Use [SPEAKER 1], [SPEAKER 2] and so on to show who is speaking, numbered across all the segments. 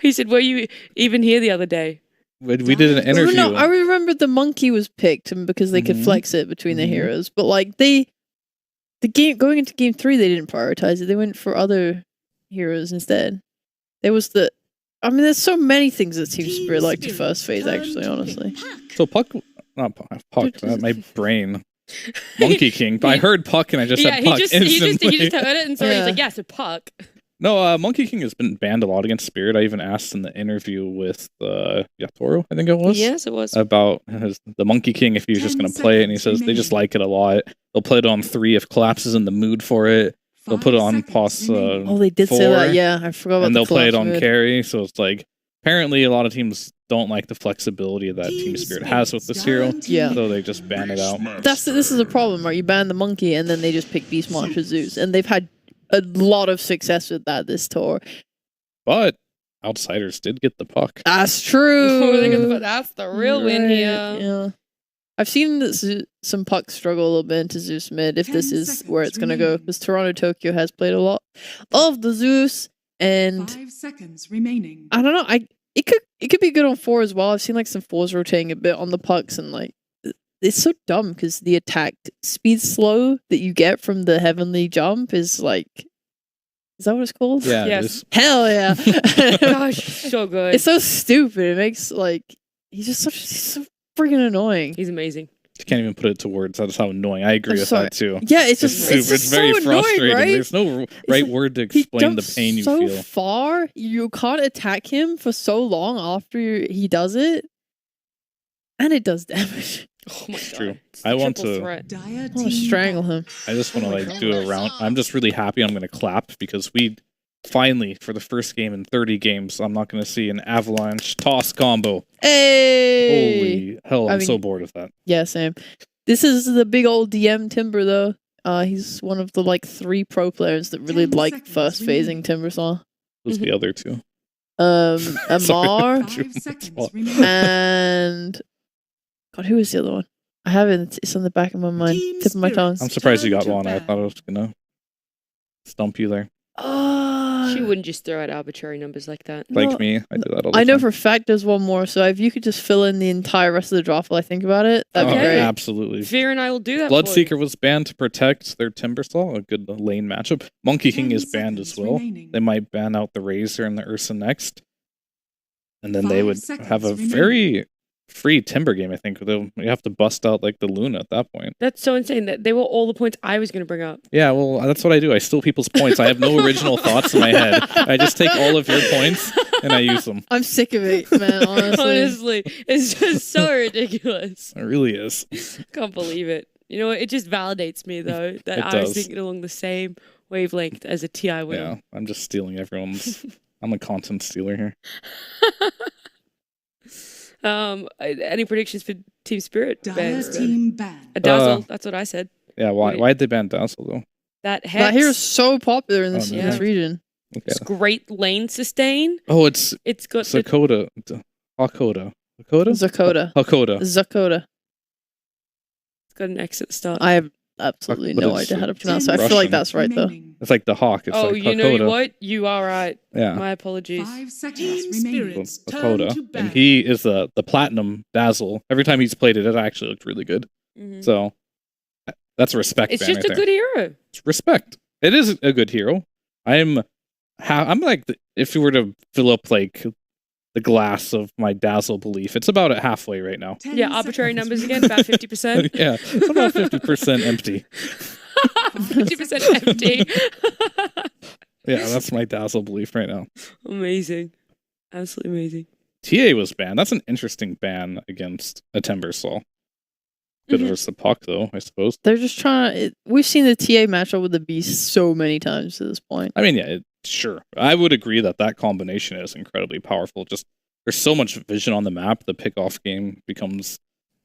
[SPEAKER 1] He said, were you even here the other day?
[SPEAKER 2] We did an interview.
[SPEAKER 3] No, I remember the monkey was picked because they could flex it between the heroes, but like the game going into game 3, they didn't prioritize it. They went for other heroes instead. There was there's so many things that Team Spirit like to first phase. Actually, honestly.
[SPEAKER 2] So Puck, my brain. Monkey King. I heard Puck and I just said Puck instantly.
[SPEAKER 1] He just heard it and so he's like, yeah, it's a Puck.
[SPEAKER 2] No, Monkey King has been banned a lot against Spirit. I even asked in the interview with Yatoro, I think it was.
[SPEAKER 1] Yes, it was.
[SPEAKER 2] About the Monkey King, if he was just going to play it. And he says they just like it a lot. They'll play it on 3 if Collapse is in the mood for it. They'll put it on POS
[SPEAKER 3] they did
[SPEAKER 2] 4,
[SPEAKER 3] say that, yeah. I forgot about
[SPEAKER 2] and they'll play it on
[SPEAKER 3] mood.
[SPEAKER 2] carry. So it's like, apparently a lot of teams don't like the flexibility that Team Spirit has with this hero.
[SPEAKER 3] Yeah.
[SPEAKER 2] So they just ban it out.
[SPEAKER 3] This is a problem, right? You ban the monkey and then they just pick Beast Marcher Zeus. And they've had a lot of success with that this tour.
[SPEAKER 2] But Outsiders did get the Puck.
[SPEAKER 3] That's true.
[SPEAKER 1] That's the real win here.
[SPEAKER 3] Yeah. I've seen some Pucks struggle a little bit into Zeus mid if this is where it's going to go. Because Toronto Tokyo has played a lot of the Zeus. And
[SPEAKER 4] 5 seconds remaining.
[SPEAKER 3] I don't know. It could be good on 4 as well. I've seen like some 4s rotating a bit on the Pucks. And like, it's so dumb because the attack speed slow that you get from the heavenly jump is like, is that what it's called?
[SPEAKER 2] Yeah.
[SPEAKER 1] Yes.
[SPEAKER 3] Hell yeah.
[SPEAKER 1] Gosh, so good.
[SPEAKER 3] It's so stupid. It makes like, he's so freaking annoying.
[SPEAKER 1] He's amazing.
[SPEAKER 2] You can't even put it to words. That's how annoying. I agree with that too.
[SPEAKER 3] Yeah, it's just
[SPEAKER 2] very
[SPEAKER 3] so
[SPEAKER 2] frustrating.
[SPEAKER 3] Annoying, right?
[SPEAKER 2] There's no right word to explain the pain you feel.
[SPEAKER 3] So far, you can't attack him for so long after he does it, and it does damage.
[SPEAKER 1] Oh my god!
[SPEAKER 2] True. I want to
[SPEAKER 3] strangle him.
[SPEAKER 2] I just want to do a round. I'm just really happy. I'm going to clap because we finally, for the first game in 30 games, I'm not going to see an avalanche toss combo.
[SPEAKER 3] Hey!
[SPEAKER 2] Holy hell! I'm so bored of that.
[SPEAKER 3] Yeah, same. This is the big old DM Timber though. He's one of the like 3 pro players that really like first phasing Timbersaw.
[SPEAKER 2] Who's the other 2?
[SPEAKER 3] Amar and God, who is the other one? I have it. It's on the back of my mind, tip of my tongue.
[SPEAKER 2] I'm surprised you got one. I thought I was gonna stump you there.
[SPEAKER 1] She wouldn't just throw out arbitrary numbers like that.
[SPEAKER 2] Like me, I do that all the
[SPEAKER 3] I know
[SPEAKER 2] time.
[SPEAKER 3] for a fact there's one more. So if you could just fill in the entire rest of the draft while I think about it, that'd be great.
[SPEAKER 2] Absolutely.
[SPEAKER 1] Fear and I will do that.
[SPEAKER 2] Bloodseeker was banned to protect their Timbersaw, a good lane matchup. Monkey King is banned as well. They might ban out the Razor and the Ursa next. And then they would have a very free Timber game, I think. You have to bust out like the Luna at that point.
[SPEAKER 1] That's so insane. That they were all the points I was going to bring up.
[SPEAKER 2] Yeah, well, that's what I do. I steal people's points. I have no original thoughts in my head. I just take all of your points and I use them.
[SPEAKER 3] I'm sick of it, man, honestly.
[SPEAKER 1] Honestly, it's just so ridiculous.
[SPEAKER 2] It really is.
[SPEAKER 1] Can't believe it. You know what? It just validates me, though, that I was thinking along the same wavelength as a TI winner.
[SPEAKER 2] Yeah, I'm just stealing everyone's... I'm a content stealer here.
[SPEAKER 1] Any predictions for Team Spirit?
[SPEAKER 4] Team ban.
[SPEAKER 1] A Dazzle, that's what I said.
[SPEAKER 2] Yeah, why'd they ban Dazzle, though?
[SPEAKER 1] That Hex.
[SPEAKER 3] That hero's so popular in this,
[SPEAKER 1] this
[SPEAKER 3] region.
[SPEAKER 2] Okay.
[SPEAKER 1] It's great lane sustain.
[SPEAKER 2] Oh, it's
[SPEAKER 1] got
[SPEAKER 2] Hakoda. Hakoda.
[SPEAKER 3] Hakoda.
[SPEAKER 2] Hakoda.
[SPEAKER 3] Hakoda.
[SPEAKER 1] It's got an X at the start.
[SPEAKER 3] I have absolutely no idea how to pronounce it. I feel like that's right, though.
[SPEAKER 2] It's like the hawk. It's like
[SPEAKER 1] you
[SPEAKER 2] Hakoda.
[SPEAKER 1] know what? You are right.
[SPEAKER 2] Yeah.
[SPEAKER 1] My apologies.
[SPEAKER 4] 5 seconds remaining.
[SPEAKER 2] Hakoda. And he is the platinum Dazzle. Every time he's played it, it actually looked really good.
[SPEAKER 1] Mm-hmm.
[SPEAKER 2] So that's a respect.
[SPEAKER 1] It's just a good hero.
[SPEAKER 2] It's respect. It is a good hero. I'm like, if you were to fill up like the glass of my Dazzle belief, it's about at halfway right now.
[SPEAKER 1] Yeah, arbitrary numbers again, about 50%.
[SPEAKER 2] Yeah, it's about 50% empty.
[SPEAKER 1] 50% empty.
[SPEAKER 2] Yeah, that's my Dazzle belief right now.
[SPEAKER 1] Amazing. Absolutely amazing.
[SPEAKER 2] TA was banned. That's an interesting ban against a Timbersaw. Good versus the Puck, though, I suppose.
[SPEAKER 3] They're just trying. We've seen the TA matchup with the Beast so many times to this point.
[SPEAKER 2] I mean, yeah, sure. I would agree that combination is incredibly powerful. Just there's so much vision on the map. The pick-off game becomes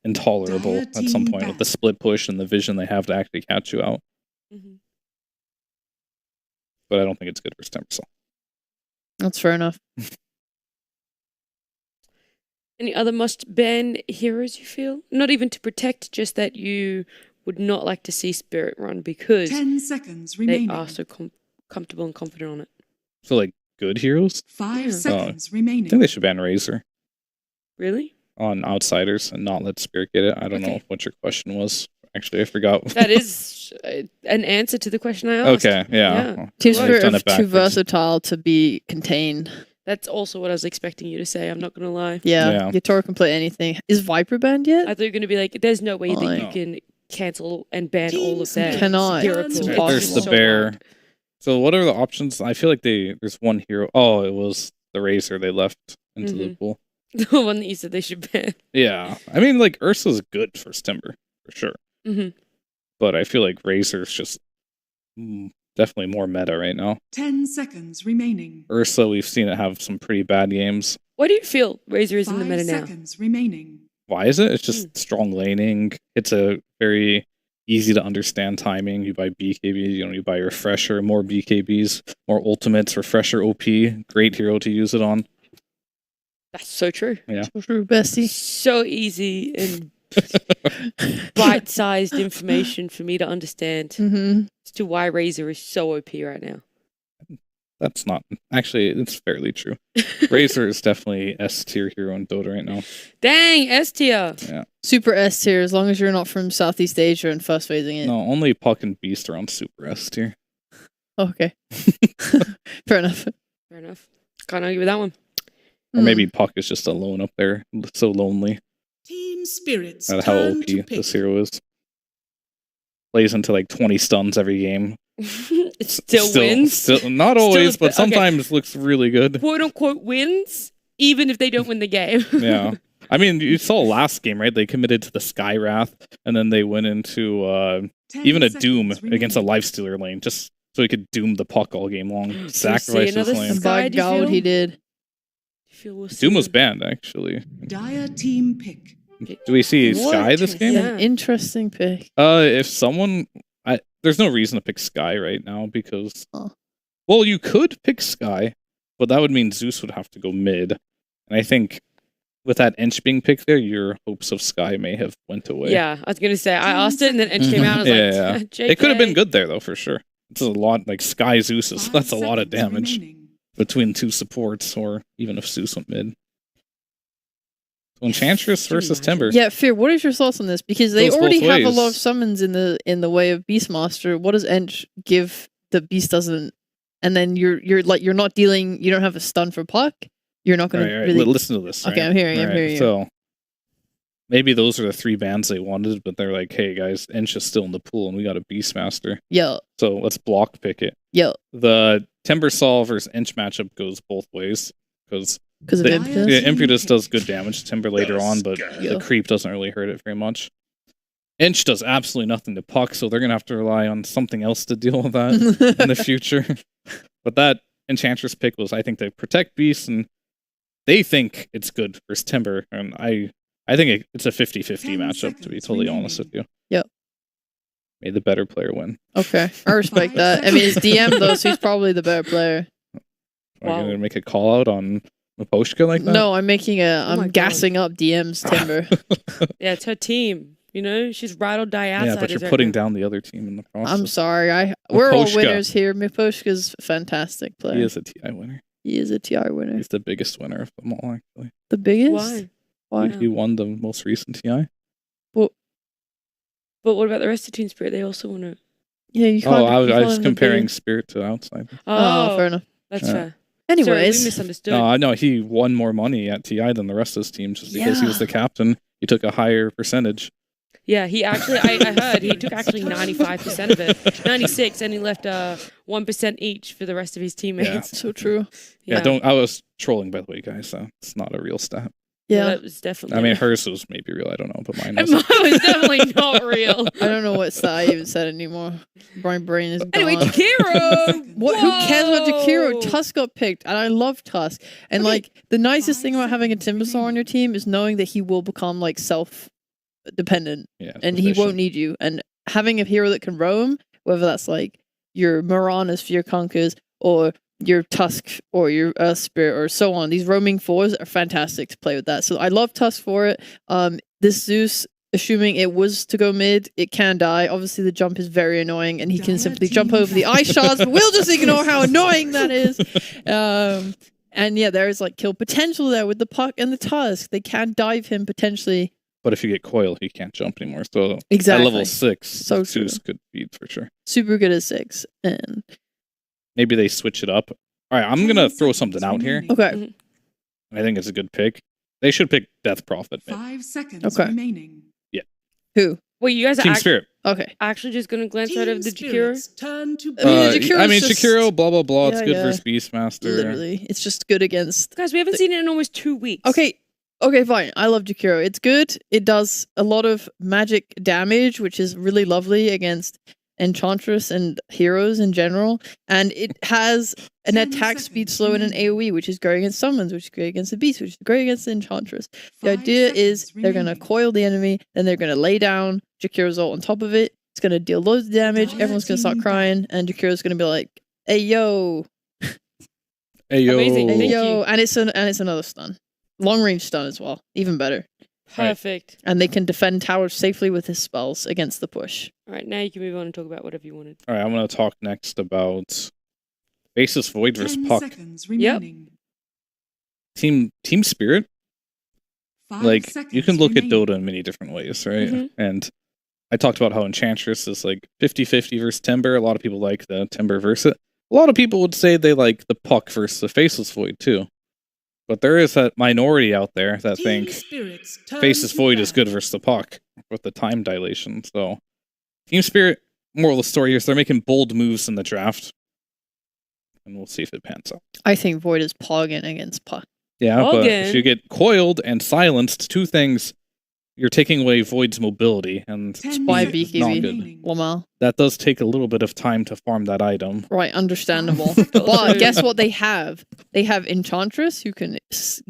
[SPEAKER 2] intolerable at some point with the split push and the vision they have to actually catch you out.
[SPEAKER 1] Mm-hmm.
[SPEAKER 2] But I don't think it's good for Timbersaw.
[SPEAKER 3] That's fair enough.
[SPEAKER 1] Any other must-ban heroes you feel? Not even to protect, just that you would not like to see Spirit run because
[SPEAKER 4] 10 seconds remaining.
[SPEAKER 1] they are so comfortable and confident on it.
[SPEAKER 2] So, like, good heroes.
[SPEAKER 4] 5 seconds
[SPEAKER 2] I
[SPEAKER 4] remaining.
[SPEAKER 2] think they should ban Razor
[SPEAKER 1] Really?
[SPEAKER 2] on outsiders and not let Spirit get it. I don't know what your question was. Actually, I forgot.
[SPEAKER 1] That is an answer to the question I asked.
[SPEAKER 2] Okay, yeah.
[SPEAKER 1] Yeah.
[SPEAKER 3] Team
[SPEAKER 2] I've
[SPEAKER 3] Spirit
[SPEAKER 2] done
[SPEAKER 3] are
[SPEAKER 2] it
[SPEAKER 3] too
[SPEAKER 2] backwards.
[SPEAKER 3] versatile to be contained.
[SPEAKER 1] That's also what I was expecting you to say. I'm not going to lie.
[SPEAKER 3] Yeah, your Tor can play anything. Is Viper banned yet?
[SPEAKER 1] I thought you were going to be like, there's no way that you
[SPEAKER 2] No.
[SPEAKER 1] can cancel and ban all of that.
[SPEAKER 3] Cannot.
[SPEAKER 1] hero
[SPEAKER 3] It's
[SPEAKER 1] pool.
[SPEAKER 3] impossible.
[SPEAKER 2] There's the
[SPEAKER 1] So
[SPEAKER 2] bear.
[SPEAKER 1] hard.
[SPEAKER 2] So what are the options? I feel like there's one hero. Oh, it was the Razor they left into the pool.
[SPEAKER 1] The one that you said they should ban.
[SPEAKER 2] Yeah. I mean, like, Ursa's good for Timber, for sure.
[SPEAKER 1] Mm-hmm.
[SPEAKER 2] But I feel like Razor's just definitely more meta right now.
[SPEAKER 4] 10 seconds remaining.
[SPEAKER 2] Ursa, we've seen it have some pretty bad games.
[SPEAKER 1] Why do you feel Razor is in the
[SPEAKER 4] 5
[SPEAKER 1] meta now?
[SPEAKER 4] seconds remaining.
[SPEAKER 2] Why is it? It's just strong laning. It's a very easy to understand timing. You buy BKBs, you buy Refresher, more BKBs, more ultimates, Refresher OP. Great hero to use it on.
[SPEAKER 1] That's so true.
[SPEAKER 2] Yeah.
[SPEAKER 3] So true, Bestie.
[SPEAKER 1] So easy and bite-sized information for me to understand as to why Razor is so OP right now.
[SPEAKER 2] That's not actually. It's fairly true. Razor is definitely S tier hero in Dota right now.
[SPEAKER 1] Dang, S tier.
[SPEAKER 2] Yeah.
[SPEAKER 3] Super S tier, as long as you're not from Southeast Asia and first phasing it.
[SPEAKER 2] No, only Puck and Beast are on Super S tier.
[SPEAKER 3] Okay. Fair enough.
[SPEAKER 1] Fair enough. Can't argue with that one.
[SPEAKER 2] Or maybe Puck is just alone up there, so lonely.
[SPEAKER 4] Team Spirits.
[SPEAKER 2] At how
[SPEAKER 4] turn
[SPEAKER 2] OP
[SPEAKER 4] to pick.
[SPEAKER 2] this hero is. Plays into like 20 stuns every game.
[SPEAKER 1] It still wins.
[SPEAKER 2] Still, not always, but
[SPEAKER 1] okay.
[SPEAKER 2] sometimes looks really good.
[SPEAKER 1] Quote unquote wins, even if they don't win the game.
[SPEAKER 2] Yeah. I mean, you saw last game, right? They committed to the Sky Wrath, and then they went into
[SPEAKER 4] 10
[SPEAKER 2] even a
[SPEAKER 4] seconds
[SPEAKER 2] Doom
[SPEAKER 4] remaining.
[SPEAKER 2] against a Lifestealer lane, just so he could doom the Puck all game long. Sacrifice his
[SPEAKER 1] another
[SPEAKER 2] lane.
[SPEAKER 3] And by
[SPEAKER 1] Sky, do you
[SPEAKER 3] God,
[SPEAKER 1] feel?
[SPEAKER 3] he did.
[SPEAKER 2] Doom was banned, actually.
[SPEAKER 4] Dire team pick.
[SPEAKER 2] Do we see
[SPEAKER 3] What?
[SPEAKER 2] Sky this game?
[SPEAKER 1] Yeah.
[SPEAKER 3] An interesting pick.
[SPEAKER 2] If someone, there's no reason to pick Sky right now because,
[SPEAKER 3] Oh.
[SPEAKER 2] well, you could pick Sky, but that would mean Zeus would have to go mid, and I think with that Ench being picked there, your hopes of Sky may have went away.
[SPEAKER 1] Yeah, I was gonna say I asked it and then Edge came out. I was
[SPEAKER 2] Yeah,
[SPEAKER 1] like,
[SPEAKER 2] it could have been
[SPEAKER 1] JK.
[SPEAKER 2] good there though for sure. It's a lot like Sky Zeus is
[SPEAKER 4] 5
[SPEAKER 2] that's a lot of
[SPEAKER 4] seconds
[SPEAKER 2] damage
[SPEAKER 4] remaining.
[SPEAKER 2] between two supports, or even if Zeus went mid. So Enchantress versus Timber.
[SPEAKER 3] Yeah, Fear, what is your thoughts on this? Because they
[SPEAKER 2] Goes
[SPEAKER 3] already
[SPEAKER 2] both
[SPEAKER 3] have a lot
[SPEAKER 2] ways.
[SPEAKER 3] of summons in the way of Beastmaster. What does Ench give that Beast doesn't? And then you're not dealing. You don't have a stun for Puck. You're not going
[SPEAKER 2] Right,
[SPEAKER 3] to
[SPEAKER 2] right.
[SPEAKER 3] really.
[SPEAKER 2] Listen to this.
[SPEAKER 3] Okay,
[SPEAKER 2] right?
[SPEAKER 3] I'm hearing you.
[SPEAKER 2] So maybe those are the three bans they wanted, but they're like, hey guys, Ench is still in the pool and we got a Beastmaster.
[SPEAKER 3] Yeah,
[SPEAKER 2] So let's block pick it.
[SPEAKER 3] yeah,
[SPEAKER 2] The Timbersol versus Ench matchup goes both ways because
[SPEAKER 3] because of
[SPEAKER 2] the
[SPEAKER 3] Impetus.
[SPEAKER 2] yeah, Impetus does good damage to Timber later on, but
[SPEAKER 3] Yeah.
[SPEAKER 2] the creep doesn't really hurt it very much. Ench does absolutely nothing to Puck, so they're gonna have to rely on something else to deal with that in the future. But that Enchantress pick was, I think, to protect Beast, and they think it's good versus Timber, and I think it's a 50-50
[SPEAKER 4] 10
[SPEAKER 2] matchup, to be
[SPEAKER 4] seconds
[SPEAKER 2] totally honest with
[SPEAKER 4] remaining.
[SPEAKER 2] you.
[SPEAKER 3] Yep.
[SPEAKER 2] May the better player win.
[SPEAKER 3] Okay, I respect
[SPEAKER 4] 5
[SPEAKER 3] that. I mean, it's
[SPEAKER 4] seconds.
[SPEAKER 3] DM though, so he's probably the better player.
[SPEAKER 2] Are you
[SPEAKER 1] Wow.
[SPEAKER 2] gonna make a call out on Maposhka like that?
[SPEAKER 3] No, I'm making
[SPEAKER 1] Oh my
[SPEAKER 3] I'm
[SPEAKER 1] God.
[SPEAKER 3] gassing up DM's Timber.
[SPEAKER 1] Yeah, it's her team. You know, she's ride or die
[SPEAKER 2] Yeah,
[SPEAKER 1] outsiders.
[SPEAKER 2] but you're
[SPEAKER 1] right
[SPEAKER 2] putting
[SPEAKER 1] now.
[SPEAKER 2] down the other team in the process.
[SPEAKER 3] I'm sorry. We're all
[SPEAKER 2] Miposhka.
[SPEAKER 3] winners here. Miposhka's a fantastic player.
[SPEAKER 2] He is a TI winner.
[SPEAKER 3] He is a TI winner.
[SPEAKER 2] He's the biggest winner of them all, actually.
[SPEAKER 3] The biggest?
[SPEAKER 1] Why?
[SPEAKER 3] Why?
[SPEAKER 1] Yeah.
[SPEAKER 2] He won the most recent TI.
[SPEAKER 1] But what about the rest of Team Spirit? They also want to.
[SPEAKER 3] Yeah, you can't.
[SPEAKER 2] Oh, I
[SPEAKER 3] you can't
[SPEAKER 2] was
[SPEAKER 3] have
[SPEAKER 2] comparing
[SPEAKER 3] been-
[SPEAKER 2] Spirit to outside.
[SPEAKER 3] Oh, fair enough.
[SPEAKER 1] That's
[SPEAKER 2] Yeah.
[SPEAKER 1] fair. Sorry,
[SPEAKER 3] Anyways,
[SPEAKER 1] we misunderstood.
[SPEAKER 2] No, I know he won more money at TI than the rest of his team just because he was the captain. He took a higher percentage.
[SPEAKER 1] Yeah, he actually, I heard he took actually 95% of it, 96, and he left 1% each for the rest of his teammates.
[SPEAKER 3] so true.
[SPEAKER 2] Yeah, don't. I was trolling, by the way, guys. So it's not a real stat.
[SPEAKER 3] Yeah,
[SPEAKER 1] that was definitely.
[SPEAKER 2] I mean, hers was maybe real. I don't know, but mine
[SPEAKER 1] mine
[SPEAKER 2] was.
[SPEAKER 1] was definitely not real.
[SPEAKER 3] I don't know what stat I even said anymore. My brain is
[SPEAKER 1] Anyway,
[SPEAKER 3] gone.
[SPEAKER 1] Takiro.
[SPEAKER 3] What? Who cares about Takiro?
[SPEAKER 1] Whoa.
[SPEAKER 3] Tusk got picked, and I love Tusk. And like the nicest thing about having a Timbersaw on your team is knowing that he will become like self-dependent,
[SPEAKER 2] Yeah,
[SPEAKER 3] and he won't need you. And having a hero that can roam, whether that's like your Mirana's Fear Conquers or your Tusk or your Earth Spirit or so on, these roaming fours are fantastic to play with that. So I love Tusk for it. This Zeus assuming it was to go mid, it can die. Obviously, the jump is very annoying, and he can simply jump over the ice shards, but we'll just ignore how annoying that is. And yeah, there is like kill potential there with the puck and the tusk. They can dive him potentially.
[SPEAKER 2] But if you get coil, he can't jump anymore. So
[SPEAKER 3] Exactly.
[SPEAKER 2] at level 6,
[SPEAKER 3] So
[SPEAKER 2] Zeus could beat for sure.
[SPEAKER 3] Super good at 6. And
[SPEAKER 2] Maybe they switch it up. All right, I'm going to throw something out here.
[SPEAKER 3] okay.
[SPEAKER 2] I think it's a good pick. They should pick Death Prophet.
[SPEAKER 4] 5 seconds
[SPEAKER 3] Okay.
[SPEAKER 4] remaining.
[SPEAKER 3] Who?
[SPEAKER 1] Wait, you guys are
[SPEAKER 2] Team Spirit.
[SPEAKER 3] Okay.
[SPEAKER 1] actually just going to glance out
[SPEAKER 4] Team
[SPEAKER 1] of the Jakiro?
[SPEAKER 4] Spirits turn to
[SPEAKER 3] I mean, the
[SPEAKER 4] battle.
[SPEAKER 3] Jakiro's just-
[SPEAKER 2] Jakiro, blah, blah, blah. It's
[SPEAKER 3] Yeah,
[SPEAKER 2] good
[SPEAKER 3] yeah.
[SPEAKER 2] versus Beastmaster.
[SPEAKER 3] Literally. It's just good against.
[SPEAKER 1] Guys, we haven't seen it in almost 2 weeks.
[SPEAKER 3] Okay, fine. I love Jakiro. It's good. It does a lot of magic damage, which is really lovely against Enchantress and heroes in general. And it has an
[SPEAKER 4] 10
[SPEAKER 3] attack speed
[SPEAKER 4] seconds
[SPEAKER 3] slow and an
[SPEAKER 4] remaining.
[SPEAKER 3] AoE, which is great against summons, which is great against the beast, which is great against the Enchantress. The
[SPEAKER 4] 5
[SPEAKER 3] idea is
[SPEAKER 4] seconds
[SPEAKER 3] they're going to
[SPEAKER 4] remaining.
[SPEAKER 3] coil the enemy, then they're going to lay down Jakiro's ult on top of it. It's going to deal loads of damage.
[SPEAKER 4] Dire
[SPEAKER 3] Everyone's going to start
[SPEAKER 4] team
[SPEAKER 3] crying, and Jakiro's going to be like, "Hey yo,
[SPEAKER 2] Hey, yo.
[SPEAKER 1] Amazing.
[SPEAKER 3] hey
[SPEAKER 1] Thank
[SPEAKER 3] yo,"
[SPEAKER 1] you.
[SPEAKER 3] and it's another stun, long range stun as well, even better.
[SPEAKER 1] Perfect.
[SPEAKER 3] And they can defend towers safely with his spells against the push.
[SPEAKER 1] All right, now you can move on and talk about whatever you wanted.
[SPEAKER 2] All right, I'm going to talk next about Basis Void versus
[SPEAKER 4] 10
[SPEAKER 2] Puck.
[SPEAKER 4] seconds remaining.
[SPEAKER 2] Team Spirit.
[SPEAKER 4] 5
[SPEAKER 2] Like,
[SPEAKER 4] seconds
[SPEAKER 2] you can look at
[SPEAKER 4] remaining.
[SPEAKER 2] Dota in many different ways, right?
[SPEAKER 1] Mhm.
[SPEAKER 2] And I talked about how Enchantress is like 50-50 versus Timber. A lot of people like the Timber versus it. A lot of people would say they like the Puck versus the Faceless Void too. But there is that minority out there that
[SPEAKER 4] Team
[SPEAKER 2] think
[SPEAKER 4] Spirits turn
[SPEAKER 2] Faceless
[SPEAKER 4] to
[SPEAKER 2] Void is good
[SPEAKER 4] battle.
[SPEAKER 2] versus the Puck with the time dilation. So, Team Spirit, moral of the story is they're making bold moves in the draft. And we'll see if it pans out.
[SPEAKER 3] I think Void is pogging against Puck.
[SPEAKER 2] Yeah, but if
[SPEAKER 1] Again.
[SPEAKER 2] you get coiled and silenced, two things, you're taking away Void's mobility, and
[SPEAKER 4] 10
[SPEAKER 3] Why
[SPEAKER 4] seconds
[SPEAKER 3] BKB?
[SPEAKER 2] not good.
[SPEAKER 4] remaining.
[SPEAKER 3] Lamar.
[SPEAKER 2] That does take a little bit of time to farm that item.
[SPEAKER 3] Right, understandable.
[SPEAKER 4] True.
[SPEAKER 3] But guess what they have? They have Enchantress, who can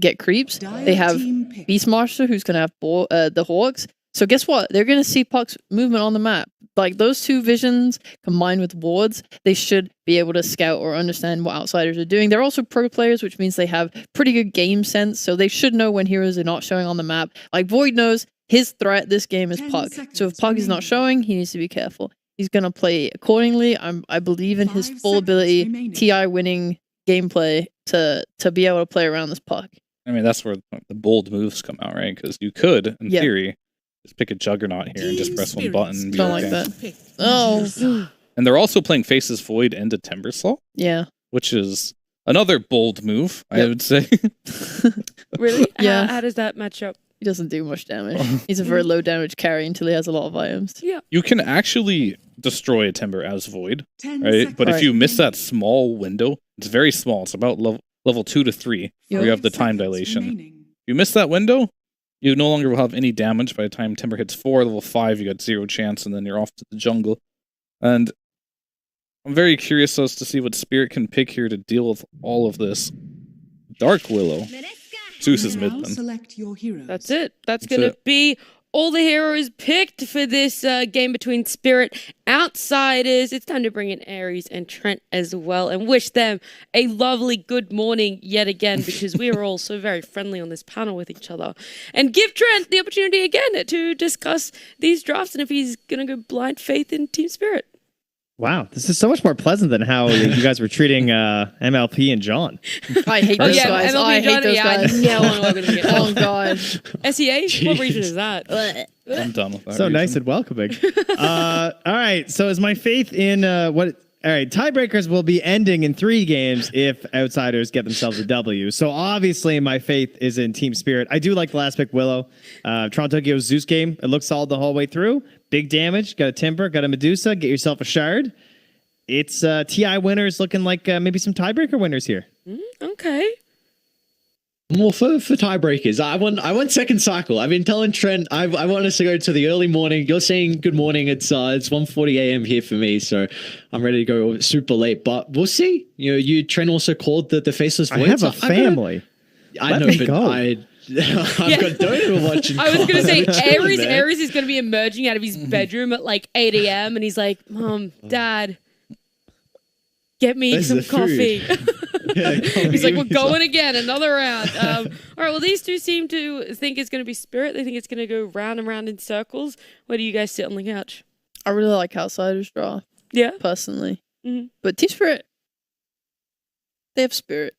[SPEAKER 3] get creeps.
[SPEAKER 4] Dire
[SPEAKER 3] They have
[SPEAKER 4] team pick.
[SPEAKER 3] Beastmaster, who's going to have the Hawks. So guess what? They're going to see Puck's movement on the map. Like those two visions combined with wards, they should be able to scout or understand what outsiders are doing. They're also pro players, which means they have pretty good game sense. So they should know when heroes are not showing on the map. Like Void knows his threat this game is
[SPEAKER 4] 10
[SPEAKER 3] Puck. So if
[SPEAKER 4] seconds
[SPEAKER 3] Puck is not
[SPEAKER 4] remaining.
[SPEAKER 3] showing, he needs to be careful. He's going to play accordingly. I believe in his
[SPEAKER 4] 5
[SPEAKER 3] full
[SPEAKER 4] seconds
[SPEAKER 3] ability,
[SPEAKER 4] remaining.
[SPEAKER 3] TI winning gameplay to be able to play around this Puck.
[SPEAKER 2] I mean, that's where the bold moves come out, right? Because you could, in
[SPEAKER 3] Yeah.
[SPEAKER 2] theory, just pick a Juggernaut here and just
[SPEAKER 4] Team
[SPEAKER 2] press one
[SPEAKER 4] Spirits
[SPEAKER 2] button. And be
[SPEAKER 3] Don't
[SPEAKER 2] okay.
[SPEAKER 3] like that.
[SPEAKER 4] pick.
[SPEAKER 3] Oh.
[SPEAKER 2] And they're also playing Faces Void into Timbersaw,
[SPEAKER 3] Yeah.
[SPEAKER 2] which is another bold move, I
[SPEAKER 3] Yep.
[SPEAKER 2] would say.
[SPEAKER 1] Really?
[SPEAKER 3] Yeah.
[SPEAKER 1] How does that match up?
[SPEAKER 3] He doesn't do much damage. He's a very low damage carry until he has a lot of items.
[SPEAKER 1] Yeah.
[SPEAKER 2] You can actually destroy a Timber as Void,
[SPEAKER 4] 10
[SPEAKER 2] right? But if
[SPEAKER 3] Right.
[SPEAKER 2] you miss that small window, it's very small. It's about level 2 to 3, where you have the time dilation. If you miss that window, you no longer will have any damage by the time Timber hits 4. Level 5, you got 0 chance, and then you're off to the jungle. And I'm very curious as to see what Spirit can pick here to deal with all of this. Dark Willow. Zeus is mid then.
[SPEAKER 4] Select your heroes.
[SPEAKER 1] That's it. That's
[SPEAKER 2] That's
[SPEAKER 1] going to
[SPEAKER 2] it.
[SPEAKER 1] be all the heroes picked for this game between Spirit Outsiders. It's time to bring in Ares and Trent as well and wish them a lovely good morning yet again, because we are all so very friendly on this panel with each other. And give Trent the opportunity again to discuss these drafts and if he's going to go blind faith in Team Spirit.
[SPEAKER 5] Wow, this is so much more pleasant than how you guys were treating MLP and John.
[SPEAKER 3] I hate those guys. I hate those guys.
[SPEAKER 1] I never want to work with them again.
[SPEAKER 3] Oh god.
[SPEAKER 1] SEA? What region is that?
[SPEAKER 2] I'm done with that.
[SPEAKER 5] So
[SPEAKER 2] reason.
[SPEAKER 5] nice and welcoming. All right, so is my faith in what? All right, tiebreakers will be ending in 3 games if Outsiders get themselves a W. So obviously, my faith is in Team Spirit. I do like the last pick, Willow. Toronto Tokyo's Zeus game. It looks solid the whole way through. Big damage. Got a Timber. Got a Medusa. Get yourself a Shard. It's TI winners looking like maybe some tiebreaker winners here.
[SPEAKER 1] Okay.
[SPEAKER 6] More for tiebreakers. I want second cycle. I've been telling Trent I want us to go to the early morning. You're saying good morning. It's 1:40 a.m. here for me, so I'm ready to go super late. But we'll see. You Trent also called the Faceless
[SPEAKER 5] I
[SPEAKER 6] Void.
[SPEAKER 5] have a family.
[SPEAKER 6] I
[SPEAKER 5] Let
[SPEAKER 6] know,
[SPEAKER 5] me
[SPEAKER 6] but
[SPEAKER 5] go.
[SPEAKER 6] I've got Dota watching.
[SPEAKER 1] I was going to say,
[SPEAKER 6] Aries.
[SPEAKER 1] Ares is going to be emerging out of his bedroom at like 8 a.m. and he's like, Mom, Dad, get me
[SPEAKER 6] Where's
[SPEAKER 1] some
[SPEAKER 6] the
[SPEAKER 1] coffee.
[SPEAKER 6] food?
[SPEAKER 1] He's like, we're going again, another round. All right, well, these two seem to think it's going to be Spirit. They think it's going to go round and round in circles. Where do you guys sit on the couch?
[SPEAKER 3] I really like Outsiders draw.
[SPEAKER 1] Yeah?
[SPEAKER 3] Personally.
[SPEAKER 1] Mm-hmm.
[SPEAKER 3] But Team Spirit, they have Spirit.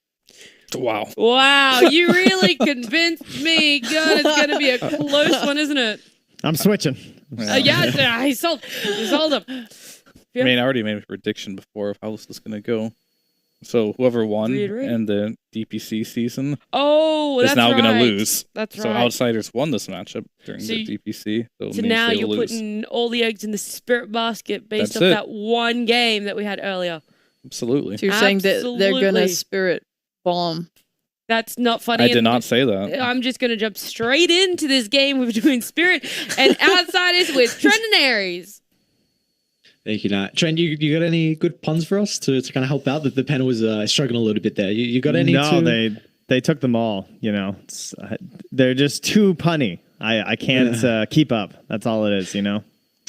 [SPEAKER 2] Wow.
[SPEAKER 1] Wow, you really convinced me. God, it's going to be a close one, isn't it?
[SPEAKER 5] I'm switching.
[SPEAKER 1] Yeah, he sold him.
[SPEAKER 2] I mean, I already made a prediction before of how this is going to go. So whoever won in the DPC season is now going to lose.
[SPEAKER 1] That's right.
[SPEAKER 2] So Outsiders won this matchup during the DPC.
[SPEAKER 1] So now you're putting all the eggs in the Spirit basket based off that one game that we had earlier.
[SPEAKER 2] Absolutely.
[SPEAKER 3] So you're saying that they're going to Spirit bomb.
[SPEAKER 1] That's not funny.
[SPEAKER 2] I did not say that.
[SPEAKER 1] I'm just going to jump straight into this game between Spirit and Outsiders with Trent and Aries.
[SPEAKER 6] Thank you, Nat. Trent, you got any good puns for us to kind of help out? That the panel was struggling a little bit there. You got any?
[SPEAKER 5] No, they took them all. You know, they're just too punny. I can't keep up. That's all it is. You know.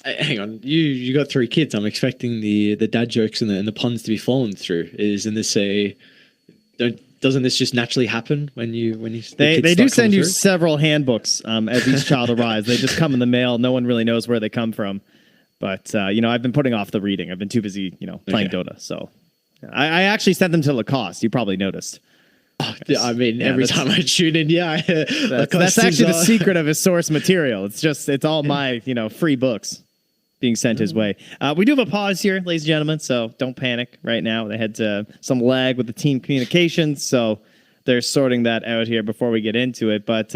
[SPEAKER 6] Hang on, you got 3 kids. I'm expecting the dad jokes and the puns to be followed through. Isn't this doesn't this just naturally happen when you
[SPEAKER 5] they do send you several handbooks as each child arrives. They just come in the mail. No one really knows where they come from. But you know, I've been putting off the reading. I've been too busy, playing Dota. So I actually sent them to Lacoste. You probably noticed.
[SPEAKER 6] Oh, I mean, every time I tune in,
[SPEAKER 5] that's actually the secret of his source material. It's all my free books being sent his way. We do have a pause here, ladies and gentlemen, so don't panic right now. They had some lag with the team communications, so they're sorting that out here before we get into it. But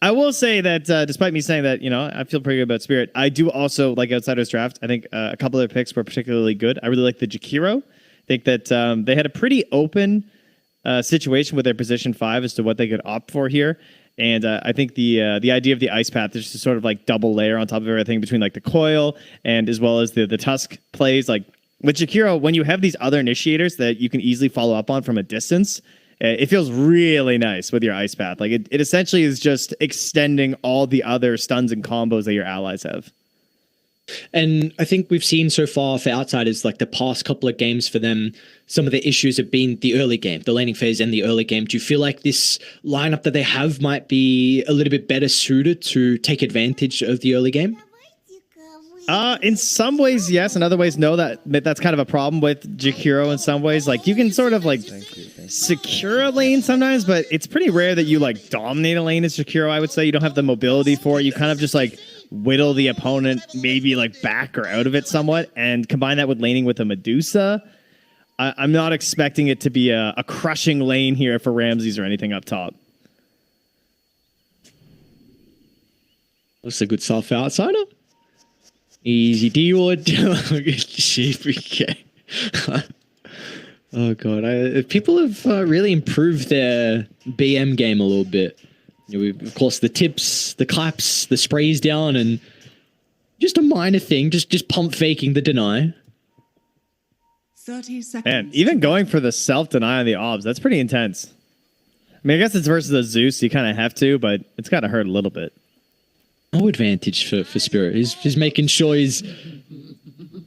[SPEAKER 5] I will say that despite me saying that, I feel pretty good about Spirit, I do also like Outsiders Draft. I think a couple of their picks were particularly good. I really like the Jakiro. I think that they had a pretty open situation with their position 5 as to what they could opt for here. And I think the idea of the Ice Path is just sort of like double layer on top of everything between like the coil and as well as the Tusk plays. Like with Jakiro, when you have these other initiators that you can easily follow up on from a distance, it feels really nice with your Ice Path. Like it essentially is just extending all the other stuns and combos that your allies have.
[SPEAKER 6] And I think we've seen so far for Outsiders, like the past couple of games for them, some of the issues have been the early game, the laning phase and the early game. Do you feel like this lineup that they have might be a little bit better suited to take advantage of the early game?
[SPEAKER 5] In some ways, yes. In other ways, no. That's kind of a problem with Jakiro in some ways. Like you can sort of like secure a lane sometimes, but it's pretty rare that you like dominate a lane as Jakiro, I would say. You don't have the mobility for it. You kind of just like whittle the opponent maybe like back or out of it somewhat and combine that with laning with a Medusa. I'm not expecting it to be a crushing lane here for Ramses or anything up top.
[SPEAKER 6] That's a good self outsider. Easy D ward. Oh god, people have really improved their BM game a little bit. Of course, the tips, the claps, the sprays down, and just a minor thing, just pump faking the deny.
[SPEAKER 4] 30 seconds.
[SPEAKER 5] And even going for the self-deny on the obs, that's pretty intense. I mean, I guess it's versus a Zeus, you kind of have to, but it's got to hurt a little bit.
[SPEAKER 6] No advantage for Spirit. He's just making sure he's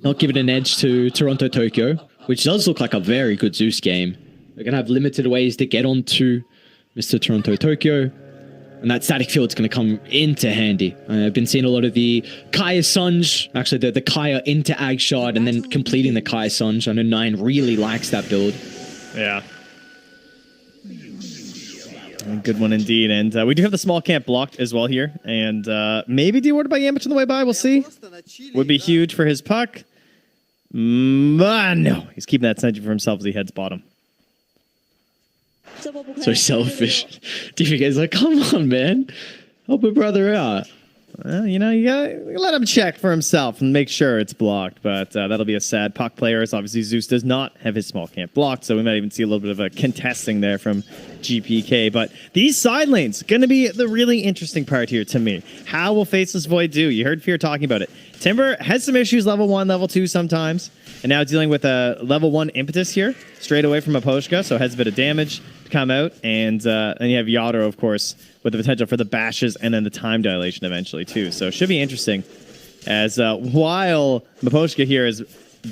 [SPEAKER 6] not giving an edge to Toronto Tokyo, which does look like a very good Zeus game. They're going to have limited ways to get onto Mr. Toronto Tokyo. And that static field's going to come into handy. I've been seeing a lot of the Kaya Sunj, actually the Kaya into Ag Shard and then completing the Kaya Sunj. I know 9 really likes that build.
[SPEAKER 5] Yeah. Good one indeed. And we do have the small camp blocked as well here. And maybe dewarded by Yamich on the way by. We'll see. Would be huge for his puck. No. He's keeping that sentry for himself as he heads bottom.
[SPEAKER 6] So selfish. DPK's like, come on, man. Help a brother out.
[SPEAKER 5] Well, you gotta let him check for himself and make sure it's blocked. But that'll be a sad puck player. As obviously, Zeus does not have his small camp blocked, so we might even see a little bit of a contesting there from GPK. But these side lanes going to be the really interesting part here to me. How will Faceless Void do? You heard Fear talking about it. Timber has some issues, level 1, level 2 sometimes, and now dealing with a level 1 impetus here, straight away from Aposhka, so has a bit of damage to come out, and you have Yadro, of course, with the potential for the bashes and then the time dilation eventually too. So it should be interesting. As while Maposhka here is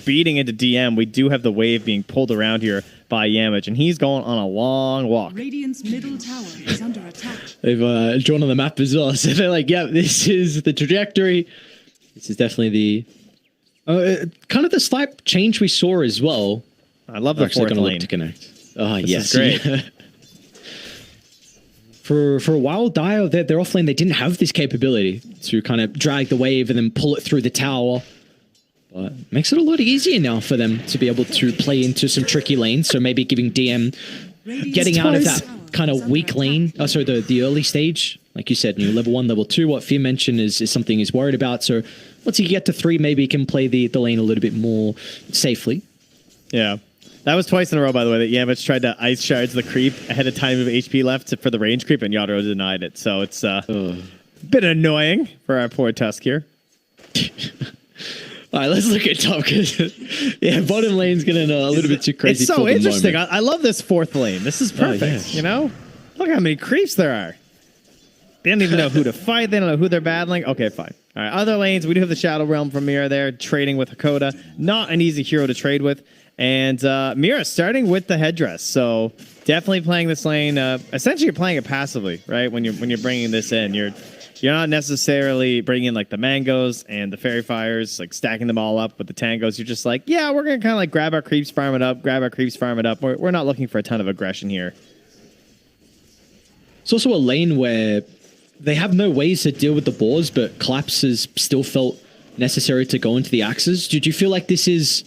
[SPEAKER 5] beating into DM, we do have the wave being pulled around here by Yamich, and he's going on a long walk.
[SPEAKER 4] Radiant's middle tower is under attack.
[SPEAKER 6] They've drawn on the map as well, so they're like, yeah, this is the trajectory. This is definitely the kind of the slight change we saw as well.
[SPEAKER 5] I love the fourth lane
[SPEAKER 6] to connect. Oh, yes,
[SPEAKER 5] great.
[SPEAKER 6] For a while, Dio, their offlane, they didn't have this capability to kind of drag the wave and then pull it through the tower. But it makes it a lot easier now for them to be able to play into some tricky lanes. So maybe giving DM getting out of that kind of weak lane. Oh, sorry, the early stage. Like you said, level 1, level 2. What Fear mentioned is something he's worried about. So once he get to 3, maybe he can play the lane a little bit more safely.
[SPEAKER 5] Yeah. That was twice in a row, by the way, that Yamich tried to ice shards the creep ahead of time of HP left for the range creep, and Yadro denied it. So it's a bit annoying for our poor Tusk here.
[SPEAKER 6] All right, let's look at top, because bottom lane's getting a little bit too crazy.
[SPEAKER 5] It's so interesting. I love this fourth lane. This is perfect, you know? Look how many creeps there are. They don't even know who to fight. They don't know who they're battling. Okay, fine. All right, other lanes, we do have the Shadow Realm from Mira there, trading with Hakoda. Not an easy hero to trade with. And Mira starting with the headdress, so definitely playing this lane. Essentially, you're playing it passively, right? When you're bringing this in, you're not necessarily bringing in like the mangoes and the fairy fires, like stacking them all up with the tangos. You're just like, yeah, we're gonna kind of like grab our creeps, farm it up, grab our creeps, farm it up. We're not looking for a ton of aggression here.
[SPEAKER 6] It's also a lane where they have no ways to deal with the boars, but collapse has still felt necessary to go into the axes. Did you feel like this is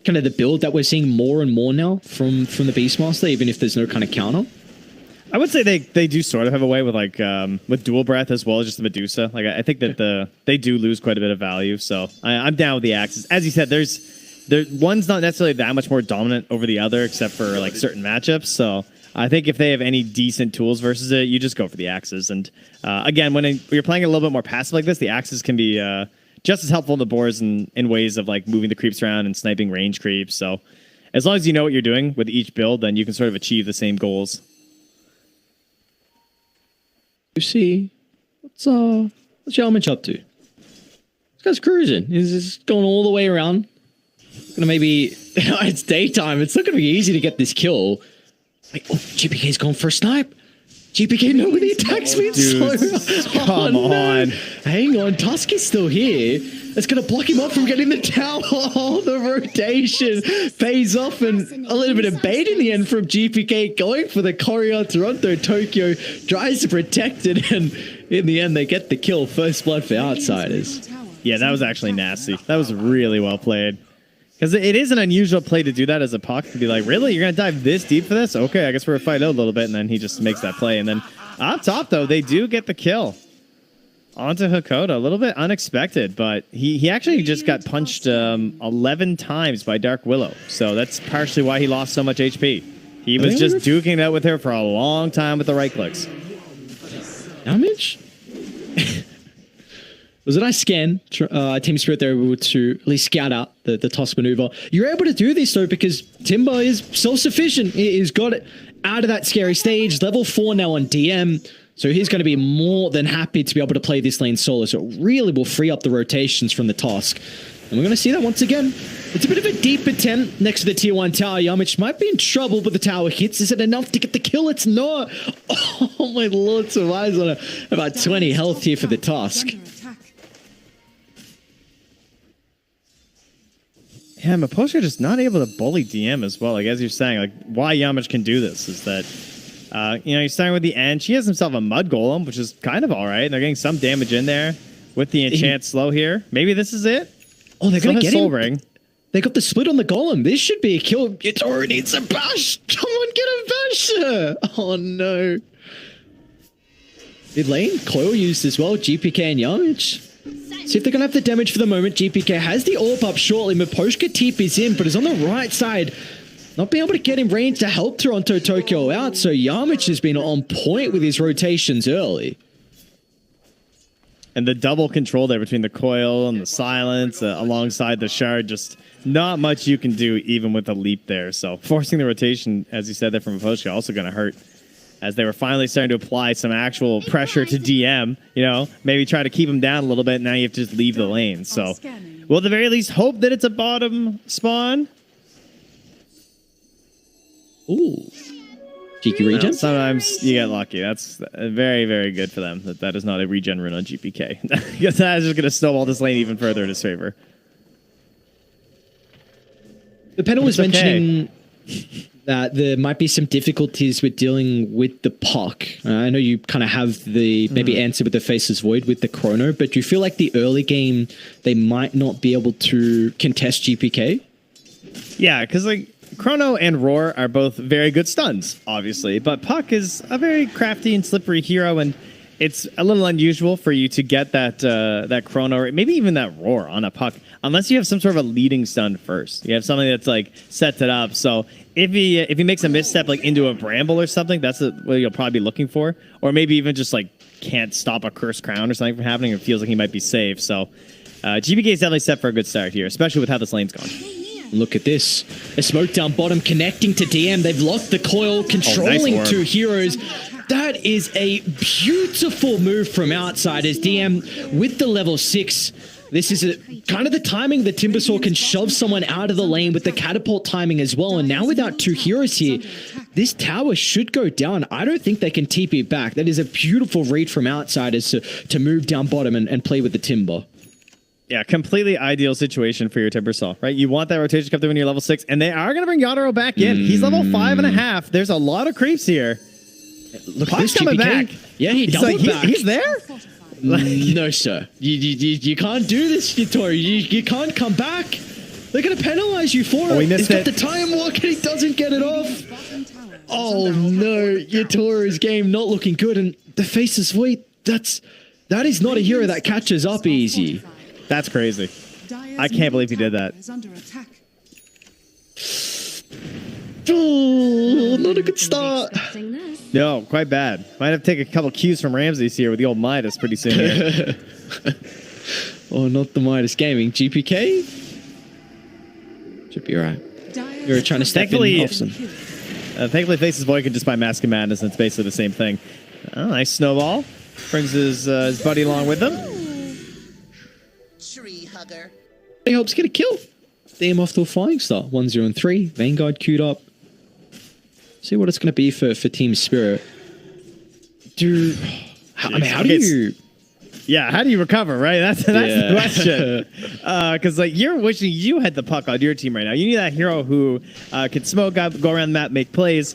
[SPEAKER 6] kind of the build that we're seeing more and more now from the Beastmaster, even if there's no kind of counter?
[SPEAKER 5] I would say they do sort of have a way with like with dual breath as well as just the Medusa. Like I think that they do lose quite a bit of value. So I'm down with the axes. As you said, one's not necessarily that much more dominant over the other, except for like certain matchups. So I think if they have any decent tools versus it, you just go for the axes. And again, when you're playing a little bit more passive like this, the axes can be just as helpful in the boars in ways of like moving the creeps around and sniping range creeps. So as long as you know what you're doing with each build, then you can sort of achieve the same goals.
[SPEAKER 6] You see, what's Yamich up to? This guy's cruising. He's just going all the way around. Gonna maybe it's daytime. It's not gonna be easy to get this kill. Like, GPK's going for a snipe. GPK, nobody attacks me.
[SPEAKER 5] Come on.
[SPEAKER 6] Hang on, Tusk is still here. It's going to block him off from getting the tower. Oh, the rotation pays off, and a little bit of bait in the end from GPK going for the Korea. Toronto, Tokyo tries to protect it, and in the end, they get the kill. First blood for Outsiders.
[SPEAKER 5] Yeah, that was actually nasty. That was really well played. Because it is an unusual play to do that as a puck, to be like, really? You're going to dive this deep for this? Okay, I guess we're going to fight out a little bit, and then he just makes that play. And then up top, though, they do get the kill. Onto Hakoda. A little bit unexpected, but he actually just got punched 11 times by Dark Willow. So that's partially why he lost so much HP. He was just duking it out with her for a long time with the right clicks.
[SPEAKER 6] Damage? It was a nice scan. Team Spirit, they were able to at least scout out the toss maneuver. You're able to do this, though, because Timber is self-sufficient. He's got it out of that scary stage. Level 4 now on DM. So he's going to be more than happy to be able to play this lane solo. So it really will free up the rotations from the Tusk. And we're going to see that once again. It's a bit of a deep attempt next to the tier 1 tower. Yamich might be in trouble, but the tower hits. Is it enough to get the kill? It's not. Oh, my lord. Survives on about 20 health here for the Tusk.
[SPEAKER 5] Yeah, Maposha just not able to bully DM as well. Like, as you're saying, like, why Yamich can do this is that, you're starting with the end. She has himself a Mud Golem, which is kind of all right. And they're getting some damage in there with the enchant slow here. Maybe this is it.
[SPEAKER 6] Oh, they're going to get
[SPEAKER 5] Soul
[SPEAKER 6] him.
[SPEAKER 5] Ring.
[SPEAKER 6] They got the split on the Golem. This should be a kill. It already needs a bash. Come on, get a bash. Oh, no. Mid lane, Coil used as well. GPK and Yamich. See if they're going to have the damage for the moment. GPK has the AWP up shortly. Maposhka Teep is in, but is on the right side. Not being able to get in range to help Toronto Tokyo out. So Yamich has been on point with his rotations early.
[SPEAKER 5] And the double control there between the coil and the silence alongside the shard. Just not much you can do even with a leap there. So forcing the rotation, as you said there from Maposhka, also going to hurt. As they were finally starting to apply some actual pressure to DM, maybe try to keep him down a little bit. Now you have to just leave the lane. So We'll at the very least hope that it's a bottom spawn.
[SPEAKER 6] Ooh. Cheeky regen.
[SPEAKER 5] Well, sometimes you get lucky. That's very, very good for them. That is not a regen rune on GPK. Because that is just going to snowball this lane even further in his favor.
[SPEAKER 6] The panel was mentioning that there might be some difficulties with dealing with the puck. I know you kind of have the maybe answer with the Faceless Void with the Chrono, but do you feel like the early game they might not be able to contest GPK?
[SPEAKER 5] Yeah, because like Chrono and Roar are both very good stuns, obviously, but Puck is a very crafty and slippery hero, and it's a little unusual for you to get that Chrono, or maybe even that Roar on a Puck, unless you have some sort of a leading stun first. You have something that's like sets it up. So if he makes a misstep like into a Bramble or something, that's what you'll probably be looking for, or maybe even just like can't stop a Cursed Crown or something from happening, or feels like he might be safe. So GPK is definitely set for a good start here, especially with how this lane's gone.
[SPEAKER 6] Look at this. A smoke down bottom connecting to DM. They've locked the coil, controlling
[SPEAKER 5] nice
[SPEAKER 6] two heroes. That is a beautiful move from Outsiders. DM with the level 6. This is kind of the timing that Timbersaw can shove someone out of the lane with the catapult timing as well. And now without two heroes here, this tower should go down. I don't think they can TP it back. That is a beautiful read from Outsiders to move down bottom and play with the Timber.
[SPEAKER 5] Yeah, completely ideal situation for your Timbersaw, right? You want that rotation to come through when you're level 6, and they are going to bring Yatoro back in. He's level 5.5. There's a lot of creeps here.
[SPEAKER 6] Look,
[SPEAKER 5] Puck's coming back.
[SPEAKER 6] Yeah, he doubled back.
[SPEAKER 5] He's there?
[SPEAKER 6] No, sir. You can't do this, Yatori. You can't come back. They're going to penalize you for it.
[SPEAKER 5] He missed
[SPEAKER 6] it. He's got the time walk and he doesn't get it off. Oh, no. Yatori's game not looking good. And the Faceless Void, that is not a hero that catches up easy.
[SPEAKER 5] That's crazy. I can't believe he did that.
[SPEAKER 6] Oh, not a good start.
[SPEAKER 5] No, quite bad. Might have to take a couple cues from Ramses here with the old Midas pretty soon here.
[SPEAKER 6] Oh, not the Midas Gaming. GPK? Should be alright. You're trying to step in off some.
[SPEAKER 5] Thankfully, Faceless Void can just buy Mask of Madness, and it's basically the same thing. Oh, nice snowball. Brings his buddy along with him.
[SPEAKER 7] Tree hugger.
[SPEAKER 6] He helps get a kill. DM off to a flying start. 1-0-3. Vanguard queued up. See what it's going to be for Team Spirit. How do you...
[SPEAKER 5] Yeah, how do you recover, right? That's the question. Because like you're wishing you had the puck on your team right now. You need that hero who can smoke up, go around the map, make plays.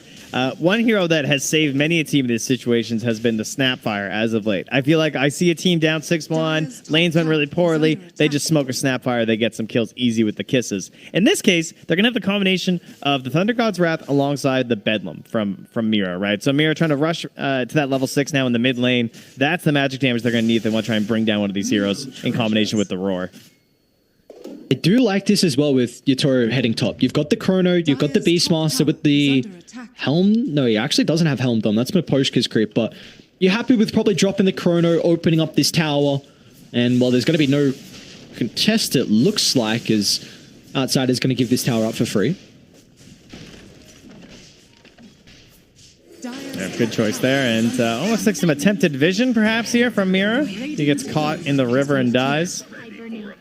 [SPEAKER 5] One hero that has saved many a team in these situations has been the Snapfire as of late. I feel like I see a team down 6-1, lanes went really poorly, they just smoke a Snapfire, they get some kills easy with the kisses. In this case, they're going to have the combination of the Thunder God's Wrath alongside the Bedlam from Mira, right? So Mira trying to rush to that level 6 now in the mid lane. That's the magic damage they're going to need if they want to try and bring down one of these heroes in combination with the Roar.
[SPEAKER 6] I do like this as well with Yatoro heading top. You've got the Chrono, you've got the Beastmaster with the Helm. No, he actually doesn't have Helm Dome. That's Miposhka's creep, but you're happy with probably dropping the Chrono, opening up this tower, and while there's going to be no contest, it looks like, as Outsider's going to give this tower up for free.
[SPEAKER 5] Yeah, good choice there, and almost like some attempted vision perhaps here from Mira. He gets caught in the river and dies.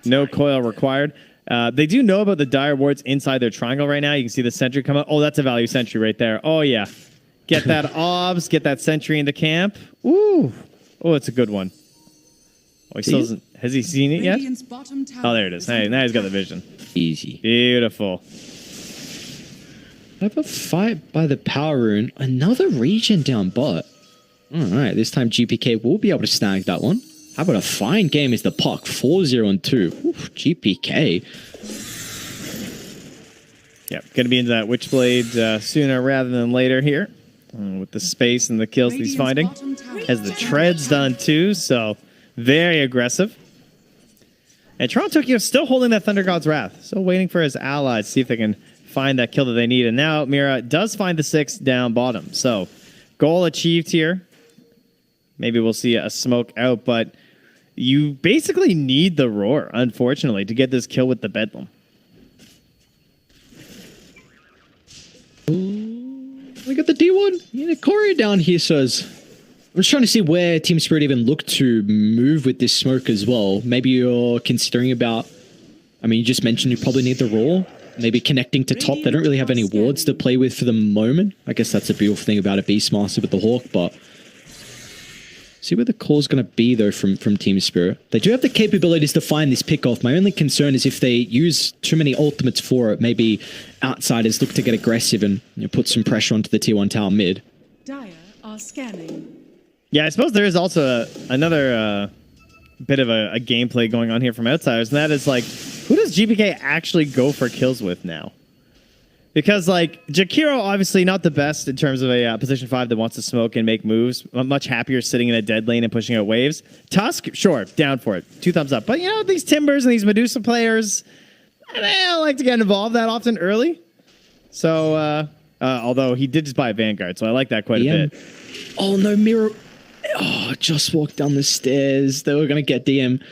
[SPEAKER 5] No coil required. They do know about the dire wards inside their triangle right now. You can see the sentry come up. Oh, that's a value sentry right there. Oh, yeah. Get that obs, get that sentry into camp. Ooh. Oh, it's a good one. Oh, he still hasn't, has he seen it yet? Oh, there it is. Hey, now he's got the vision.
[SPEAKER 6] Easy.
[SPEAKER 5] Beautiful.
[SPEAKER 6] Have a fight by the power rune. Another region down bot. All right, this time GPK will be able to snag that one. How about a fine game is the puck? 4-0-2. Oof, GPK.
[SPEAKER 5] Yeah, going to be into that Witchblade sooner rather than later here. With the space and the kills that he's finding. Has the treads done too, so very aggressive. And Toronto Tokyo still holding that Thunder God's Wrath. Still waiting for his allies to see if they can find that kill that they need. And now Mira does find the 6 down bottom. So goal achieved here. Maybe we'll see a smoke out, but you basically need the Roar, unfortunately, to get this kill with the Bedlam.
[SPEAKER 6] We got the D1. Yeah, Corey down here says, I'm just trying to see where Team Spirit even look to move with this smoke as well. Maybe you're considering about I mean, you just mentioned you probably need the Roar. Maybe connecting to top. They don't really have any wards to play with for the moment. I guess that's a beautiful thing about a Beastmaster with the Hawk, but see where the call's going to be, though, from Team Spirit. They do have the capabilities to find this pick-off. My only concern is if they use too many ultimates for it, maybe Outsiders look to get aggressive and put some pressure onto the Tier 1 tower mid.
[SPEAKER 4] Dire are scanning.
[SPEAKER 5] Yeah, I suppose there is also another bit of a gameplay going on here from Outsiders, and that is like, who does GPK actually go for kills with now? Because like Jakiro, obviously not the best in terms of a position 5 that wants to smoke and make moves. I'm much happier sitting in a dead lane and pushing out waves. Tusk, sure, down for it. 2 thumbs up. But these Timbers and these Medusa players, they don't like to get involved that often early. So, although he did just buy a Vanguard, so I like that quite a bit.
[SPEAKER 6] Oh no, Miro. Oh, just walked down the stairs. They were going to get DM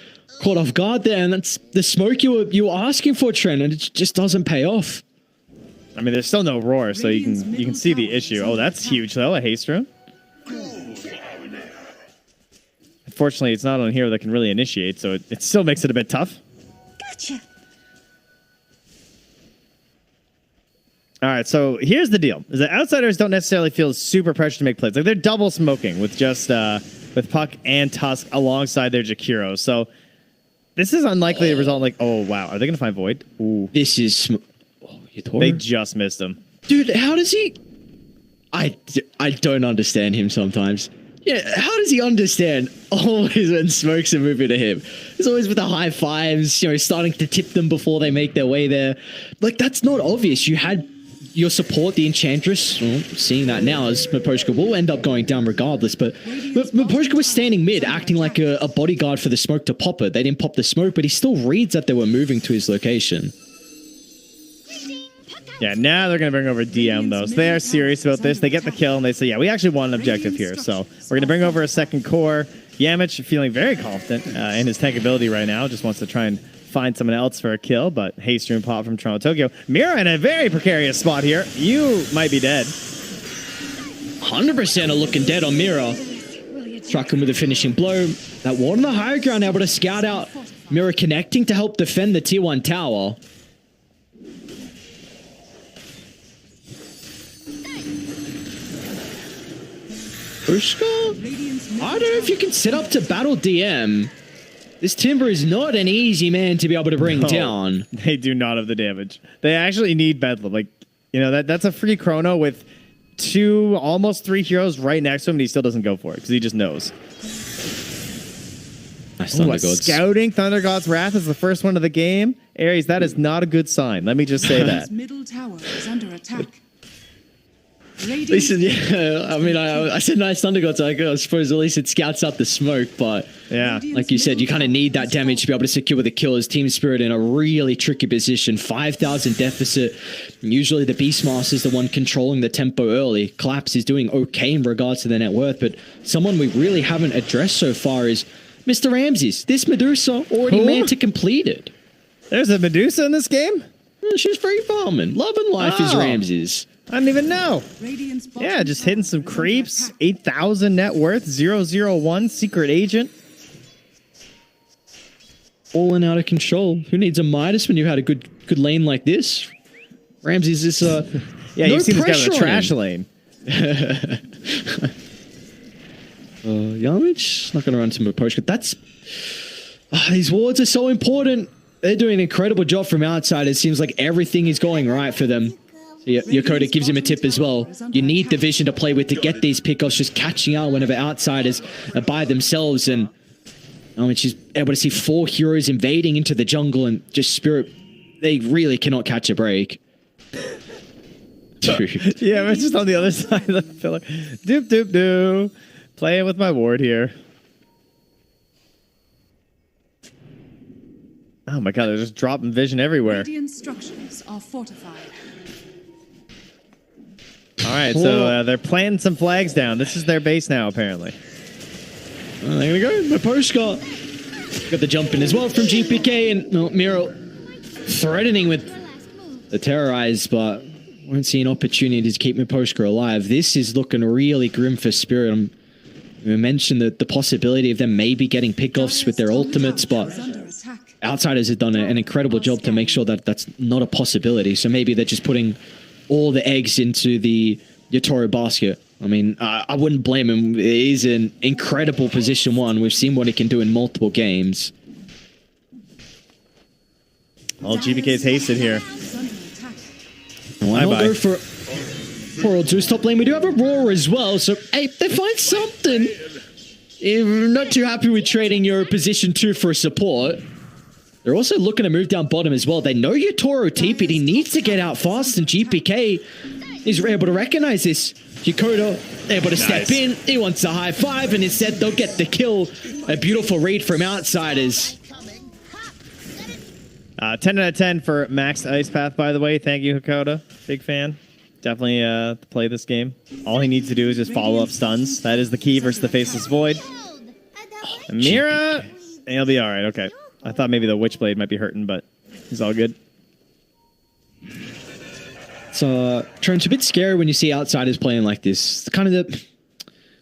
[SPEAKER 6] caught off guard there, and that's the smoke you were asking for, Trent, and it just doesn't pay off.
[SPEAKER 5] I mean, there's still no roar, so you can see the issue. Oh, that's huge, though, a haste rune. Unfortunately, it's not on hero that can really initiate, so it still makes it a bit tough.
[SPEAKER 4] Gotcha.
[SPEAKER 5] All right, so here's the deal: is that Outsiders don't necessarily feel super pressured to make plays. Like they're double smoking with just with Puck and Tusk alongside their Jakiro. So this is unlikely to result in like, oh wow, are they gonna find Void? Ooh,
[SPEAKER 6] this is.
[SPEAKER 5] They just missed him,
[SPEAKER 6] dude. How does he? I don't understand him sometimes. Yeah, how does he understand always when smokes are moving to him? It's always with the high fives, starting to tip them before they make their way there. Like that's not obvious. You had your support, the Enchantress, seeing that now as Miposhka will end up going down regardless, but Miposhka was standing mid, acting like a bodyguard for the smoke to pop it. They didn't pop the smoke, but he still reads that they were moving to his location.
[SPEAKER 5] Yeah, now they're going to bring over DM, though. So they are serious about this. They get the kill, and they say, yeah, we actually want an objective here. So we're going to bring over a second core. Yamich feeling very confident in his tank ability right now. Just wants to try and find someone else for a kill, but haste rune pop from Toronto Tokyo. Mira in a very precarious spot here. You might be dead.
[SPEAKER 6] 100% are looking dead on Mira. Struck him with a finishing blow. That ward on the high ground able to scout out Mira connecting to help defend the Tier 1 tower. Ushka? I don't know if you can set up to battle DM. This Timber is not an easy man to be able to bring down.
[SPEAKER 5] They do not have the damage. They actually need Bedlam. Like, that's a free chrono with almost 3 heroes right next to him, and he still doesn't go for it because he just knows.
[SPEAKER 6] Nice Thunder Gods.
[SPEAKER 5] Scouting Thunder God's Wrath is the first one of the game. Aries, that is not a good sign. Let me just say that.
[SPEAKER 4] Middle tower is under attack.
[SPEAKER 6] Listen, yeah, I mean, I said nice Thunder Gods. I suppose at least it scouts out the smoke, but
[SPEAKER 5] yeah,
[SPEAKER 6] like you said, you kind of need that damage to be able to secure the kill as Team Spirit in a really tricky position. 5,000 deficit. Usually the Beastmaster is the one controlling the tempo early. Collapse is doing okay in regards to their net worth, but someone we really haven't addressed so far is Mr. Ramses. This Medusa already managed to complete it.
[SPEAKER 5] There's a Medusa in this game?
[SPEAKER 6] She's free farming. Love and life is Ramses.
[SPEAKER 5] I didn't even know. Yeah, just hitting some creeps. 8,000 net worth. 001 secret agent.
[SPEAKER 6] All in out of control. Who needs a Midas when you had a good lane like this? Ramses is
[SPEAKER 5] yeah,
[SPEAKER 6] no
[SPEAKER 5] you see this guy in the trash
[SPEAKER 6] him.
[SPEAKER 5] lane.
[SPEAKER 6] Yamich not going to run to Miposhka. That's these wards are so important. They're doing an incredible job from outside. It seems like everything is going right for them. Yeah, Yokota gives him a tip as well. You need the vision to play with to get these pickoffs, just catching out whenever outsiders are by themselves. And I mean, she's able to see 4 heroes invading into the jungle, and just Spirit, they really cannot catch a break. Dude.
[SPEAKER 5] Yeah, we're just on the other side of the pillar. Doop, doop, doo. Playing with my ward here. Oh my god, they're just dropping vision everywhere.
[SPEAKER 4] Radiant structures are fortified.
[SPEAKER 5] All right, so they're planting some flags down. This is their base now, apparently.
[SPEAKER 6] Well, there we go. Miposhka got the jump in as well from GPK, and Miro threatening with the Terrorize, but won't see an opportunity to keep Miposhka alive. This is looking really grim for Spirit. We mentioned the possibility of them maybe getting pickoffs with their ultimates, but Outsiders have done an incredible job to make sure that that's not a possibility. So maybe they're just putting all the eggs into the Yatoro basket. I mean, I wouldn't blame him. It is an incredible position one. We've seen what he can do in multiple games.
[SPEAKER 5] Well, GPK's hasted here.
[SPEAKER 6] Why not go for poor old Zeus top lane? We do have a Roar as well, so hey, they find something. I'm not too happy with trading your position 2 for a support. They're also looking to move down bottom as well. They know Yatoro TP'd. He needs to get out fast, and GPK is able to recognize this. Yokota able to step in. He wants a high five, and instead they'll get the kill. A beautiful read from Outsiders.
[SPEAKER 5] 10 out of 10 for Max Ice Path, by the way. Thank you, Hakoda. Big fan. Definitely play this game. All he needs to do is just follow up stuns. That is the key versus the Faceless Void. Mira, he'll be all right. Okay. I thought maybe the Witchblade might be hurting, but he's all good.
[SPEAKER 6] So, Trent, it's a bit scary when you see Outsiders playing like this. It's kind of the... I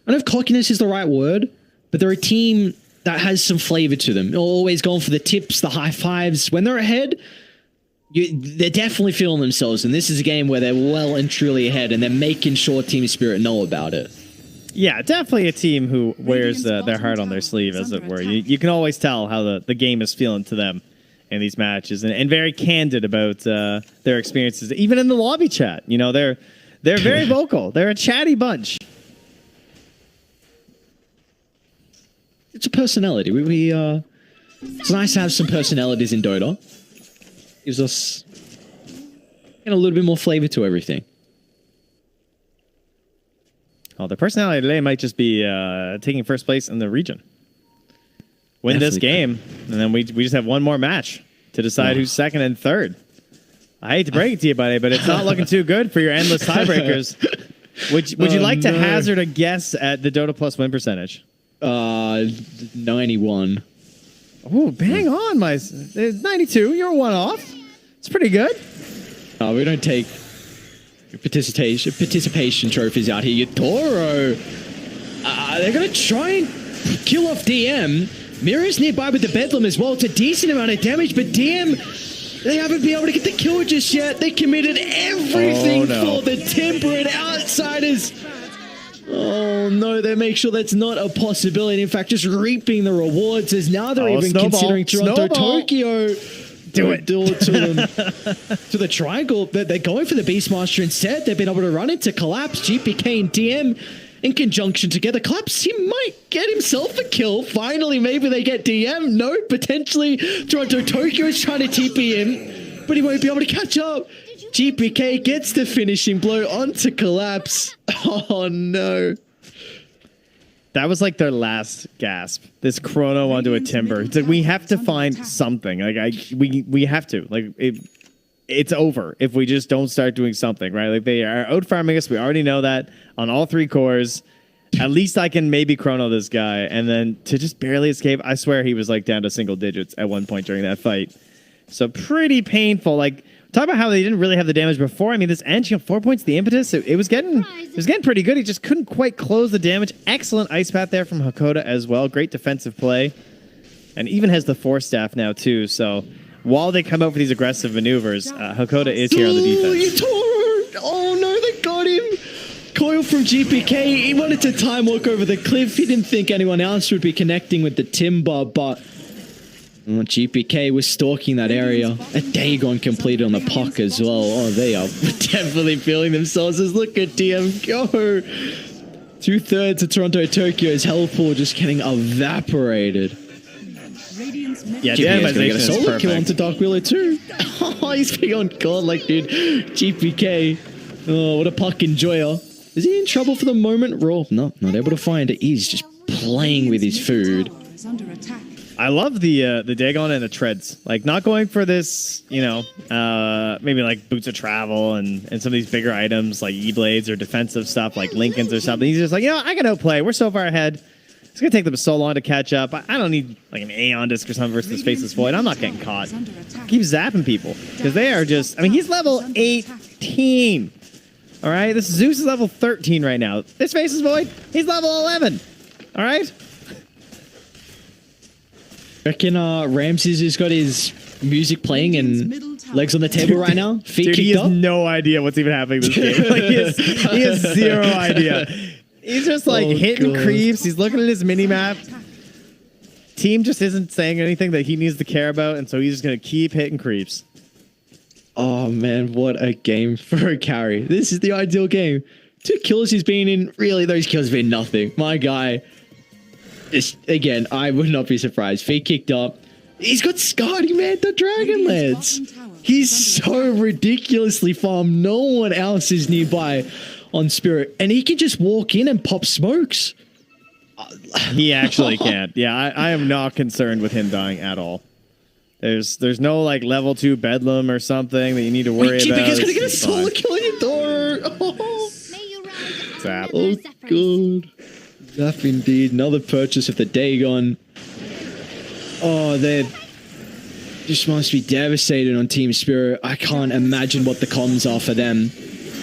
[SPEAKER 6] don't know if cockiness is the right word, but they're a team that has some flavor to them. They're always going for the tips, the high fives. When they're ahead, they're definitely feeling themselves. And this is a game where they're well and truly ahead, and they're making sure Team Spirit know about it.
[SPEAKER 5] Yeah, definitely a team who wears their heart on their sleeve, as it were. You can always tell how the game is feeling to them in these matches, and very candid about their experiences. Even in the lobby chat, you know, they're very vocal. They're a chatty bunch.
[SPEAKER 6] It's a personality. It's nice to have some personalities in Dota. Gives us a little bit more flavor to everything.
[SPEAKER 5] Oh, the personality today might just be taking first place in the region. Win this game, and then we just have one more match to decide who's second and third. I hate to break it to you, buddy, but it's not looking too good for your endless tiebreakers. Would you like to hazard a guess at the Dota Plus win percentage?
[SPEAKER 6] 91.
[SPEAKER 5] Oh, bang on, my 92. You're one off. It's pretty good.
[SPEAKER 6] We don't take participation trophies out here. Yatoro. They're gonna try and kill off DM. Mira's nearby with the Bedlam as well. It's a decent amount of damage, but DM, they haven't been able to get the kill just yet. They committed everything for the temperate Outsiders. Oh no, they make sure that's not a possibility. In fact, just reaping the rewards as now they're even considering Toronto Tokyo. Do it to them, to the triangle. They're going for the Beastmaster instead. They've been able to run into Collapse, GPK and DM in conjunction together. Collapse, he might get himself a kill. Finally, maybe they get DM. No, potentially Toronto Tokyo is trying to TP him, but he won't be able to catch up. GPK gets the finishing blow onto Collapse. Oh no.
[SPEAKER 5] That was like their last gasp. This chrono onto a timber. It's like we have to find something. Like we have to. Like it's over if we just don't start doing something, right? Like they are out farming us. We already know that on all 3 cores. At least I can maybe chrono this guy, and then to just barely escape. I swear he was like down to single digits at one point during that fight. So pretty painful. Like talk about how they didn't really have the damage before. I mean, this end, 4 points the impetus. It was getting pretty good. He just couldn't quite close the damage. Excellent ice path there from Hakoda as well. Great defensive play, and even has the Force Staff now too. So while they come out for these aggressive maneuvers, Hakoda is here on the defense.
[SPEAKER 6] Oh no, they got him. Coil from GPK. He wanted to time walk over the cliff. He didn't think anyone else would be connecting with the timber, but GPK was stalking that area. A Dagon completed on the puck as well. Oh, they are definitely feeling themselves. As look at DM go. 2/3 of Toronto Tokyo's health pool just getting evaporated.
[SPEAKER 5] Yeah, the animation
[SPEAKER 6] get a
[SPEAKER 5] is
[SPEAKER 6] solo
[SPEAKER 5] perfect.
[SPEAKER 6] kill onto Dark Willow too. Oh, he's beyond god, like dude. GPK. Oh, what a puck enjoyer. Is he in trouble for the moment? Raw, not able to find it. He's just playing with his food.
[SPEAKER 5] I love the Dagon and the treads. Like not going for this, you know, maybe like boots of travel and some of these bigger items like E-blades or defensive stuff like Lincolns or something. He's just like, you know, I can outplay. We're so far ahead. It's gonna take them so long to catch up. I don't need like an Aeon disc or something versus Faceless Void. I'm not getting caught. Keep zapping people because they are just. I mean, he's level 18. All right, this Zeus is level 13 right now. This Faceless Void, he's level 11. All right.
[SPEAKER 6] Reckon Ramses has got his music playing and legs on the table right now. Feet
[SPEAKER 5] Dude, he
[SPEAKER 6] kicked
[SPEAKER 5] has
[SPEAKER 6] up.
[SPEAKER 5] no idea what's even happening in this game. Like, he has zero idea. He's just like hitting creeps. He's looking at his mini map. Team just isn't saying anything that he needs to care about, and so he's just gonna keep hitting creeps.
[SPEAKER 6] Oh man, what a game for a carry. This is the ideal game. 2 kills he's been in. Really, those kills have been nothing. My guy, again, I would not be surprised. Feet kicked up. He's got Scotty, man, the Dragonlance. He's so ridiculously farmed. No one else is nearby on Spirit. And he can just walk in and pop smokes.
[SPEAKER 5] He actually can't. Yeah, I am not concerned with him dying at all. There's no like level 2 bedlam or something that you need to worry about.
[SPEAKER 6] He's gonna get a solo kill on your door. Oh,
[SPEAKER 5] Zap.
[SPEAKER 6] oh god. Zap indeed. Another purchase of the Dagon. Oh, they just must be devastated on Team Spirit. I can't imagine what the comms are for them.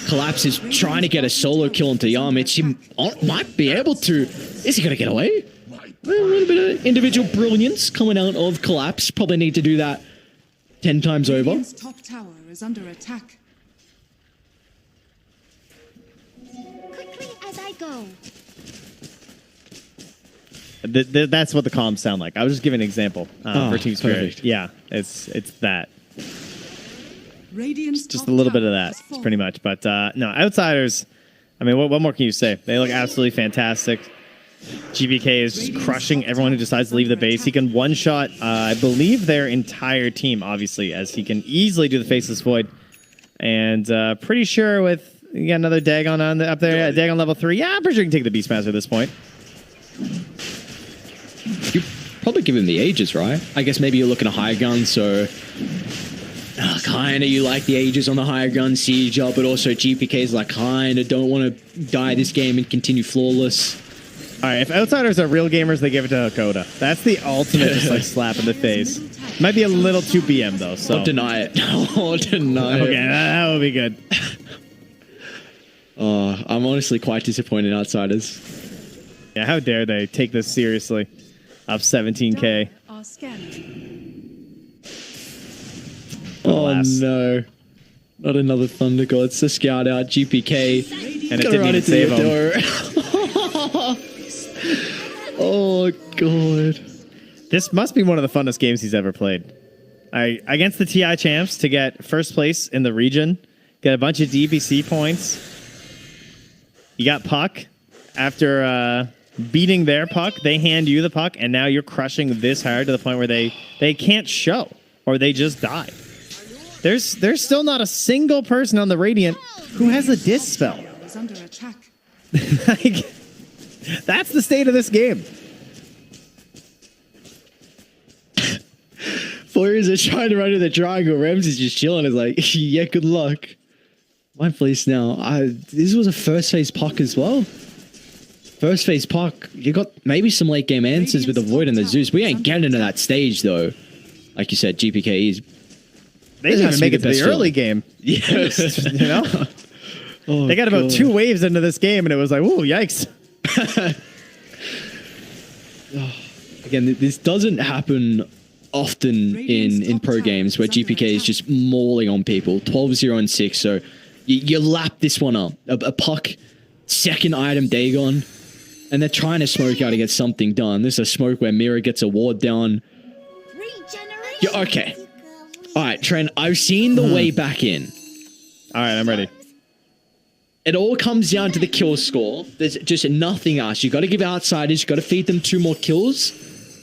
[SPEAKER 6] Collapse is trying to get a solo kill onto Yarmich. He might be able to. Is he going to get away? A little bit of individual brilliance coming out of Collapse. Probably need to do that 10 times over.
[SPEAKER 4] Radiant's top tower is under attack.
[SPEAKER 7] Quickly as I go.
[SPEAKER 5] That's what the comms sound like. I was just giving an example for Team Spirit.
[SPEAKER 6] Perfect.
[SPEAKER 5] Yeah, it's that.
[SPEAKER 4] Radiant's
[SPEAKER 5] Just
[SPEAKER 4] top
[SPEAKER 5] a little bit of
[SPEAKER 4] tower
[SPEAKER 5] that,
[SPEAKER 4] has fallen.
[SPEAKER 5] pretty much. But no, Outsiders, I mean, what more can you say? They look absolutely fantastic. GBK is just crushing everyone who decides to leave the base. He can one-shot, I believe, their entire team, obviously, as he can easily do the Faceless Void. And pretty sure with, you got another Dagon up there, yeah, Dagon level 3. Yeah, I'm pretty sure you can take the Beastmaster at this point.
[SPEAKER 6] You probably give him the Aegis, right? I guess maybe you're looking at higher gun, so kind of you like the Aegis on the higher gun siege up, but also GPK's like kind of don't want to die this game and continue flawless.
[SPEAKER 5] All right, if Outsiders are real gamers, they give it to Hakoda. That's the ultimate just like slap in the face. Might be a little too BM though, so
[SPEAKER 6] I'll deny it. I'll deny it.
[SPEAKER 5] okay, that would be good.
[SPEAKER 6] I'm honestly quite disappointed in Outsiders.
[SPEAKER 5] Yeah, how dare they take this seriously? Up 17k.
[SPEAKER 4] Are scanning.
[SPEAKER 6] Oh
[SPEAKER 5] Alas.
[SPEAKER 6] no. Not another Thunder God. It's the scout out, GPK.
[SPEAKER 5] And it
[SPEAKER 6] Gotta
[SPEAKER 5] didn't
[SPEAKER 6] run
[SPEAKER 5] even
[SPEAKER 6] into
[SPEAKER 5] save
[SPEAKER 6] the
[SPEAKER 5] him.
[SPEAKER 6] door. Oh god.
[SPEAKER 5] This must be one of the funnest games he's ever played. Against the TI champs to get first place in the region, get a bunch of DPC points. You got puck. After beating their puck, they hand you the puck, and now you're crushing this hard to the point where they can't show, or they just die. There's still not a single person on the Radiant who has a disc spell.
[SPEAKER 4] Is under attack.
[SPEAKER 5] Like, that's the state of this game.
[SPEAKER 6] Warriors are trying to run to the triangle. Rems is just chilling. Is like, yeah, good luck. My place now. This was a first phase puck as well. First phase puck. You got maybe some late game answers with the Void and the Zeus. We ain't getting into that stage though. Like you said, GPK is.
[SPEAKER 5] They didn't even make it to the early game.
[SPEAKER 6] Yeah,
[SPEAKER 5] You know?
[SPEAKER 6] Oh,
[SPEAKER 5] They got about
[SPEAKER 6] God.
[SPEAKER 5] 2 waves into this game, and it was like, whoa, yikes.
[SPEAKER 6] Again, this doesn't happen often in pro games where GPK is just mauling on people. 12-0 and 6, so you lap this one up. A puck, second item Dagon, and they're trying to smoke out to get something done. This is a smoke where Mira gets a ward down. Yeah, okay. All right, Trent, I've seen the way back in.
[SPEAKER 5] All right, I'm ready.
[SPEAKER 6] It all comes down to the kill score. There's just nothing else. You got to give Outsiders. You got to feed them 2 more kills.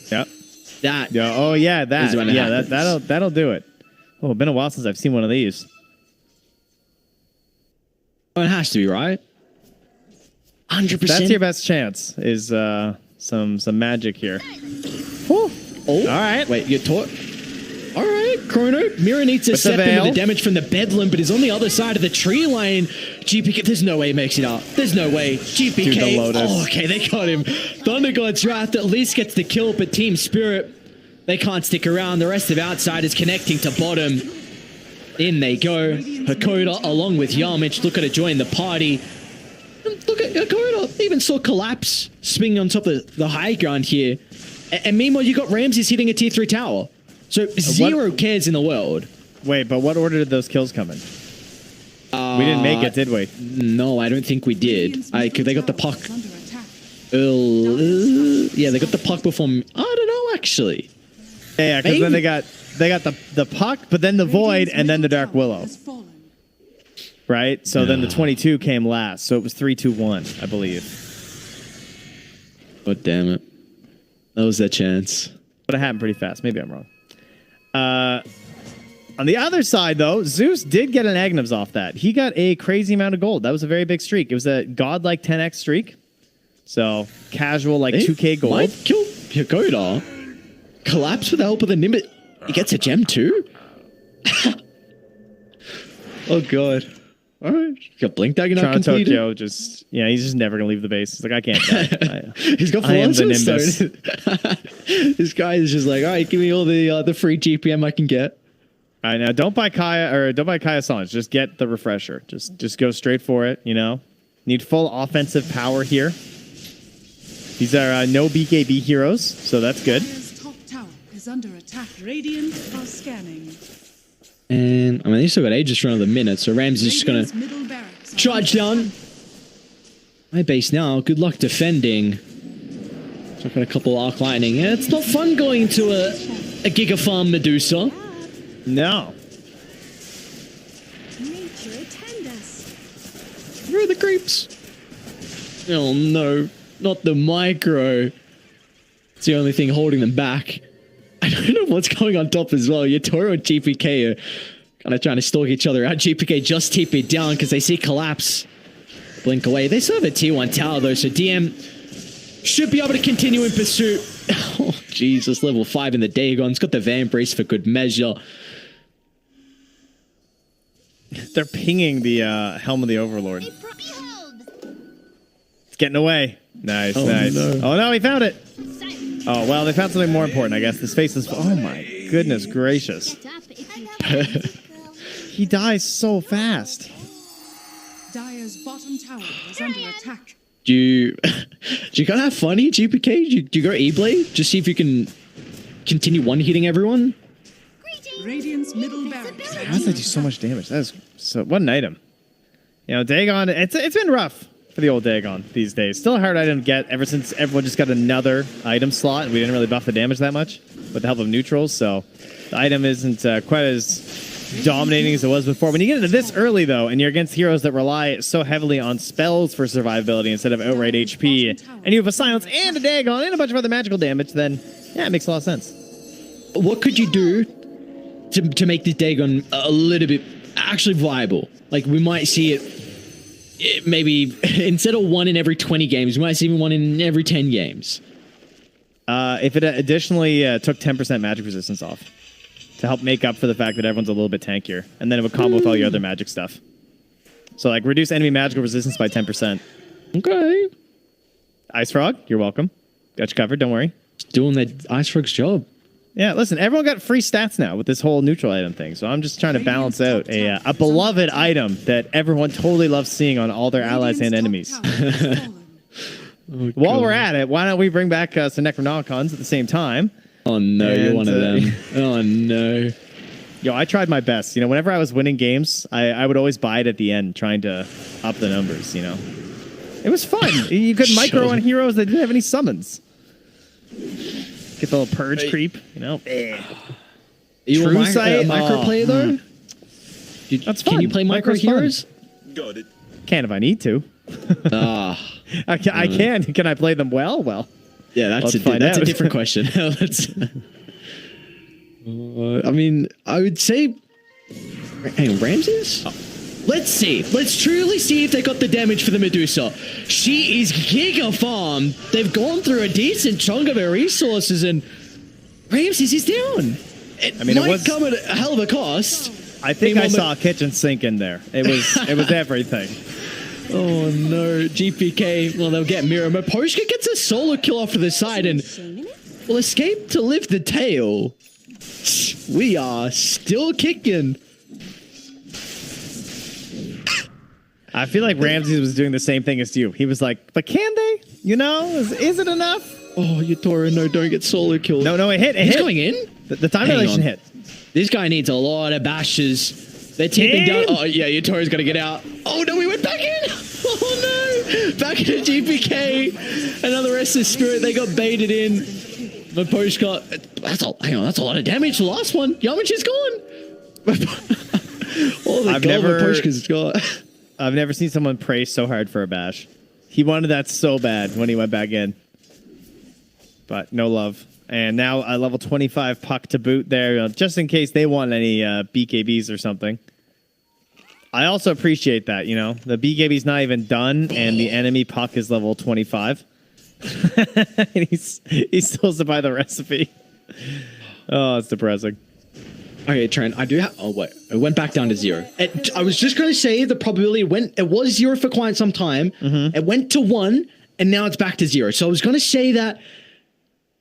[SPEAKER 5] Yep.
[SPEAKER 6] That.
[SPEAKER 5] Yeah. Oh, yeah. That.
[SPEAKER 6] Is when it
[SPEAKER 5] Yeah.
[SPEAKER 6] happens.
[SPEAKER 5] That'll do it. Oh, it's been a while since I've seen one of these.
[SPEAKER 6] Oh, it has to be, right? 100%.
[SPEAKER 5] That's your best chance. Is some magic here. Whew.
[SPEAKER 6] Oh,
[SPEAKER 5] All right.
[SPEAKER 6] Wait, you're taught. All right, Chrono. Mira needs to
[SPEAKER 5] With the
[SPEAKER 6] step into the
[SPEAKER 5] veil.
[SPEAKER 6] damage from the Bedlam, but he's on the other side of the tree lane. GPK, there's no way he makes it up. There's no way. GPK.
[SPEAKER 5] Dude, the Lotus.
[SPEAKER 6] Oh, okay, they got him. Thunder God's Wrath at least gets the kill, but Team Spirit, they can't stick around. The rest of Outsiders connecting to bottom. In they go. Hakoda along with Yarmich looking to join the party. And look at Hakoda. They even saw Collapse swinging on top of the high ground here. And meanwhile, you got Ramses hitting a tier 3 tower. So zero cares in the world.
[SPEAKER 5] Wait, but what order did those kills come in? We didn't make it, did we?
[SPEAKER 6] No, I don't think we did. They got the puck. Yeah, they got the puck before. I don't know, actually.
[SPEAKER 5] Yeah, because then they got the puck, but then the void, and then the Dark Willow. Right? So then the 22 came last. So it was 3-2-1, I believe.
[SPEAKER 6] Oh, damn it. That was their chance.
[SPEAKER 5] But it happened pretty fast. Maybe I'm wrong. On the other side, though, Zeus did get an Agnivs off that. He got a crazy amount of gold. That was a very big streak. It was a godlike 10x streak. So, casual, like 2k gold.
[SPEAKER 6] Might kill Pagoda. Collapse with the help of the Nimbus. He gets a gem too? Oh, God. All right. Got Blink Dagger not completed.
[SPEAKER 5] Tokyo he's just never going to leave the base. He's like, I can't die.
[SPEAKER 6] He's got Philosopher's Stone. This guy is just like, all right, give me all the free GPM I can get.
[SPEAKER 5] All right, now don't buy Kaya Songs. Just get the refresher. Just go straight for it, you know? Need full offensive power here. These are no BKB heroes, so that's good.
[SPEAKER 4] Top tower is under attack. Radiant are scanning.
[SPEAKER 6] And, I mean, they still got ages for another minute, so Rams is just going to charge down. My base now. Good luck defending. So I've got a couple Arc Lightning. Yeah, it's not fun going into a Giga Farm Medusa.
[SPEAKER 5] No.
[SPEAKER 7] Nature attend us.
[SPEAKER 6] Where are the creeps? Oh, no. Not the micro. It's the only thing holding them back. I don't know what's going on top as well. Yatoro and GPK are kind of trying to stalk each other out. GPK just TP'd down because they see collapse. Blink away. They still have a tier 1 tower though, so DM should be able to continue in pursuit. Oh, Jesus. Level 5 in the Dagon's got the Van Brace for good measure.
[SPEAKER 5] They're pinging the Helm of the Overlord. It's getting away. Nice, nice. No. Oh, no, he found it. Oh, well, they found something more important, I guess. This face is... Oh, my goodness gracious. He dies so fast.
[SPEAKER 4] Dire's bottom tower is under attack.
[SPEAKER 6] Do you kind of have fun here, GPK? Do you go E-Blade? Just see if you can continue one-hitting everyone?
[SPEAKER 4] Radiant's middle barracks.
[SPEAKER 5] How does that do so much damage? That is so... What an item. You know, Dagon... It's been rough for the old Dagon these days. Still a hard item to get ever since everyone just got another item slot and we didn't really buff the damage that much with the help of neutrals, so the item isn't quite as dominating as it was before. When you get into this early, though, and you're against heroes that rely so heavily on spells for survivability instead of outright HP, and you have a Silence and a Dagon and a bunch of other magical damage, then, yeah, it makes a lot of sense.
[SPEAKER 6] What could you do to make this Dagon a little bit actually viable? Like, we might see it maybe instead of 1 in every 20 games, we might see even 1 in every 10 games.
[SPEAKER 5] If it additionally took 10% magic resistance off to help make up for the fact that everyone's a little bit tankier, and then it would combo with all your other magic stuff. So, like, reduce enemy magical resistance by 10%.
[SPEAKER 6] Okay.
[SPEAKER 5] Ice Frog, you're welcome. Got you covered, don't worry.
[SPEAKER 6] Just doing that Ice Frog's job.
[SPEAKER 5] Yeah, listen, everyone got free stats now with this whole neutral item thing, so I'm just trying to balance out a beloved item that everyone totally loves seeing on all their allies and enemies. While we're at it, why don't we bring back some Necronomicons at the same time?
[SPEAKER 6] Oh no, you're one of them. Oh no.
[SPEAKER 5] Yo, I tried my best. You know, whenever I was winning games, I would always buy it at the end, trying to up the numbers, you know. It was fun. You could micro on heroes that didn't have any summons. Get the little purge creep, you know.
[SPEAKER 6] You a micro player though?
[SPEAKER 5] That's fun.
[SPEAKER 6] Can you play micro heroes?
[SPEAKER 5] Got it. Can if I need to. I can. Can I play them well? Well,
[SPEAKER 6] yeah, that's a different question. I mean, I would say, hang on, Ramses? Oh. Let's see. Let's truly see if they got the damage for the Medusa. She is giga farmed. They've gone through a decent chunk of her resources, and Ramses is down. It might come at a hell of a cost.
[SPEAKER 5] I think I saw a kitchen sink in there. It was everything.
[SPEAKER 6] Oh no, GPK. Well, they'll get Mira. Maposhka gets a solo kill off to the side and will escape to live the tail. We are still kicking.
[SPEAKER 5] I feel like Ramses was doing the same thing as you. He was like, but can they? You know, is it enough?
[SPEAKER 6] Oh, Yutoro, no, don't get solo killed.
[SPEAKER 5] No, it hit.
[SPEAKER 6] He's going in?
[SPEAKER 5] The time dilation hit.
[SPEAKER 6] This guy needs a lot of bashes. They're tipping down. Oh, yeah, Yutoro's got to get out. Oh, no, we went back in. Oh, no. Back into GPK. Another Restless Spirit. They got baited in. Maposhka. That's a lot of damage. The last one. Yamich is gone. Oh, the goal Maposhka's got.
[SPEAKER 5] I've never seen someone pray so hard for a bash. He wanted that so bad when he went back in. But no love. And now a level 25 puck to boot there, just in case they want any BKBs or something. I also appreciate that, The BKB's not even done, and the enemy puck is level 25. And he still has to buy the recipe. Oh, it's depressing.
[SPEAKER 6] Okay, Trent, I do have... Oh, wait. It went back down to 0. I was just going to say the probability it was 0 for quite some time. It went to 1, and now it's back to 0. So I was going to say that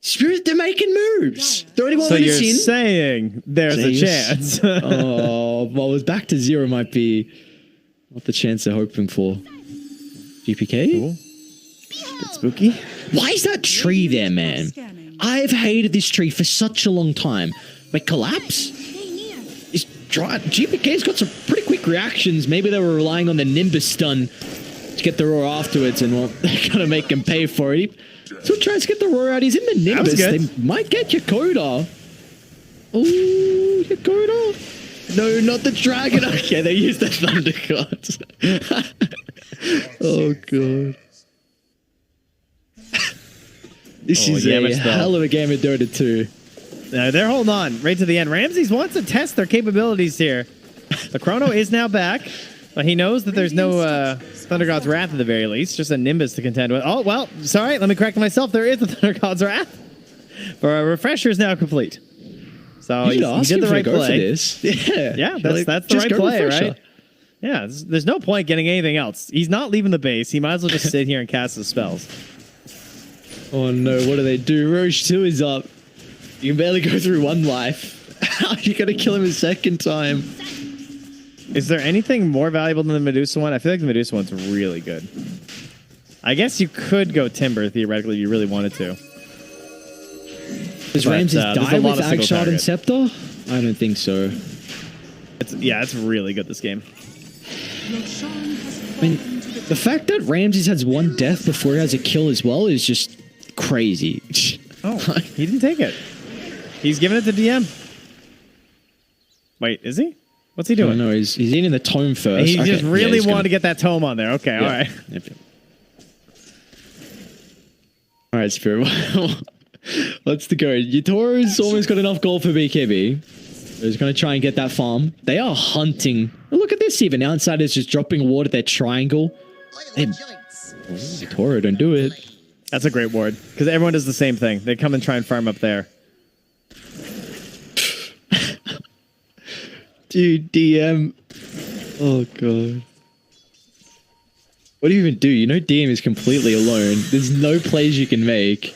[SPEAKER 6] Spirit, they're making moves. 31
[SPEAKER 5] so
[SPEAKER 6] minutes
[SPEAKER 5] you're
[SPEAKER 6] in.
[SPEAKER 5] saying there's a chance.
[SPEAKER 6] Oh, well, it's back to 0 might be not the chance they're hoping for. GPK?
[SPEAKER 5] Cool. Bit spooky.
[SPEAKER 6] Why is that tree there, man? I've hated this tree for such a long time. Like, collapse? It's dry. GPK's got some pretty quick reactions. Maybe they were relying on the Nimbus stun to get the roar afterwards, and well, they're gonna make him pay for it. So tries to get the roar out. He's in the Nimbus. They might get Yakoda. Oh, Yakoda. No, not the dragon. Okay, they used the Thunder Gods. Oh, God. This is a hell of a game of Dota 2.
[SPEAKER 5] They're holding on right to the end. Ramses wants to test their capabilities here. The Chrono is now back, but he knows that there's no Thunder God's Wrath at the very least, just a Nimbus to contend with. Oh, well, sorry, let me correct myself. There is a Thunder God's Wrath. But our refresher is now complete. So he did the right play. Yeah, that's the right play, right? Yeah, there's no point getting anything else. He's not leaving the base. He might as well just sit here and cast his spells.
[SPEAKER 6] Oh no, what do they do? Roche 2 is up. You can barely go through one life. How are you going to kill him a second time?
[SPEAKER 5] Is there anything more valuable than the Medusa one? I feel like the Medusa one's really good. I guess you could go Timber, theoretically, if you really wanted to.
[SPEAKER 6] Does Ramses die with Agshot and Scepter? I don't think so.
[SPEAKER 5] It's really good, this game.
[SPEAKER 6] I mean, the fact that Ramses has one death before he has a kill as well is just crazy.
[SPEAKER 5] Oh, he didn't take it. He's giving it to DM. Wait, is he? What's he doing?
[SPEAKER 6] No, he's eating the tome first.
[SPEAKER 5] He just really wanted to get that tome on there. Okay, all right.
[SPEAKER 6] Yep. All right, Spirit. Let's go. Yutoro's almost got enough gold for BKB. He's going to try and get that farm. They are hunting. Look at this, even. Outsiders just dropping ward at their triangle. Yutoro, don't do it.
[SPEAKER 5] That's a great ward, because everyone does the same thing. They come and try and farm up there.
[SPEAKER 6] Dude, DM. Oh, God. What do you even do? You know DM is completely alone. There's no plays you can make.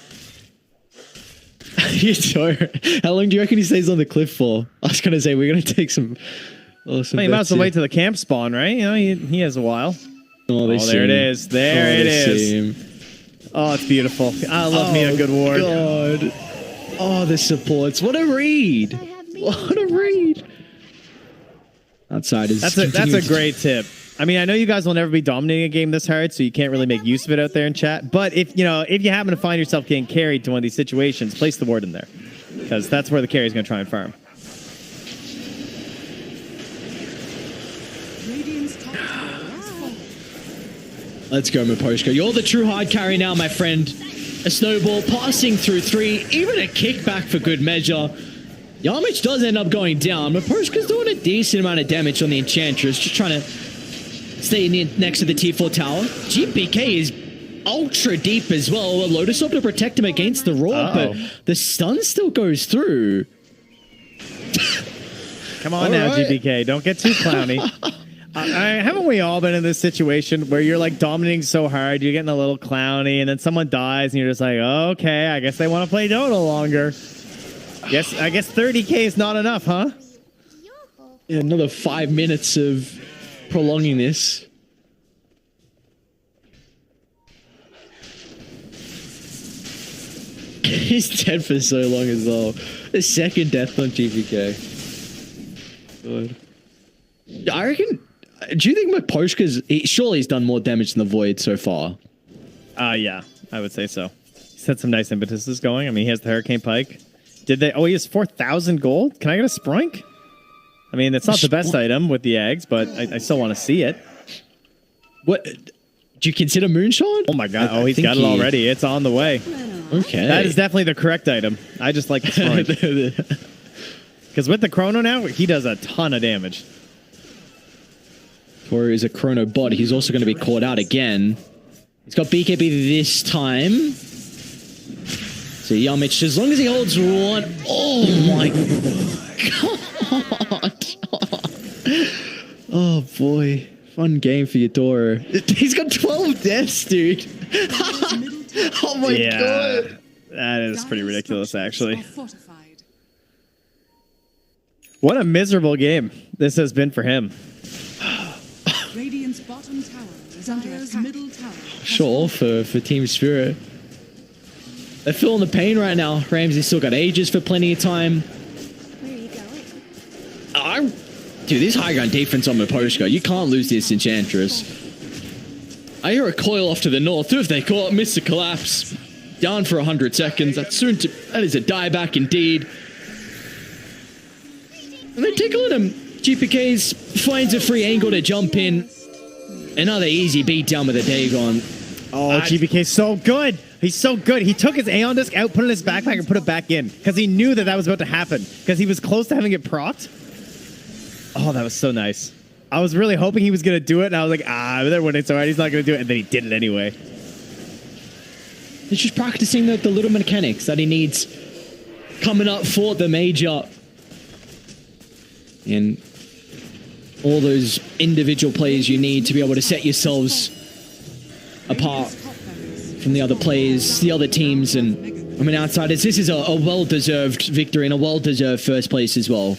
[SPEAKER 6] How long do you reckon he stays on the cliff for? I was going to say, we're going to take some...
[SPEAKER 5] Well, you might as well wait till the camp spawn, right? You know, he has a while.
[SPEAKER 6] Oh,
[SPEAKER 5] there it is. There it is. Oh, it's beautiful. I love me a good ward.
[SPEAKER 6] God. Oh, the supports. What a read. What a read. Outside is...
[SPEAKER 5] That's a great tip. I mean, I know you guys will never be dominating a game this hard, so you can't really make use of it out there in chat. But if you happen to find yourself getting carried to one of these situations, place the ward in there, because that's where the carry is going to try and farm.
[SPEAKER 6] Let's go, Maposhka. You're the true hard carry now, my friend. A snowball passing through 3, even a kickback for good measure. Yamich does end up going down. Maposhka's doing a decent amount of damage on the Enchantress, just trying to stay next to the T4 tower. GPK is ultra deep as well. A Lotus Orb to protect him against the roar, but the stun still goes through.
[SPEAKER 5] Come on now, GPK. Don't get too clowny. Haven't we all been in this situation where you're like dominating so hard, you're getting a little clowny, and then someone dies, and you're just like, okay, I guess they want to play Dota longer. I guess 30k is not enough, huh?
[SPEAKER 6] Yeah, another 5 minutes of prolonging this. He's dead for so long as well. The second death on GPK. Good. I reckon. Do you think Maposhka's surely he's done more damage than the Void so far?
[SPEAKER 5] Yeah, I would say so. He's had some nice impetuses going. I mean, he has the Hurricane Pike. Did they? Oh, he has 4,000 gold. Can I get a Sprunk? I mean, it's not the best item with the eggs, but I still want to see it.
[SPEAKER 6] What? Do you consider Moonshine?
[SPEAKER 5] Oh my god! Oh, he's got it already. It's on the way.
[SPEAKER 6] Okay.
[SPEAKER 5] That is definitely the correct item. I just like the Sprunk. Because with the Chrono now, he does a ton of damage.
[SPEAKER 6] Or is a Chrono bot. He's also going to be caught out again. He's got BKB this time. So Yamich, as long as he holds one. Oh my god. Oh boy. Fun game for Eudora. He's got 12 deaths, dude. Oh my god.
[SPEAKER 5] That is pretty ridiculous, actually. What a miserable game this has been for him.
[SPEAKER 4] Radiant's bottom tower is under attack. Middle tower.
[SPEAKER 6] Sure, for Team Spirit. They're feeling the pain right now. Ramsey's still got ages for plenty of time.
[SPEAKER 7] Where are you going?
[SPEAKER 6] Dude, this high ground defense on Maposhka, you can't lose this Enchantress. I hear a coil off to the north. If they caught, missed the collapse. Down for 100 seconds. That is a dieback indeed. And they're tickling him. GPK's finds a free angle to jump in. Another easy beat down with a Dagon.
[SPEAKER 5] Oh, GPK's so good. He's so good. He took his Aeon Disc out, put it in his backpack, and put it back in. Because he knew that was about to happen. Because he was close to having it procced. Oh, that was so nice. I was really hoping he was going to do it, and I was like, when it's alright, he's not going to do it. And then he did it anyway.
[SPEAKER 6] He's just practicing the little mechanics that he needs coming up for the major. And all those individual plays you need to be able to set yourselves apart from the other players, the other teams, and I mean outsiders. This is a well-deserved victory and a well-deserved first place as well.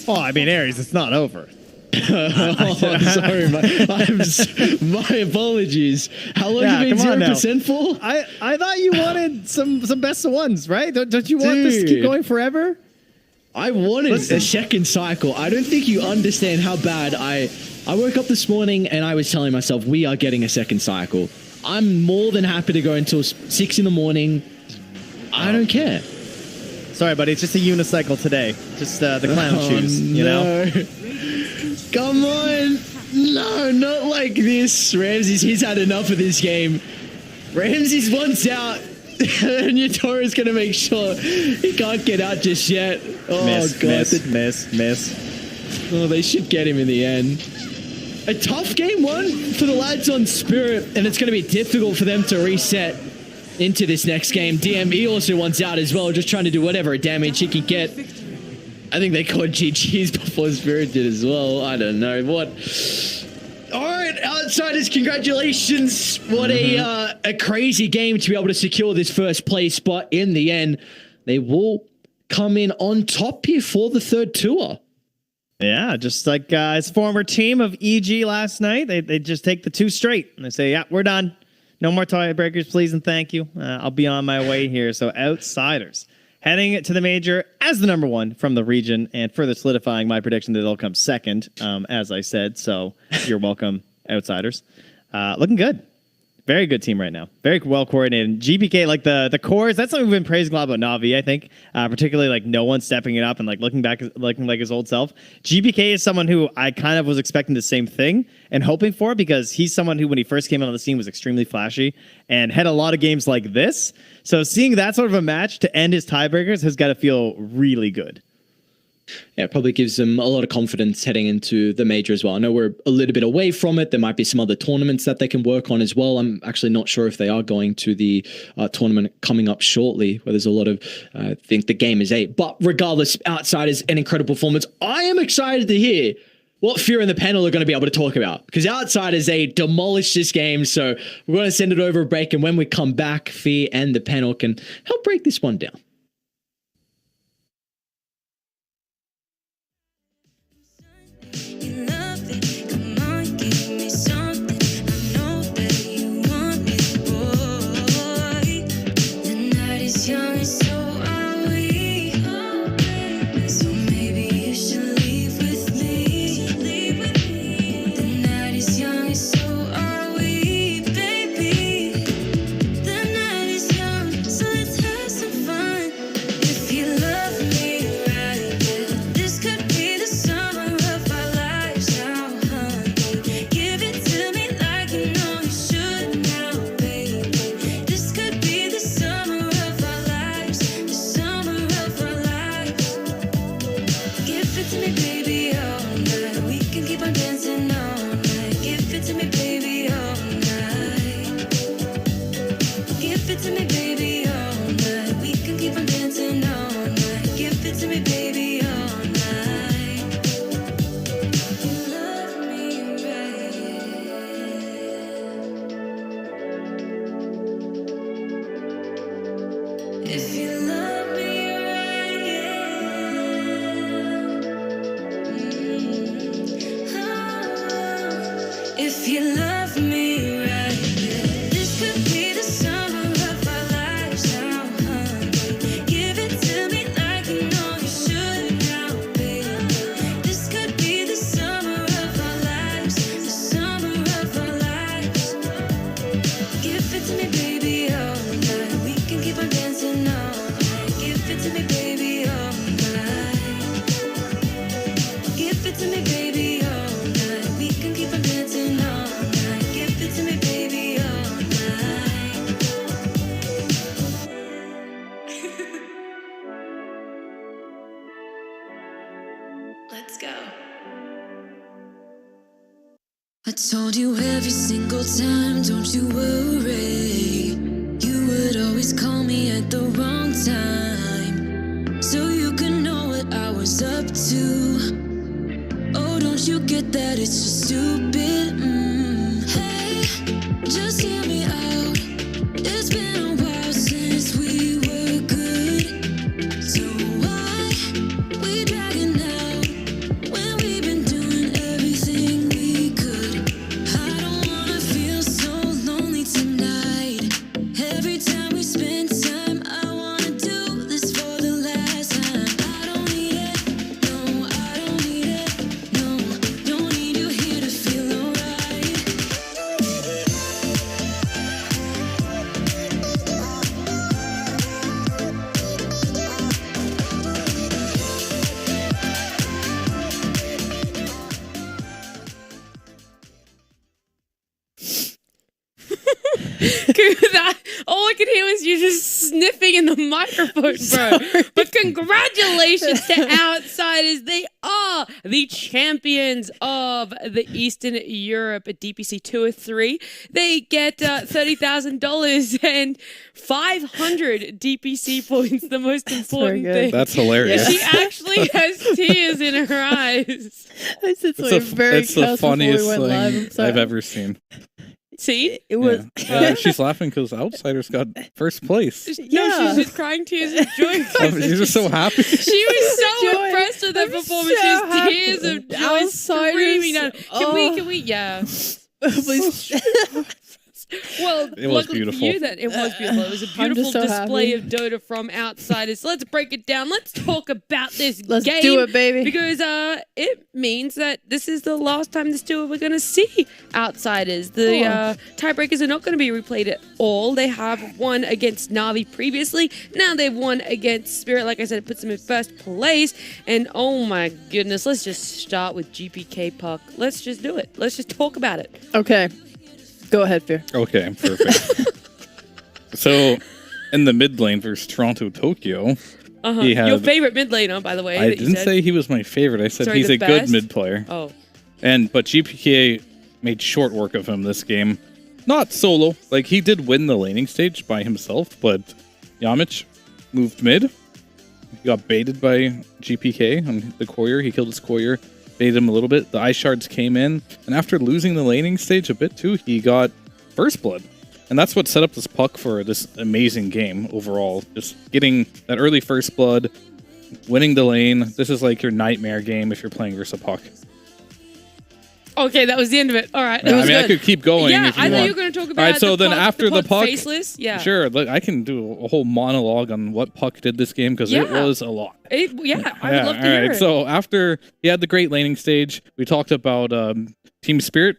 [SPEAKER 5] Oh, I mean, Aries, it's not over.
[SPEAKER 6] Sorry, my apologies. How long have you been 0% for?
[SPEAKER 5] I thought you wanted some best of ones, right? Don't you want this to keep going forever?
[SPEAKER 6] I wanted a second cycle. I don't think you understand how bad I woke up this morning and I was telling myself we are getting a second cycle. I'm more than happy to go until 6 in the morning. I don't care.
[SPEAKER 5] Sorry, buddy. It's just a unicycle today. Just the clown shoes, you know?
[SPEAKER 6] Come on. No, not like this. Ramses, he's had enough of this game. Ramses wants out. And Eudora's going to make sure he can't get out just yet. Oh, miss. Oh, they should get him in the end. A tough game one for the lads on Spirit, and it's going to be difficult for them to reset into this next game. DME also wants out as well, just trying to do whatever damage he can get. I think they caught GG's before Spirit did as well. I don't know what. All right, Outsiders, congratulations. What a crazy game to be able to secure this first place spot in the end. They will come in on top here for the third tour.
[SPEAKER 5] Yeah, just like his former team of EG last night. They just take the 2 straight. And they say, yeah, we're done. No more tiebreakers, please and thank you. I'll be on my way here. So Outsiders heading to the major as the number 1 from the region and further solidifying my prediction that they'll come second, as I said. So you're welcome, Outsiders. Looking good. Very good team right now. Very well coordinated. GPK, like the cores, that's something we've been praising a lot about Navi, I think. Particularly like no one stepping it up and like looking like his old self. GPK is someone who I kind of was expecting the same thing and hoping for, because he's someone who, when he first came out on the scene, was extremely flashy and had a lot of games like this. So seeing that sort of a match to end his tiebreakers has got to feel really good.
[SPEAKER 6] Yeah, it probably gives them a lot of confidence heading into the major as well. I know we're a little bit away from it. There might be some other tournaments that they can work on as well. I'm actually not sure if they are going to the tournament coming up shortly, where there's a lot of, I think the game is 8. But regardless, Outsiders, an incredible performance. I am excited to hear what Fear and the panel are going to be able to talk about, because Outsiders, they demolished this game. So we're going to send it over a break. And when we come back, Fear and the panel can help break this one down.
[SPEAKER 8] If you love me right, yeah. If you love me right, yeah. This could be the summer of our lives now, honey. Give it to me like you know you should now, baby. This could be the summer of our lives, the summer of our lives. Give it to me, baby, all night. We can keep on dancing all night. Give it to me, baby, all night. Give it to me, baby, all night. We can keep on dancing all night. Give it to me, baby, all night. Let's go. I told you every single time, don't you worry. You would always call me at the wrong time, so you could know what I was up to. Oh, don't you get that? It's just stupid. Hey, just hear me out. It's been a while since we were good, so why we dragging out when we've been doing everything we could? I don't wanna feel so lonely tonight. Every time we spend time, I wanna do this for the last time. I don't need it, no, I don't need it, no, don't need you here to feel alright.
[SPEAKER 1] That all I could hear was you just sniffing in the microphone, bro. But congratulations to Outsiders. They are the champions of the Eastern Europe at DPC Tour 3. They get $30,000 and 500 DPC points, the most important
[SPEAKER 3] good.
[SPEAKER 1] thing.
[SPEAKER 2] That's hilarious.
[SPEAKER 1] She actually has tears in her eyes.
[SPEAKER 3] I said
[SPEAKER 2] It's,
[SPEAKER 3] something very
[SPEAKER 2] it's the
[SPEAKER 3] cuss before we
[SPEAKER 2] funniest
[SPEAKER 3] went live. I'm
[SPEAKER 2] thing
[SPEAKER 3] sorry.
[SPEAKER 2] I've ever seen.
[SPEAKER 1] See?
[SPEAKER 3] It was.
[SPEAKER 2] Yeah. She's laughing because Outsiders got first place.
[SPEAKER 1] No,
[SPEAKER 3] Yeah.
[SPEAKER 1] she's just crying tears of joy.
[SPEAKER 2] She's just so happy.
[SPEAKER 1] She was so
[SPEAKER 3] Joy.
[SPEAKER 1] impressed with her
[SPEAKER 3] I'm
[SPEAKER 1] performance.
[SPEAKER 3] so
[SPEAKER 1] She's
[SPEAKER 3] happy.
[SPEAKER 1] tears of joy
[SPEAKER 3] Outsiders.
[SPEAKER 1] screaming down.
[SPEAKER 3] Oh.
[SPEAKER 1] Can we, yeah.
[SPEAKER 3] Please.
[SPEAKER 1] Well,
[SPEAKER 2] It was
[SPEAKER 1] luckily
[SPEAKER 2] beautiful.
[SPEAKER 1] for you then, it was beautiful. It was a
[SPEAKER 3] I'm
[SPEAKER 1] beautiful
[SPEAKER 3] just so
[SPEAKER 1] display
[SPEAKER 3] happy.
[SPEAKER 1] of Dota from Outsiders. So let's break it down. Let's talk about this
[SPEAKER 3] Let's
[SPEAKER 1] game.
[SPEAKER 3] do it, baby.
[SPEAKER 1] Because it means that this is the last time this tour we're going to see Outsiders. The tiebreakers are not going to be replayed at all. They have won against Navi previously. Now they've won against Spirit. Like I said, it puts them in first place. And oh my goodness, let's just start with GPK Puck. Let's just do it. Let's just talk about it.
[SPEAKER 3] Okay. Go ahead, Fear.
[SPEAKER 2] Okay, perfect. So, in the mid lane versus Toronto Tokyo, he had.
[SPEAKER 1] Your favorite mid laner, by the way.
[SPEAKER 2] I
[SPEAKER 1] that you
[SPEAKER 2] didn't
[SPEAKER 1] said.
[SPEAKER 2] say he was my favorite. I said
[SPEAKER 1] Sorry,
[SPEAKER 2] he's
[SPEAKER 1] the
[SPEAKER 2] a good
[SPEAKER 1] best?
[SPEAKER 2] mid player.
[SPEAKER 1] Oh.
[SPEAKER 2] But GPK made short work of him this game. Not solo. Like, he did win the laning stage by himself, but Yamich moved mid. He got baited by GPK on the courier. He killed his courier, baited him a little bit. The ice shards came in, and after losing the laning stage a bit too, he got first blood. And that's what set up this Puck for this amazing game overall. Just getting that early first blood, winning the lane. This is like your nightmare game if you're playing versus a Puck.
[SPEAKER 1] Okay, that was the end of it. All right.
[SPEAKER 2] Yeah, I mean, I could keep going.
[SPEAKER 1] Yeah,
[SPEAKER 2] if you
[SPEAKER 1] I thought
[SPEAKER 2] want.
[SPEAKER 1] you were going to talk about
[SPEAKER 2] All right, so
[SPEAKER 1] the
[SPEAKER 2] then
[SPEAKER 1] Puck,
[SPEAKER 2] after the Puck,
[SPEAKER 1] faceless. Yeah.
[SPEAKER 2] Sure, look, I can do a whole monologue on what Puck did this game because it
[SPEAKER 1] Yeah.
[SPEAKER 2] was a lot.
[SPEAKER 1] I would love to hear it.
[SPEAKER 2] So after he had the great laning stage, we talked about Team Spirit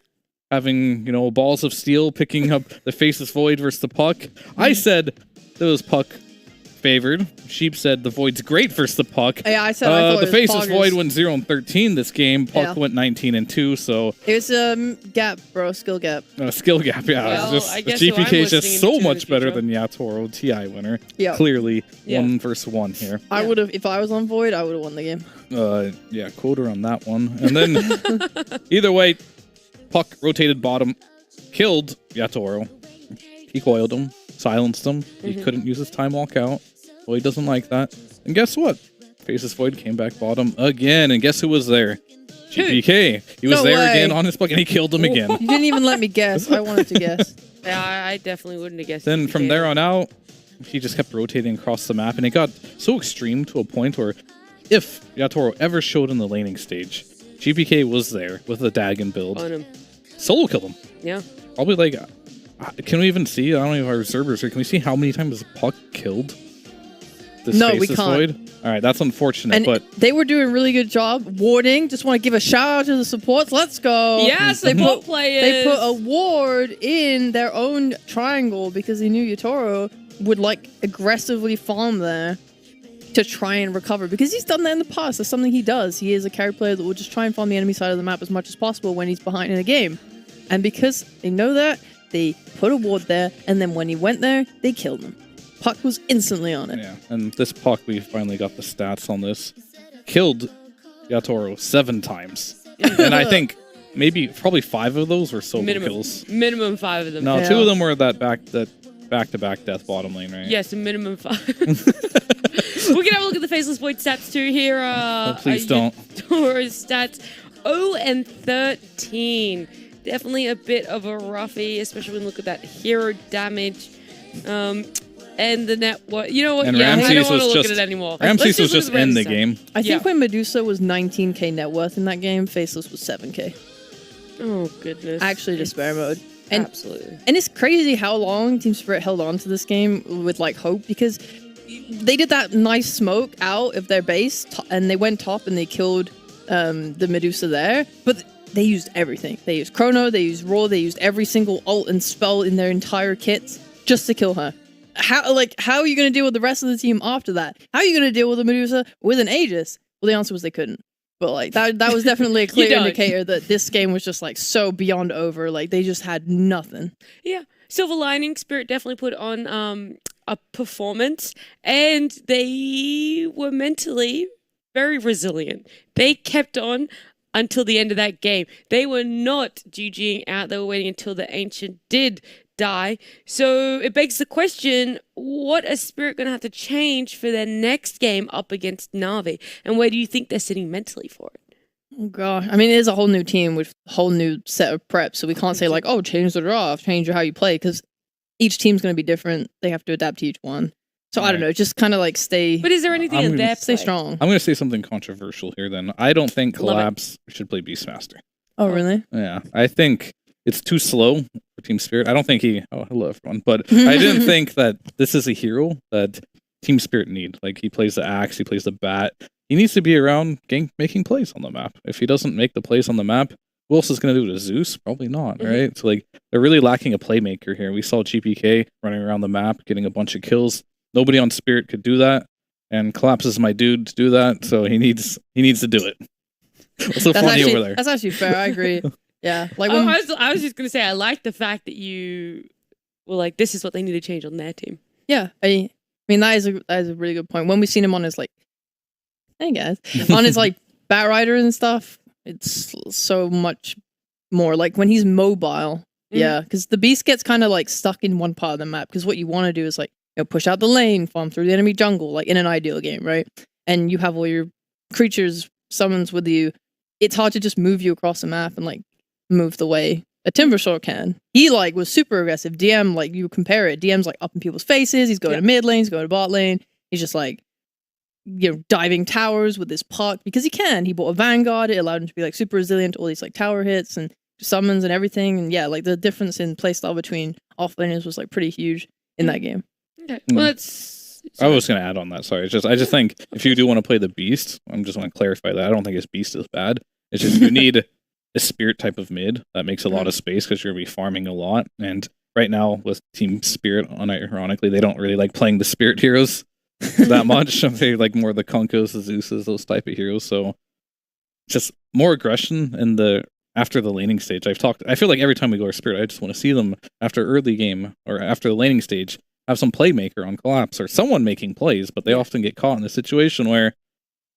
[SPEAKER 2] having, balls of steel, picking up the Faceless Void versus the Puck. I said it was Puck favored. Sheep said the Void's great versus the Puck.
[SPEAKER 3] Yeah, I said I thought
[SPEAKER 2] the
[SPEAKER 3] it was
[SPEAKER 2] Faceless
[SPEAKER 3] Poggers.
[SPEAKER 2] Void went 0-13 this game. Puck
[SPEAKER 3] Yeah.
[SPEAKER 2] went 19-2. So
[SPEAKER 3] It was a gap, bro. Skill gap.
[SPEAKER 2] skill gap. Yeah,
[SPEAKER 1] Well,
[SPEAKER 2] it's
[SPEAKER 1] I
[SPEAKER 2] just
[SPEAKER 1] guess who I'm
[SPEAKER 2] GPK is just
[SPEAKER 1] listening
[SPEAKER 2] so
[SPEAKER 1] to in
[SPEAKER 2] much
[SPEAKER 1] the
[SPEAKER 2] better
[SPEAKER 1] future.
[SPEAKER 2] than Yatoro TI winner.
[SPEAKER 3] Yeah.
[SPEAKER 2] Clearly,
[SPEAKER 1] Yeah.
[SPEAKER 2] 1-1 here.
[SPEAKER 3] I would have, if I was on Void, I would have won the game.
[SPEAKER 2] Quoter on that one. And then either way, Puck rotated bottom, killed Yatoro. He coiled him, silenced him. He couldn't use his time walk out. Well, he doesn't like that. And guess what? Faceless Void came back bottom again. And guess who was there? GPK. He was
[SPEAKER 3] No
[SPEAKER 2] there
[SPEAKER 3] way.
[SPEAKER 2] again on his Puck, and he killed him again.
[SPEAKER 3] You didn't even let me guess. I wanted to guess.
[SPEAKER 1] Yeah, I definitely wouldn't have guessed.
[SPEAKER 2] Then from
[SPEAKER 1] GPK.
[SPEAKER 2] there on out, he just kept rotating across the map, and it got so extreme to a point where if Yatoro ever showed in the laning stage, GPK was there with the Dagon build.
[SPEAKER 1] On him.
[SPEAKER 2] Solo killed him.
[SPEAKER 1] Yeah.
[SPEAKER 2] Probably like, can we even see? I don't know if our servers here. Can we see how many times Puck killed the
[SPEAKER 3] No, we
[SPEAKER 2] Stasis
[SPEAKER 3] can't.
[SPEAKER 2] Void? All right, that's unfortunate,
[SPEAKER 3] And
[SPEAKER 2] but
[SPEAKER 3] they were doing a really good job. Warding. Just want to give a shout out to the supports. Let's go.
[SPEAKER 1] Yes,
[SPEAKER 3] They
[SPEAKER 1] support
[SPEAKER 3] put-
[SPEAKER 1] players.
[SPEAKER 3] They put a ward in their own triangle because they knew Yatoro would like aggressively farm there to try and recover, because he's done that in the past. That's something he does. He is a character player that will just try and farm the enemy side of the map as much as possible when he's behind in a game. And because they know that, they put a ward there, and then when he went there, they killed him. Puck was instantly on it.
[SPEAKER 2] yeah. And this Puck, we finally got the stats on this. Killed Yatoro 7 times, and I think probably 5 of those were solo kills.
[SPEAKER 1] Minimum 5 of them.
[SPEAKER 2] No,
[SPEAKER 3] Yeah.
[SPEAKER 2] 2 of them were that back-to-back death bottom lane, right?
[SPEAKER 1] Yes, a minimum 5. We can have a look at the Faceless Void stats too. Here are
[SPEAKER 2] please don't.
[SPEAKER 1] Yatoro's stats. 0 and 13. Definitely a bit of a roughie, especially when you look at that hero damage. And the net, you know what?
[SPEAKER 2] And
[SPEAKER 1] Yeah, I
[SPEAKER 2] Ramses
[SPEAKER 1] don't want to
[SPEAKER 2] was
[SPEAKER 1] look
[SPEAKER 2] just
[SPEAKER 1] at it anymore.
[SPEAKER 2] Ramses
[SPEAKER 1] Let's
[SPEAKER 2] was
[SPEAKER 1] look
[SPEAKER 2] just
[SPEAKER 1] at the
[SPEAKER 2] in the
[SPEAKER 1] Ramses
[SPEAKER 2] game.
[SPEAKER 3] I think
[SPEAKER 1] Yeah.
[SPEAKER 3] when Medusa was 19k net worth in that game, Faceless was 7k.
[SPEAKER 1] stats. Oh, goodness.
[SPEAKER 3] Actually, despair mode. And
[SPEAKER 1] Absolutely.
[SPEAKER 3] And it's crazy how long Team Spirit held on to this game with like hope, because they did that nice smoke out of their base and they went top and they killed the Medusa there. But they used everything. They used Chrono, they used Raw, they used every single ult and spell in their entire kits just to kill her. How are you going to deal with the rest of the team after that? How are you going to deal with a Medusa with an Aegis? Well, the answer was they couldn't. But like that was definitely a clear
[SPEAKER 1] don't.
[SPEAKER 3] indicator that this game was just like so beyond over. Like they just had nothing.
[SPEAKER 1] Yeah. Silver Lining Spirit definitely put on a performance, and they were mentally very resilient. They kept on until the end of that game. They were not GGing out. They were waiting until the Ancient did die. So it begs the question, what is Spirit going to have to change for their next game up against Navi? And where do you think they're sitting mentally for it?
[SPEAKER 3] Oh god! I mean, it is a whole new team with a whole new set of preps, so we can't say like, "Oh, change the draft, change how you play," because each team's going to be different. They have to adapt to each one. So I don't know, just kind of like stay.
[SPEAKER 1] But is there anything
[SPEAKER 2] I'm
[SPEAKER 1] in
[SPEAKER 2] gonna
[SPEAKER 1] their
[SPEAKER 3] stay
[SPEAKER 1] play?
[SPEAKER 3] strong.
[SPEAKER 2] I'm going to say something controversial here then. I don't think
[SPEAKER 1] Love it.
[SPEAKER 2] Collapse should play Beastmaster.
[SPEAKER 3] Oh really?
[SPEAKER 2] Yeah, I think it's too slow for Team Spirit. I don't think oh, hello everyone. But I didn't think that this is a hero that Team Spirit need. Like, he plays the axe, he plays the bat. He needs to be around making plays on the map. If he doesn't make the plays on the map, who else is going to do it? Zeus? Probably not, right? So, like, they're really lacking a playmaker here. We saw GPK running around the map, getting a bunch of kills. Nobody on Spirit could do that, and Collapse is my dude to do that, so he needs to do it. What's so funny over there?
[SPEAKER 3] That's actually fair. I agree. Yeah, like
[SPEAKER 1] Oh,
[SPEAKER 3] when,
[SPEAKER 1] I was just going to say, I like the fact that you were like, this is what they need to change on their team.
[SPEAKER 3] yeah. I mean, that is a really good point. When we've seen him on his like, hey guys, on his like Bat Rider and stuff, it's so much more like when he's mobile. Yeah, because the beast gets kind of like stuck in one part of the map. Because what you want to do is like, you know, push out the lane, farm through the enemy jungle, like in an ideal game, right? And you have all your creatures, summons with you. It's hard to just move you across the map and like move the way a Timbersaw can. He like was super aggressive. DM, like you compare it, DM's like up in people's faces. He's going to mid lane, he's going to bot lane. He's just like, you know, diving towers with his puck because he can. He bought a Vanguard. It allowed him to be like super resilient to all these like tower hits and summons and everything. And yeah, like the difference in playstyle between offlaners was like pretty huge in that game.
[SPEAKER 1] Okay. Well, it's...
[SPEAKER 2] I was going to add on that. Sorry. I just think if you do want to play the Beast, I just want to clarify that. I don't think his Beast is bad. It's just you need a Spirit type of mid that makes a lot of space because you're going to be farming a lot. And right now with Team Spirit, ironically, they don't really like playing the Spirit heroes that much. They like more the Kunkos, the Zeuses, those type of heroes. So just more aggression in after the laning stage. I feel like every time we go to Spirit, I just want to see them after early game or after the laning stage have some playmaker on Collapse or someone making plays, but they often get caught in a situation where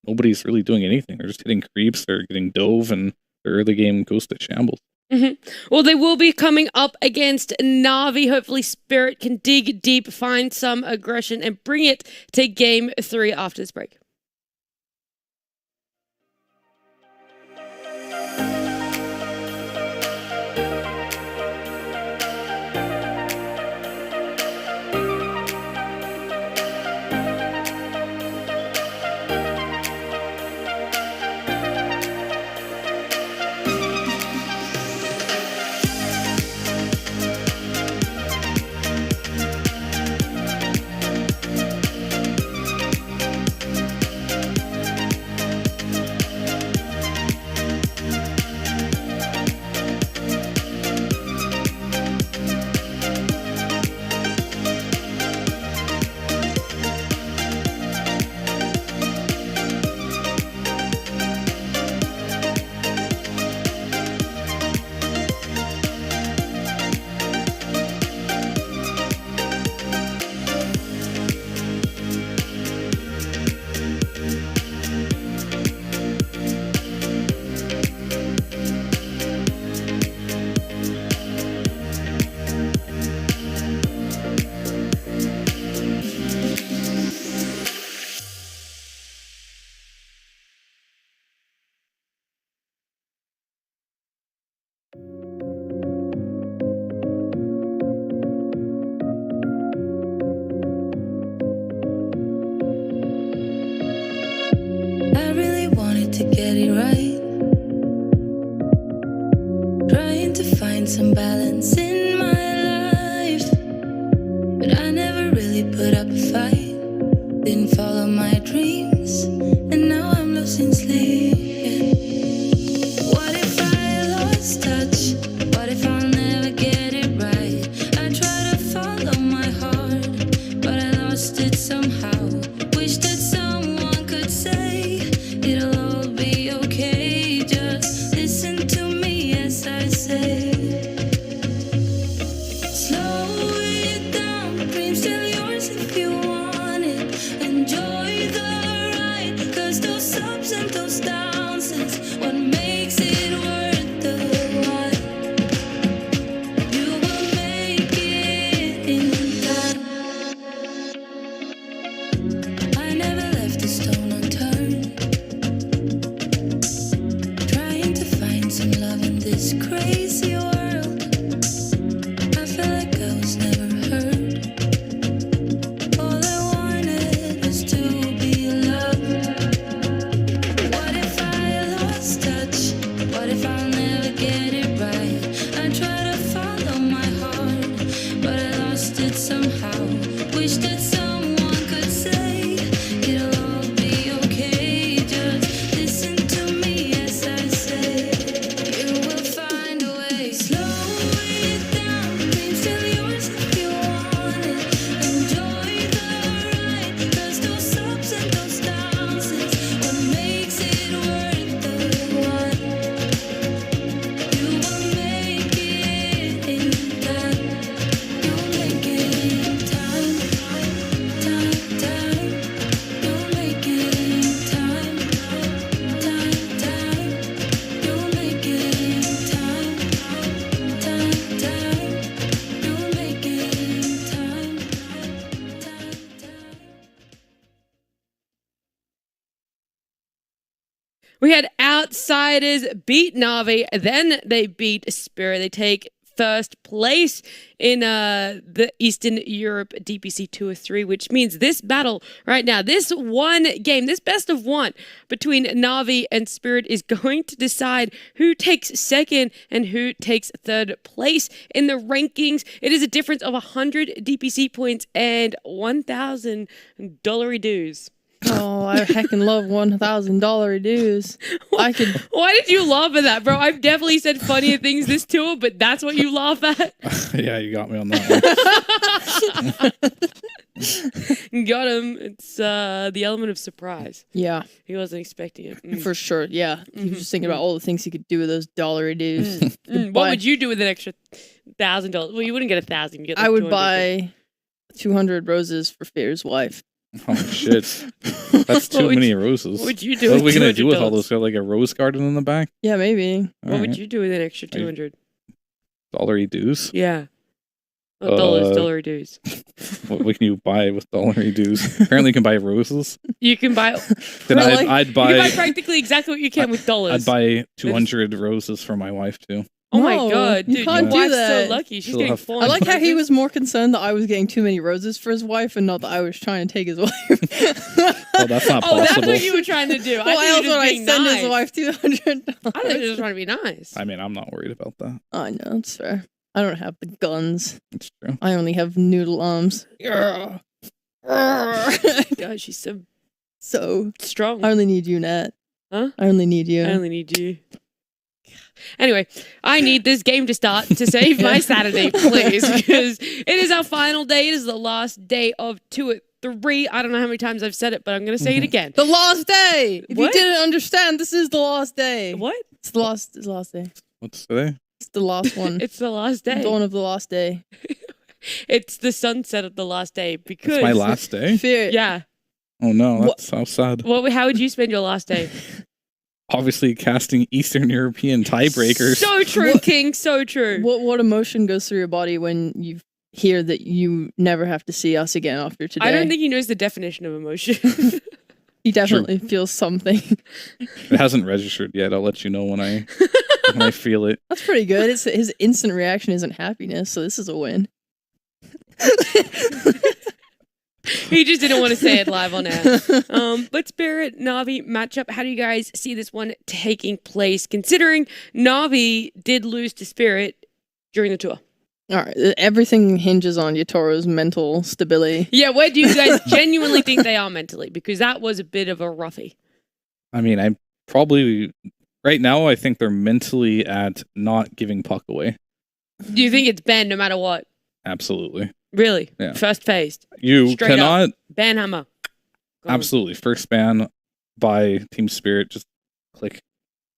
[SPEAKER 2] nobody's really doing anything. They're just hitting creeps, they're getting dove, and the early game goes to shambles.
[SPEAKER 1] Well, they will be coming up against Navi. Hopefully Spirit can dig deep, find some aggression, and bring it to Game 3 after this break.
[SPEAKER 8] some balance in my life, but I never really put up a fight. Didn't follow my dreams, and now I'm losing sleep. What if I lost touch? What if I'll never get it right? I try to follow my heart, but I lost it somehow. Wish that someone could say it'll all be okay. Just listen to me as I say. Slow it down, dreams still yours if you want it. Enjoy the ride, 'cause those ups and those downs is what makes it worth the while. You will make it in time. I never left a stone unturned, trying to find some love in this crazy world. I felt like I was never heard. All I wanted was to be loved. What if I lost touch? What if I'll never get it right? I try to follow my heart, but I lost it somehow. Wish that someone could say it'll all be okay. Just listen to me as I say. You will find a way. Slow it down, dreams still yours if you want it. Enjoy the ride, 'cause those ups and those downs is what makes it worth the while. You will make it in time. You'll make it in time. Time, time. You'll make it in time. Time, time. You'll make it in time. Time, time. You'll make it in time. Time, time.
[SPEAKER 1] We had Outsiders beat Navi, then they beat Spirit. They take first place in the Eastern Europe DPC Tour 3, which means this battle right now, this one game, this best of one between Navi and Spirit is going to decide who takes second and who takes third place in the rankings. It is a difference of 100 DPC points and $1,000 dues.
[SPEAKER 3] Oh, I heckin' love $1,000 dues. I could.
[SPEAKER 1] Why did you laugh at that, bro? I've definitely said funnier things this tour, but that's what you laugh at?
[SPEAKER 2] Yeah, you got me on that one.
[SPEAKER 1] Got him. It's the element of surprise.
[SPEAKER 3] Yeah,
[SPEAKER 1] He wasn't expecting it. Mm.
[SPEAKER 3] for sure. Yeah, he was just thinking about all the things he could do with those dollar dues.
[SPEAKER 1] What would you do with an extra $1,000? Well, you wouldn't get 1,000. You get like
[SPEAKER 3] I would
[SPEAKER 1] 200.
[SPEAKER 3] buy 200 roses for Fair's wife.
[SPEAKER 2] Oh shit, that's too
[SPEAKER 1] would
[SPEAKER 2] many
[SPEAKER 1] you-
[SPEAKER 2] roses.
[SPEAKER 1] What would you do?
[SPEAKER 2] What are
[SPEAKER 1] with
[SPEAKER 2] we gonna do with all
[SPEAKER 1] $200?
[SPEAKER 2] those? Got like a rose garden in the back?
[SPEAKER 3] Yeah, maybe.
[SPEAKER 1] What would you do with an extra 200?
[SPEAKER 2] $1 dues?
[SPEAKER 1] Yeah. Oh, dollars, dollar dues.
[SPEAKER 2] What can you buy with $1 dues? Apparently, you can buy roses.
[SPEAKER 1] You can buy.
[SPEAKER 2] Then
[SPEAKER 3] Really?
[SPEAKER 2] I'd
[SPEAKER 1] You can buy
[SPEAKER 2] buy.
[SPEAKER 1] practically exactly what you can with dollars.
[SPEAKER 2] I'd buy 200 roses for my wife too.
[SPEAKER 1] Oh my
[SPEAKER 3] No,
[SPEAKER 1] god,
[SPEAKER 3] you
[SPEAKER 1] dude!
[SPEAKER 3] can't
[SPEAKER 1] Your
[SPEAKER 3] do
[SPEAKER 1] wife's
[SPEAKER 3] that.
[SPEAKER 1] so lucky. She's
[SPEAKER 2] She'll
[SPEAKER 1] getting
[SPEAKER 2] have-
[SPEAKER 1] 400
[SPEAKER 3] I like how he
[SPEAKER 1] roses.
[SPEAKER 3] was more concerned that I was getting too many roses for his wife and not that I was trying to take his wife.
[SPEAKER 2] Well, that's not
[SPEAKER 1] Oh, that's
[SPEAKER 2] possible.
[SPEAKER 1] what you were trying to do.
[SPEAKER 3] Why
[SPEAKER 1] I
[SPEAKER 3] else
[SPEAKER 1] think you
[SPEAKER 3] would
[SPEAKER 1] were
[SPEAKER 3] I
[SPEAKER 1] just
[SPEAKER 3] send
[SPEAKER 1] being
[SPEAKER 3] his
[SPEAKER 1] nice.
[SPEAKER 3] wife $200?
[SPEAKER 1] I think you're just trying to be nice.
[SPEAKER 2] I mean, I'm not worried about that.
[SPEAKER 3] I know, it's fair. I don't have the guns.
[SPEAKER 2] It's true.
[SPEAKER 3] I only have noodle arms.
[SPEAKER 1] God, she's so
[SPEAKER 3] So
[SPEAKER 1] strong.
[SPEAKER 3] I only need you, Nat.
[SPEAKER 1] Huh?
[SPEAKER 3] I only need you.
[SPEAKER 1] I only need you. Anyway, I need this game to start to save my Saturday, please, because it is our final day. It is the last day of 2 at 3. I don't know how many times I've said it, but I'm going to say it again.
[SPEAKER 3] The last day. If you
[SPEAKER 1] What?
[SPEAKER 3] didn't understand, this is the last day.
[SPEAKER 1] What?
[SPEAKER 3] It's the last day.
[SPEAKER 2] What's today?
[SPEAKER 3] It's the last one.
[SPEAKER 1] It's the last day.
[SPEAKER 3] Dawn of the last day.
[SPEAKER 1] It's the sunset of the last day because
[SPEAKER 2] It's my last day.
[SPEAKER 3] Fear.
[SPEAKER 1] Yeah.
[SPEAKER 2] Oh no, that's so sad.
[SPEAKER 1] How would you spend your last day?
[SPEAKER 2] Obviously, casting Eastern European tiebreakers.
[SPEAKER 1] So true, King. So true.
[SPEAKER 3] What emotion goes through your body when you hear that you never have to see us again after today?
[SPEAKER 1] I don't think he knows the definition of emotion.
[SPEAKER 3] He definitely feels something.
[SPEAKER 2] It hasn't registered yet. I'll let you know when I feel it.
[SPEAKER 3] That's pretty good. It's his instant reaction isn't happiness, so this is a win.
[SPEAKER 1] He just didn't want to say it live on air. But Spirit Navi matchup, how do you guys see this one taking place? Considering Navi did lose to Spirit, during the tour?
[SPEAKER 3] All right, everything hinges on Yatoro's mental stability.
[SPEAKER 1] Yeah, where do you guys genuinely think they are mentally? Because that was a bit of a roughie.
[SPEAKER 2] I mean, I probably right now I think they're mentally at not giving puck away.
[SPEAKER 1] Do you think it's ban no matter what?
[SPEAKER 2] Absolutely.
[SPEAKER 1] Really?
[SPEAKER 2] Yeah.
[SPEAKER 1] First phased.
[SPEAKER 2] You
[SPEAKER 1] Straight
[SPEAKER 2] cannot
[SPEAKER 1] ban hammer. Go on.
[SPEAKER 2] absolutely first ban by Team Spirit. Just click.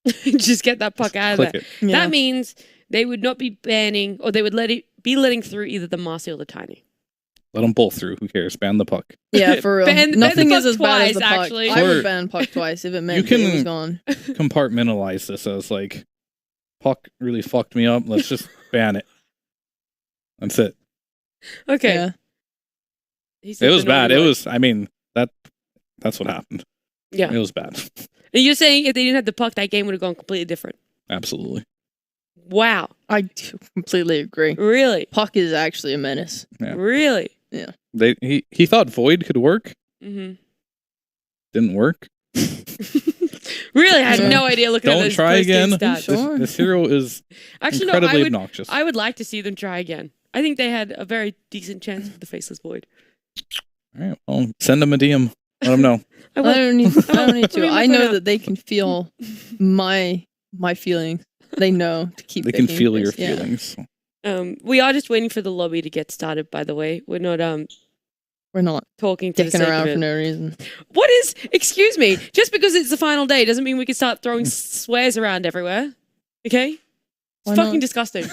[SPEAKER 1] Just get that puck out of
[SPEAKER 2] Click
[SPEAKER 1] there.
[SPEAKER 2] it.
[SPEAKER 3] Yeah.
[SPEAKER 1] That means they would not be banning, or they would be letting through either the Marcy or the Tiny.
[SPEAKER 2] Let them both through. Who cares? Ban the puck.
[SPEAKER 3] Yeah, for real.
[SPEAKER 1] Ban the
[SPEAKER 3] Nothing
[SPEAKER 1] puck
[SPEAKER 3] is as bad as the
[SPEAKER 1] twice,
[SPEAKER 3] puck.
[SPEAKER 1] actually.
[SPEAKER 3] I
[SPEAKER 2] Or-
[SPEAKER 3] would ban puck twice if it meant
[SPEAKER 2] You
[SPEAKER 3] that it was
[SPEAKER 2] can-
[SPEAKER 3] gone.
[SPEAKER 2] Compartmentalize this as like puck really fucked me up. Let's just ban it. That's it.
[SPEAKER 1] Okay.
[SPEAKER 3] Yeah.
[SPEAKER 1] He said
[SPEAKER 2] It was
[SPEAKER 1] the naughty
[SPEAKER 2] bad. It
[SPEAKER 1] word.
[SPEAKER 2] was. I mean that's what happened.
[SPEAKER 1] Yeah.
[SPEAKER 2] It was bad.
[SPEAKER 1] And you're saying if they didn't have the puck, that game would have gone completely different.
[SPEAKER 2] Absolutely.
[SPEAKER 1] Wow.
[SPEAKER 3] I completely agree.
[SPEAKER 1] Really?
[SPEAKER 3] Puck is actually a menace.
[SPEAKER 2] Yeah.
[SPEAKER 1] Really?
[SPEAKER 2] He thought Void could work.
[SPEAKER 1] Mm-hmm.
[SPEAKER 2] Didn't work.
[SPEAKER 1] Really? I had
[SPEAKER 3] Yeah.
[SPEAKER 1] no idea looking at
[SPEAKER 2] Don't
[SPEAKER 1] those
[SPEAKER 2] try
[SPEAKER 1] post-game
[SPEAKER 2] again.
[SPEAKER 1] stats.
[SPEAKER 3] Sure.
[SPEAKER 2] This hero is
[SPEAKER 1] Actually,
[SPEAKER 2] incredibly
[SPEAKER 1] no,
[SPEAKER 2] obnoxious.
[SPEAKER 1] I would like to see them try again. I think they had a very decent chance with the Faceless Void.
[SPEAKER 2] All right. Well, send him a DM. Let him know.
[SPEAKER 1] I
[SPEAKER 3] I
[SPEAKER 1] will.
[SPEAKER 3] don't need
[SPEAKER 1] Let me
[SPEAKER 3] to.
[SPEAKER 1] look
[SPEAKER 3] I
[SPEAKER 1] it
[SPEAKER 3] know
[SPEAKER 1] up.
[SPEAKER 3] that they can feel my feelings. They know to keep
[SPEAKER 2] They can
[SPEAKER 3] picking
[SPEAKER 2] feel your
[SPEAKER 3] this. Yeah.
[SPEAKER 2] feelings.
[SPEAKER 1] We are just waiting for the lobby to get started, by the way. We're not
[SPEAKER 3] We're not
[SPEAKER 1] talking to the
[SPEAKER 3] dicking
[SPEAKER 1] sake
[SPEAKER 3] around
[SPEAKER 1] of
[SPEAKER 3] for
[SPEAKER 1] it.
[SPEAKER 3] no reason.
[SPEAKER 1] What is, excuse me, just because it's the final day doesn't mean we can start throwing swears around everywhere. Okay? It's
[SPEAKER 3] Why
[SPEAKER 1] fucking
[SPEAKER 3] not?
[SPEAKER 1] disgusting.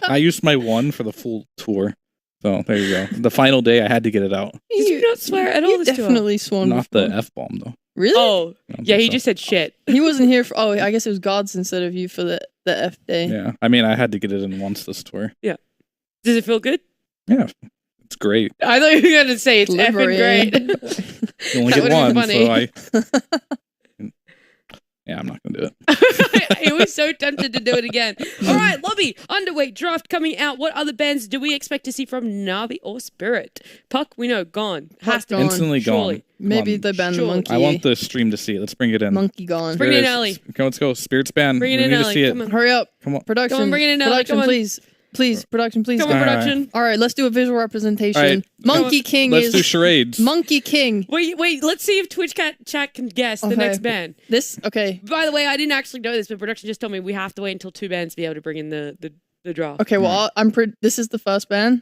[SPEAKER 2] I used my one for the full tour. So there you go. The final day, I had to get it out.
[SPEAKER 1] Did you not swear at all
[SPEAKER 3] You
[SPEAKER 1] this tour?
[SPEAKER 3] definitely sworn
[SPEAKER 2] Not
[SPEAKER 3] before.
[SPEAKER 2] the F bomb though.
[SPEAKER 3] Really?
[SPEAKER 1] Oh,
[SPEAKER 2] I don't
[SPEAKER 1] yeah,
[SPEAKER 2] think
[SPEAKER 1] he
[SPEAKER 2] so.
[SPEAKER 1] just said shit.
[SPEAKER 3] He wasn't here for. Oh, I guess it was Gods instead of you for the F day.
[SPEAKER 2] Yeah. I mean, I had to get it in once this tour.
[SPEAKER 1] Does it feel good?
[SPEAKER 2] Yeah. It's great.
[SPEAKER 1] I thought you were going to say it's effing
[SPEAKER 3] Liberating.
[SPEAKER 1] great.
[SPEAKER 2] You only
[SPEAKER 1] That
[SPEAKER 2] get
[SPEAKER 1] would've been
[SPEAKER 2] one, so
[SPEAKER 1] funny.
[SPEAKER 2] yeah, I'm not gonna do it.
[SPEAKER 1] I was so tempted to do it again. All right, lobby, underweight draft coming out. What other bands do we expect to see from Navi or Spirit? Puck, we know, gone. Has to
[SPEAKER 3] Gone.
[SPEAKER 1] be.
[SPEAKER 2] Instantly
[SPEAKER 1] Surely.
[SPEAKER 2] gone.
[SPEAKER 3] Maybe
[SPEAKER 2] Come
[SPEAKER 3] they banned the
[SPEAKER 1] Surely.
[SPEAKER 3] monkey.
[SPEAKER 2] on. I want the stream to see it. Let's bring it in.
[SPEAKER 3] monkey gone.
[SPEAKER 1] Bring
[SPEAKER 2] There
[SPEAKER 1] it in,
[SPEAKER 2] is.
[SPEAKER 1] Ellie.
[SPEAKER 2] Let's go. Spirit's ban.
[SPEAKER 1] Bring it
[SPEAKER 2] we
[SPEAKER 1] in,
[SPEAKER 2] need to
[SPEAKER 1] Ellie.
[SPEAKER 2] see it.
[SPEAKER 1] Come on.
[SPEAKER 3] Hurry up.
[SPEAKER 2] Come on.
[SPEAKER 3] Production.
[SPEAKER 1] Come on, bring it in, Ellie.
[SPEAKER 3] Production,
[SPEAKER 1] Come on.
[SPEAKER 3] please. Please, production, please.
[SPEAKER 1] Come on,
[SPEAKER 2] All right.
[SPEAKER 1] production.
[SPEAKER 3] All right, let's do a visual representation.
[SPEAKER 2] All right.
[SPEAKER 3] Monkey King
[SPEAKER 2] Let's
[SPEAKER 3] is
[SPEAKER 2] do charades.
[SPEAKER 3] Monkey King.
[SPEAKER 1] Wait, let's see if Twitch chat can guess the
[SPEAKER 3] Okay.
[SPEAKER 1] next band.
[SPEAKER 3] This okay.
[SPEAKER 1] By the way, I didn't actually know this, but production just told me we have to wait until 2 bands to be able to bring in the draft.
[SPEAKER 3] Okay, well, this is the first band.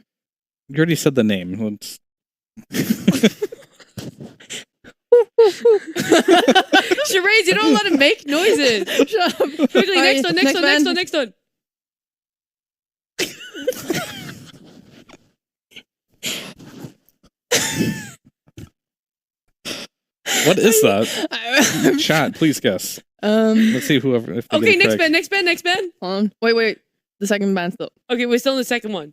[SPEAKER 2] You already said the name. Let's...
[SPEAKER 1] Charades, you don't let him make noises.
[SPEAKER 3] Shut up.
[SPEAKER 1] Quickly,
[SPEAKER 3] All
[SPEAKER 1] next
[SPEAKER 3] right,
[SPEAKER 1] one.
[SPEAKER 3] band.
[SPEAKER 2] What is that? Chat, please guess. Let's see whoever. If they
[SPEAKER 1] Okay,
[SPEAKER 2] get it
[SPEAKER 1] next
[SPEAKER 2] correct.
[SPEAKER 1] band.
[SPEAKER 3] Hold on. Wait. The second band still.
[SPEAKER 1] Okay, we're still in the second one.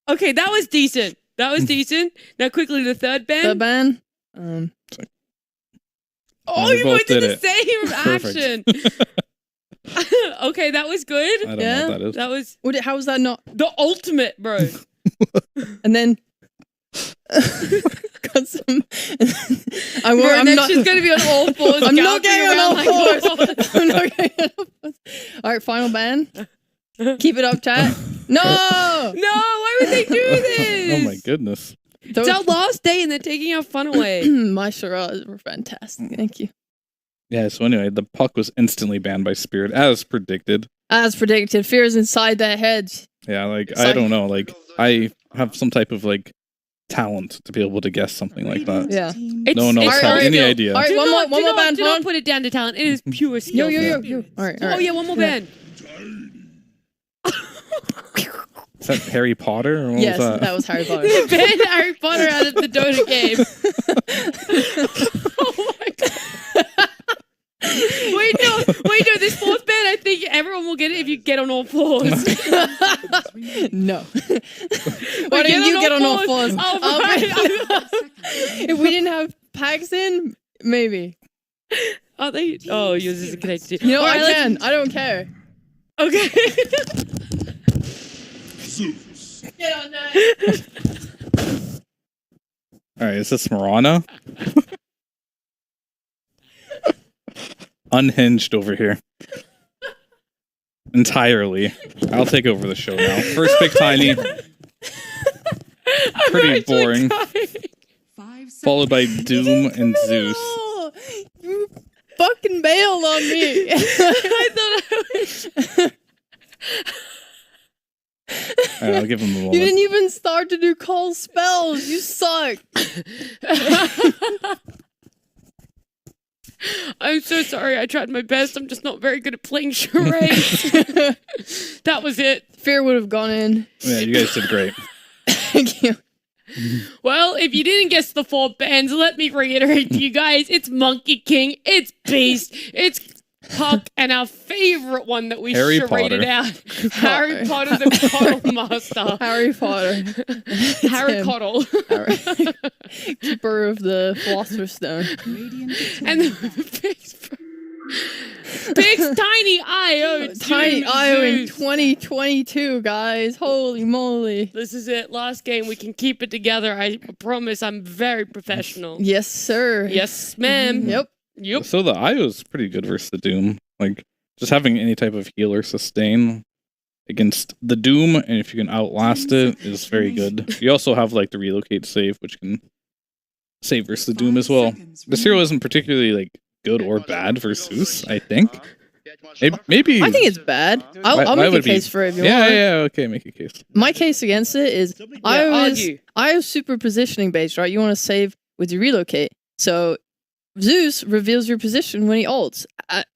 [SPEAKER 1] Okay, that was decent. Now quickly the third band.
[SPEAKER 3] Third band.
[SPEAKER 1] Oh,
[SPEAKER 2] we
[SPEAKER 1] you
[SPEAKER 2] both
[SPEAKER 1] both did
[SPEAKER 2] did
[SPEAKER 1] the same
[SPEAKER 2] Perfect.
[SPEAKER 1] action. Okay, that was good.
[SPEAKER 2] I don't
[SPEAKER 3] Yeah.
[SPEAKER 2] know what that is.
[SPEAKER 1] That was
[SPEAKER 3] How was that not?
[SPEAKER 1] the ultimate, bro.
[SPEAKER 3] And then. Got some. I'm
[SPEAKER 1] Next
[SPEAKER 3] not.
[SPEAKER 1] she's gonna be on all fours.
[SPEAKER 3] I'm not
[SPEAKER 1] galloping
[SPEAKER 3] getting on
[SPEAKER 1] around
[SPEAKER 3] all
[SPEAKER 1] like
[SPEAKER 3] fours.
[SPEAKER 1] a horse.
[SPEAKER 3] I'm not getting on all fours. All right, final band. Keep it up, chat. No.
[SPEAKER 1] No, why would they do this?
[SPEAKER 2] Oh my goodness.
[SPEAKER 1] It's our last day and they're taking our fun away.
[SPEAKER 3] My charades were fantastic. Thank you.
[SPEAKER 2] Yeah, so anyway, the puck was instantly banned by Spirit, as predicted.
[SPEAKER 3] As predicted, fear is inside their heads.
[SPEAKER 2] Yeah, like,
[SPEAKER 3] It's
[SPEAKER 2] I
[SPEAKER 3] like-
[SPEAKER 2] don't know, like, I have some type of, like, talent to be able to guess something like that.
[SPEAKER 3] Yeah.
[SPEAKER 2] No one else
[SPEAKER 1] It's
[SPEAKER 2] had
[SPEAKER 1] art
[SPEAKER 2] any
[SPEAKER 1] skill.
[SPEAKER 2] idea.
[SPEAKER 3] All right,
[SPEAKER 1] Do
[SPEAKER 3] one
[SPEAKER 1] not-
[SPEAKER 3] more band.
[SPEAKER 1] Do
[SPEAKER 3] Hold
[SPEAKER 1] not
[SPEAKER 3] on.
[SPEAKER 1] put it down to talent. It is pure
[SPEAKER 3] Yo,
[SPEAKER 1] skill.
[SPEAKER 3] yo. All right.
[SPEAKER 1] Oh yeah, one more band.
[SPEAKER 2] Is that Harry Potter? Or what
[SPEAKER 3] Yes,
[SPEAKER 2] was
[SPEAKER 3] that was Harry Potter.
[SPEAKER 1] Ban Harry Potter out of the Dota game. Oh my god. Wait, no, this fourth band, I think everyone will get it if you get on all fours.
[SPEAKER 3] No. Why
[SPEAKER 1] Wait,
[SPEAKER 3] don't you get on all fours?
[SPEAKER 1] Oh, right.
[SPEAKER 3] If we didn't have packs in, maybe.
[SPEAKER 1] Are they? Oh, yours isn't connected.
[SPEAKER 3] You know,
[SPEAKER 1] All right,
[SPEAKER 3] I can. I don't care.
[SPEAKER 1] Okay.
[SPEAKER 3] Get on that.
[SPEAKER 2] Alright, is this Marana? Unhinged over here. entirely. I'll take over the show now. First pick Tiny. Pretty boring. Followed by Doom and Zeus.
[SPEAKER 3] No, you fucking bailed on me.
[SPEAKER 1] I thought I was...
[SPEAKER 2] Alright, I'll give him a moment.
[SPEAKER 3] You didn't even start to do call spells. You suck.
[SPEAKER 1] I'm so sorry. I tried my best. I'm just not very good at playing charades. That was it.
[SPEAKER 3] Fear would have gone in.
[SPEAKER 2] Yeah, you guys did great.
[SPEAKER 3] Thank you.
[SPEAKER 1] Well, if you didn't guess the 4 bands, let me reiterate to you guys. It's Monkey King, it's Beast, it's Puck, and our favorite one that we
[SPEAKER 2] Harry
[SPEAKER 1] charaded
[SPEAKER 2] Potter.
[SPEAKER 1] out. Harry Potter, the Coddle Master.
[SPEAKER 3] Harry Potter.
[SPEAKER 1] Harry
[SPEAKER 3] him.
[SPEAKER 1] Coddle.
[SPEAKER 3] Keeper of the Philosopher's Stone.
[SPEAKER 1] And the Big's Tiny IO.
[SPEAKER 3] Tiny
[SPEAKER 1] Doom
[SPEAKER 3] IO in
[SPEAKER 1] Zeus.
[SPEAKER 3] 2022, guys. Holy moly.
[SPEAKER 1] This is it. Last game. We can keep it together. I promise I'm very professional.
[SPEAKER 3] Yes, sir.
[SPEAKER 1] Yes, ma'am.
[SPEAKER 3] Yep.
[SPEAKER 1] Yep.
[SPEAKER 2] So the IO is pretty good versus the Doom. Like, just having any type of healer sustain against the Doom, and if you can outlast it, is very good. You also have, like, the relocate save, which can save versus the Doom as well. This hero isn't particularly, like, good or bad versus Zeus, I think. Maybe.
[SPEAKER 3] I think it's bad. I'll
[SPEAKER 2] Why
[SPEAKER 3] make a
[SPEAKER 2] would it be-
[SPEAKER 3] case for it if you
[SPEAKER 2] Yeah,
[SPEAKER 3] want.
[SPEAKER 2] yeah, okay, make a case.
[SPEAKER 3] My case against it is
[SPEAKER 1] argue.
[SPEAKER 3] IO's super positioning based, right? You want to save with your relocate. So Zeus reveals your position when he ults.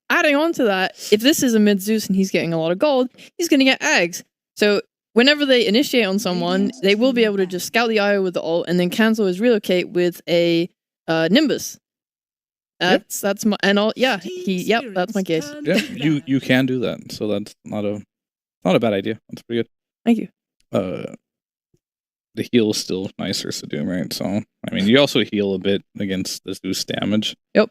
[SPEAKER 3] Adding on to that, if this is a mid Zeus and he's getting a lot of gold, he's going to get Ags. So whenever they initiate on someone, they will be able to just scout the IO with the ult and then cancel his relocate with a Nimbus. That's my and all. Yeah, that's my case.
[SPEAKER 2] Yeah, you can do that, so that's not a bad idea. That's pretty good.
[SPEAKER 3] Thank you.
[SPEAKER 2] The heal is still nice versus the Doom, right? So, I mean, you also heal a bit against the Zeus damage.
[SPEAKER 3] Yep.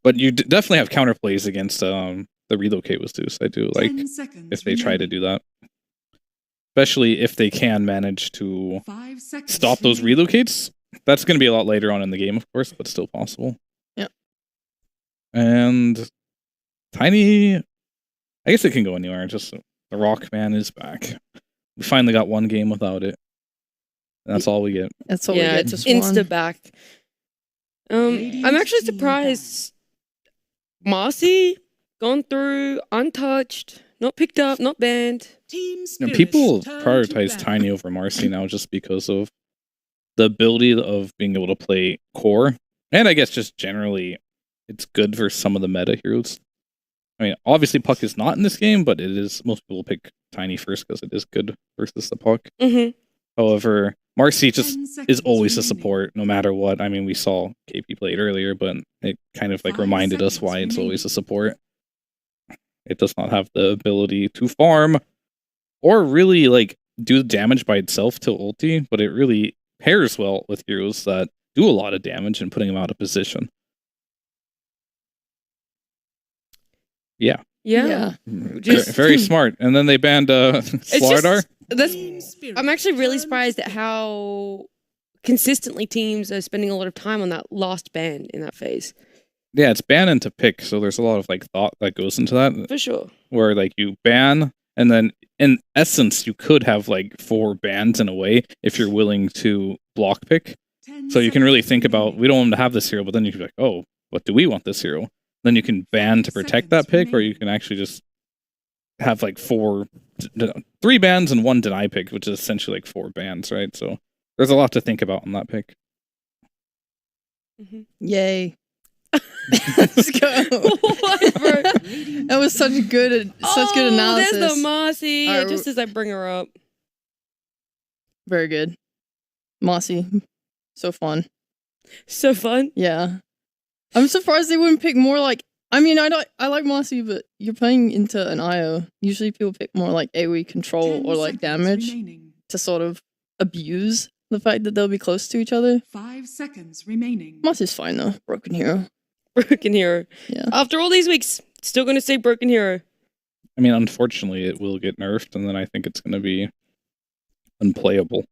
[SPEAKER 2] But you definitely have counterplays against the relocate with Zeus. I do like if they try to do that. Especially if they can manage to stop those relocates. That's going to be a lot later on in the game, of course, but still possible.
[SPEAKER 3] Yep.
[SPEAKER 2] And Tiny, I guess it can go anywhere. Just the Rock Man is back. We finally got one game without it. That's all we get.
[SPEAKER 3] That's all we get.
[SPEAKER 1] It's
[SPEAKER 3] Just
[SPEAKER 1] insta
[SPEAKER 3] one.
[SPEAKER 1] back. I'm actually surprised. Marcy gone through untouched, not picked up, not banned.
[SPEAKER 2] People prioritize Tiny over Marcy now just because of the ability of being able to play core. And I guess just generally, it's good for some of the meta heroes. I mean, obviously Puck is not in this game, but it is. Most people pick Tiny first because it is good versus the Puck.
[SPEAKER 1] Mm-hmm.
[SPEAKER 2] However, Marcy just is always a support, no matter what. I mean, we saw KP play it earlier, but it kind of like reminded us why it's always a support. It does not have the ability to farm or really like do the damage by itself to ulti, but it really pairs well with heroes that do a lot of damage and putting them out of position. Yeah.
[SPEAKER 1] Yeah.
[SPEAKER 2] Very smart. And then they banned Slardar.
[SPEAKER 1] I'm actually really surprised at how consistently teams are spending a lot of time on that last ban in that phase.
[SPEAKER 2] Yeah, it's ban and to pick, so there's a lot of like thought that goes into that.
[SPEAKER 1] For sure.
[SPEAKER 2] Where like you ban, and then in essence you could have like 4 bans in a way if you're willing to block pick. So you can really think about, we don't want to have this hero, but then you can be like, oh, what do we want this hero? Then you can ban to protect that pick, or you can actually just have like 3 bans and 1 deny pick, which is essentially like 4 bans, right? So there's a lot to think about on that pick.
[SPEAKER 1] Mm-hmm.
[SPEAKER 3] Yay. Let's go. That was such good analysis.
[SPEAKER 1] There's the Marcy.
[SPEAKER 3] Right,
[SPEAKER 1] just as I bring her up.
[SPEAKER 3] Very good. Mossy. So fun.
[SPEAKER 1] So fun.
[SPEAKER 3] Yeah. I'm surprised they wouldn't pick more like, I mean, I like Mossy, but you're playing into an IO. Usually people pick more like AoE control or like damage to sort of abuse the fact that they'll be close to each other.
[SPEAKER 4] 5 seconds remaining.
[SPEAKER 3] Mossy's fine though. Broken hero.
[SPEAKER 1] Broken hero.
[SPEAKER 3] Yeah.
[SPEAKER 1] After all these weeks, still going to say broken hero.
[SPEAKER 2] I mean, unfortunately, it will get nerfed, and then I think it's going to be unplayable.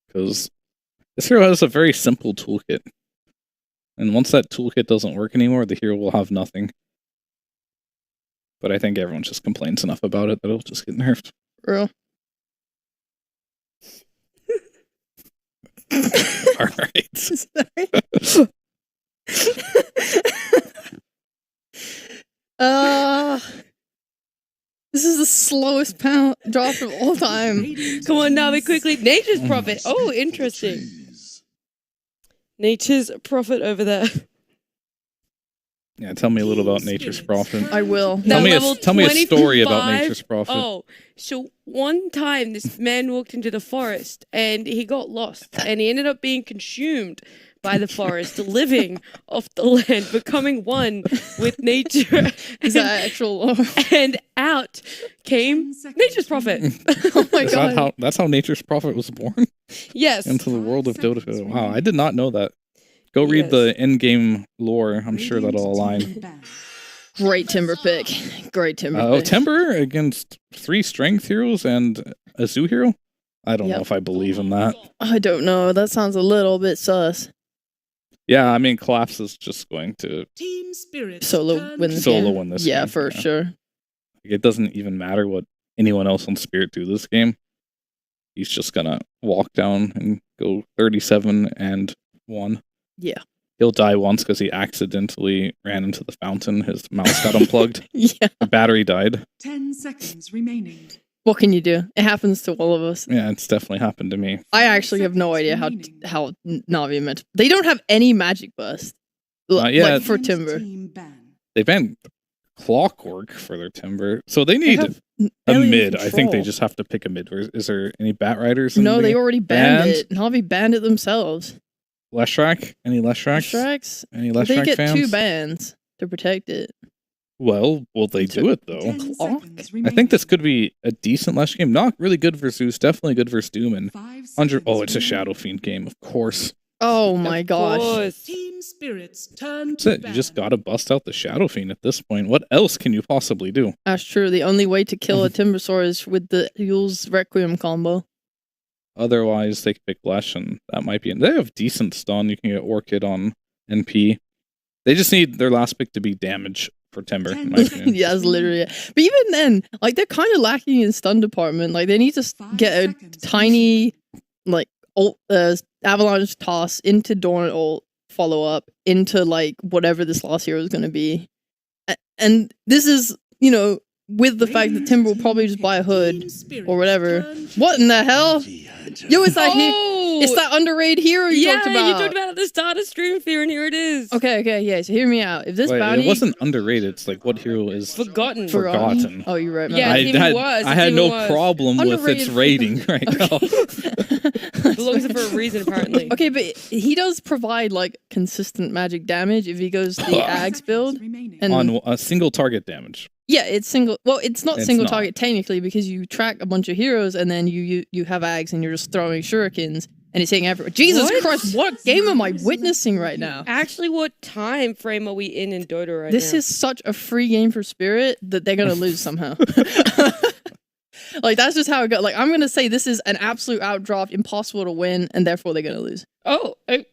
[SPEAKER 2] Because this hero has a very simple toolkit. And once that toolkit doesn't work anymore, the hero will have nothing. But I think everyone just complains enough about it that it'll just get nerfed.
[SPEAKER 3] Real.
[SPEAKER 2] All right.
[SPEAKER 3] This is the slowest drop of all time.
[SPEAKER 1] Come on, Navi, quickly. Nature's Prophet. Oh, interesting. Nature's Prophet over there.
[SPEAKER 2] Yeah, tell me a little about Nature's Prophet.
[SPEAKER 3] I will.
[SPEAKER 2] Tell me a story about
[SPEAKER 1] 25.
[SPEAKER 2] Nature's Prophet.
[SPEAKER 1] Oh, so one time this man walked into the forest and he got lost and he ended up being consumed by the forest, living off the land, becoming one with nature.
[SPEAKER 3] Is that actual lore?
[SPEAKER 1] And out came Nature's Prophet.
[SPEAKER 3] Oh my god.
[SPEAKER 2] That's how Nature's Prophet was born?
[SPEAKER 1] Yes.
[SPEAKER 2] Into the world of Dota. Wow, I did not know that. Go read the in-game lore. I'm sure that'll align.
[SPEAKER 3] Great Timber pick. Great Timber pick.
[SPEAKER 2] Oh, Timber against 3 strength heroes and a zoo hero? I don't know if I believe in that.
[SPEAKER 3] I don't know. That sounds a little bit sus.
[SPEAKER 2] Yeah, I mean, Collapse is just going to
[SPEAKER 4] Team Spirit
[SPEAKER 3] solo win this game. Yeah, for sure.
[SPEAKER 2] It doesn't even matter what anyone else on Spirit do this game. He's just gonna walk down and go 37-1.
[SPEAKER 3] Yeah.
[SPEAKER 2] He'll die once because he accidentally ran into the fountain. His mouse got unplugged.
[SPEAKER 3] Yeah.
[SPEAKER 2] The battery died.
[SPEAKER 4] 10 seconds remaining.
[SPEAKER 3] What can you do? It happens to all of us.
[SPEAKER 2] Yeah, it's definitely happened to me.
[SPEAKER 3] I actually have no idea how Navi meant. They don't have any magic bust. Like for Timber.
[SPEAKER 2] They banned Clockwork for their Timber. So they need a mid.
[SPEAKER 3] Control.
[SPEAKER 2] I think they just have to pick a mid. Is there any Bat Riders?
[SPEAKER 3] No, they already banned it. Navi banned it themselves.
[SPEAKER 2] Leshrac? Any Leshracks?
[SPEAKER 3] Leshracs?
[SPEAKER 2] Any Leshrac
[SPEAKER 3] They get
[SPEAKER 2] fans?
[SPEAKER 3] 2 bans to protect it.
[SPEAKER 2] Well, will they do it though? I think this could be a decent Lesh game. Not really good for Zeus, definitely good for Doom. And 100. Oh, it's a Shadow Fiend game, of course.
[SPEAKER 3] Oh my gosh.
[SPEAKER 4] Team Spirits turn
[SPEAKER 2] That's it. You just gotta bust out the Shadow Fiend at this point. What else can you possibly do?
[SPEAKER 3] That's true. The only way to kill a Timbersaur is with the Yule's Requiem combo.
[SPEAKER 2] Otherwise, they can pick Lesh, and that might be. They have decent stun. You can get Orchid on NP. They just need their last pick to be damage for Timber, in my opinion.
[SPEAKER 3] Yeah, that's literally it. But even then, like, they're kind of lacking in stun department. Like, they need to get a tiny, like, Avalanche toss into Dawn ult, follow up into, like, whatever this last hero is going to be. And this is, you know, with the fact that Timber will probably just buy a hood or whatever. What in the hell? Yo, it's that it's that underrated hero you talked about.
[SPEAKER 1] Yeah, you talked about it at the start of Stream Fear, and here it is.
[SPEAKER 3] Okay, yeah. So hear me out. If this bounty,
[SPEAKER 2] it wasn't underrated. It's like what hero is forgotten.
[SPEAKER 3] Oh, you're right.
[SPEAKER 1] Yeah,
[SPEAKER 2] I had no problem with its rating right now.
[SPEAKER 1] Belongs there for a reason, apparently.
[SPEAKER 3] Okay, but he does provide like consistent magic damage if he goes the Ags build and
[SPEAKER 2] on a single target damage.
[SPEAKER 3] Yeah, it's single. Well, it's not single target technically because you track a bunch of heroes and then you have Ags and you're just throwing shurikens and it's hitting everywhere. Jesus Christ, what game am I witnessing right now?
[SPEAKER 1] Actually, what time frame are we in Dota right now?
[SPEAKER 3] This is such a free game for Spirit that they're gonna lose somehow. Like, that's just how it goes. Like, I'm gonna say this is an absolute outdraft, impossible to win, and therefore they're gonna lose.
[SPEAKER 1] Oh, okay.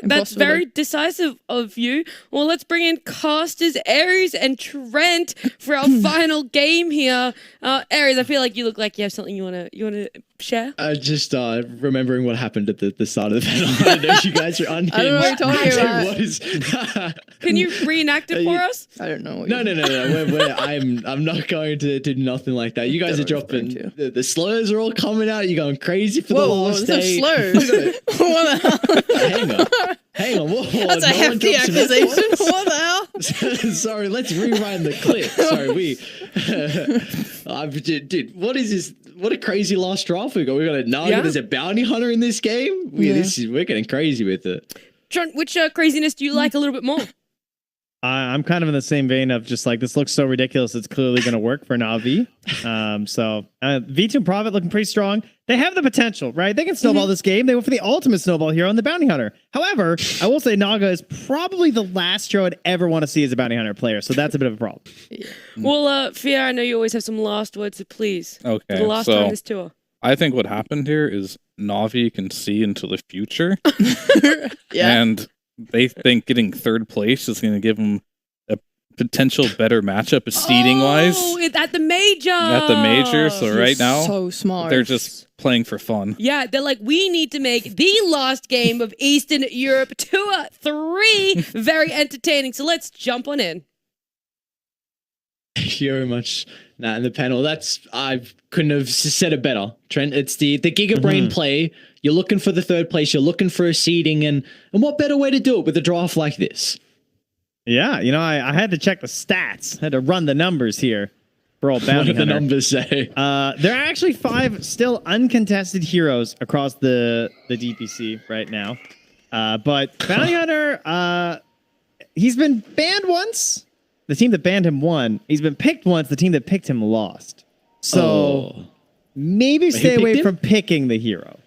[SPEAKER 1] That's very decisive of you. Well, let's bring in casters Aries and Trent for our final game here. Aries, I feel like you look like you have something you wanna share.
[SPEAKER 6] Just remembering what happened at the start of the battle. I don't know if you guys are unhinged.
[SPEAKER 3] I don't know what you're talking about.
[SPEAKER 1] Can you reenact it for us?
[SPEAKER 3] I don't know.
[SPEAKER 6] No. I'm not going to do nothing like that. You guys are dropping the slurs are all coming out. You're going crazy for the last day.
[SPEAKER 3] Slurs. What the hell?
[SPEAKER 6] Hang on. Whoa,
[SPEAKER 3] that's a hefty accusation. What the hell?
[SPEAKER 6] Sorry, let's rewind the clip. Sorry, dude, what is this? What a crazy last draft we got. We got a Naga. There's a bounty hunter in this game. We're getting crazy with it.
[SPEAKER 1] Trent, which craziness do you like a little bit more?
[SPEAKER 5] I'm kind of in the same vein of just like, this looks so ridiculous. It's clearly going to work for Navi. V2 Prophet looking pretty strong. They have the potential, right? They can snowball this game. They went for the ultimate snowball hero on the bounty hunter. However, I will say Naga is probably the last hero I'd ever want to see as a bounty hunter player. So that's a bit of a problem.
[SPEAKER 1] Well, Fia, I know you always have some last words, so please.
[SPEAKER 2] Okay.
[SPEAKER 1] For the last time this tour.
[SPEAKER 2] I think what happened here is Navi can see into the future.
[SPEAKER 3] Yeah.
[SPEAKER 2] And they think getting third place is going to give them a potential better matchup seeding wise.
[SPEAKER 1] Oh, it's at the major.
[SPEAKER 2] At the major, so right now
[SPEAKER 3] So smart.
[SPEAKER 2] they're just playing for fun.
[SPEAKER 1] Yeah, they're like, we need to make the last game of Eastern Europe Tour 3 very entertaining. So let's jump on in.
[SPEAKER 6] Thank you very much, Nat, in the panel. I couldn't have said it better, Trent. It's the Giga Brain play. You're looking for the third place. You're looking for a seeding, and what better way to do it with a draft like this?
[SPEAKER 5] Yeah, you know, I had to check the stats. Had to run the numbers here for old Bounty
[SPEAKER 6] What do the
[SPEAKER 5] Hunter.
[SPEAKER 6] numbers say?
[SPEAKER 5] There are actually 5 still uncontested heroes across the DPC right now. But Bounty Hunter, he's been banned once. The team that banned him won. He's been picked once. The team that picked him lost. So maybe stay away from picking the hero.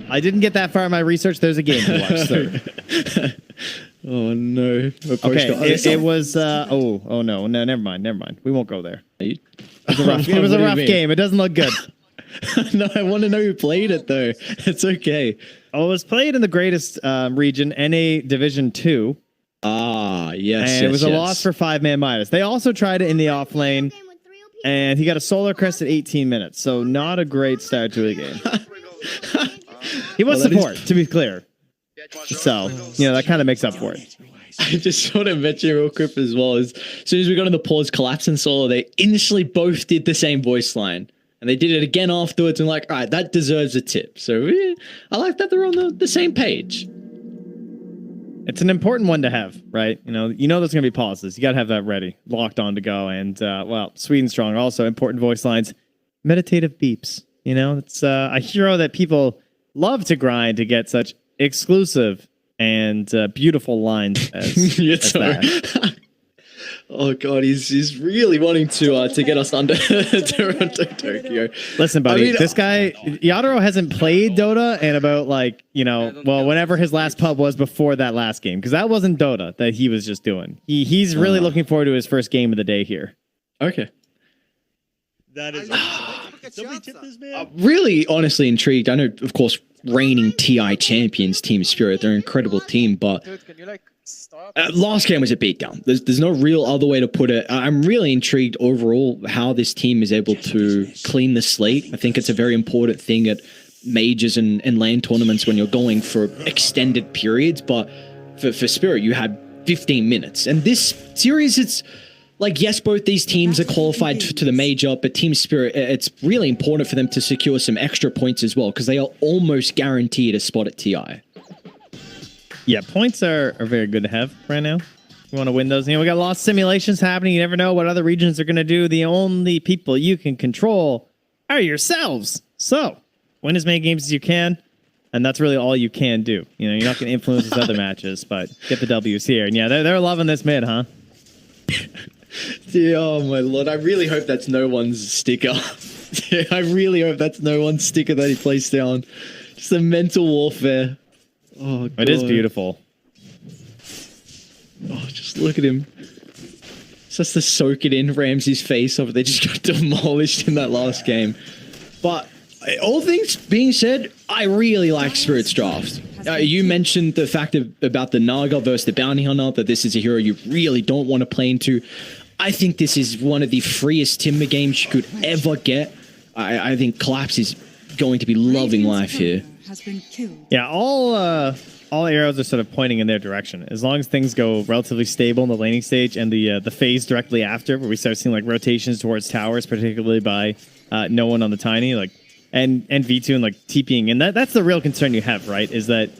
[SPEAKER 5] I didn't get that far in my research. There's a game to watch. So.
[SPEAKER 6] Oh no!
[SPEAKER 5] Okay, it was. Oh no! Never mind. We won't go there. It was a rough game. It doesn't look good.
[SPEAKER 6] No, I want to know who played it though. It's okay.
[SPEAKER 5] Oh, it was played in the greatest region, NA Division 2.
[SPEAKER 6] Ah, yes.
[SPEAKER 5] And it was a loss for 5-man minus. They also tried it in the off lane, and he got a solar crest at 18 minutes. So not a great start to the game. He was support, to be clear. So, you know, that kind of makes up for it.
[SPEAKER 6] I just want to mention real quick as well, as soon as we got in the pause collapse and solo, they initially both did the same voice line. And they did it again afterwards and like, all right, that deserves a tip. So I like that they're on the same page.
[SPEAKER 5] It's an important one to have, right? You know there's going to be pauses. You got to have that ready, locked on to go. And, well, Sweden Strong, also important voice lines. Meditative beeps. You know, it's a hero that people love to grind to get such exclusive and beautiful lines as that.
[SPEAKER 6] Oh god, he's really wanting to get us under Toronto Tokyo.
[SPEAKER 5] Listen, buddy, this guy Yadaro hasn't played Dota in about whenever his last pub was before that last game, because that wasn't Dota that he was just doing. He's really looking forward to his first game of the day here.
[SPEAKER 6] Okay.
[SPEAKER 9] That is
[SPEAKER 6] really honestly intrigued. I know, of course, reigning TI champions Team Spirit, they're an incredible team, but last game was a beatdown. There's no real other way to put it. I'm really intrigued overall how this team is able to clean the slate. I think it's a very important thing at majors and LAN tournaments when you're going for extended periods, but for Spirit, you had 15 minutes. And this series, it's like, yes, both these teams are qualified to the major, but Team Spirit, it's really important for them to secure some extra points as well, because they are almost guaranteed a spot at TI.
[SPEAKER 5] Yeah, points are very good to have right now. You want to win those. You know, we got lost simulations happening. You never know what other regions are going to do. The only people you can control are yourselves. So, win as many games as you can, and that's really all you can do. You know, you're not going to influence these other matches, but get the W's here. And yeah, they're loving this mid, huh?
[SPEAKER 6] Oh my lord, I really hope that's no one's sticker. I really hope that's no one's sticker that he placed down. Just the mental warfare. Oh god.
[SPEAKER 5] It is beautiful.
[SPEAKER 6] Oh, just look at him. Just to soak it in Ramsey's face over. They just got demolished in that last game. But all things being said, I really like Spirit's draft. You mentioned the fact about the Naga versus the Bounty Hunter, that this is a hero you really don't want to play into. I think this is one of the freest Timber games you could ever get. I think Collapse is going to be loving life here.
[SPEAKER 5] Yeah, all arrows are sort of pointing in their direction. As long as things go relatively stable in the laning stage and the phase directly after, where we start seeing like rotations towards towers, particularly by no one on the Tiny, like and V2 and like TPing, and that's the real concern you have, right? Is that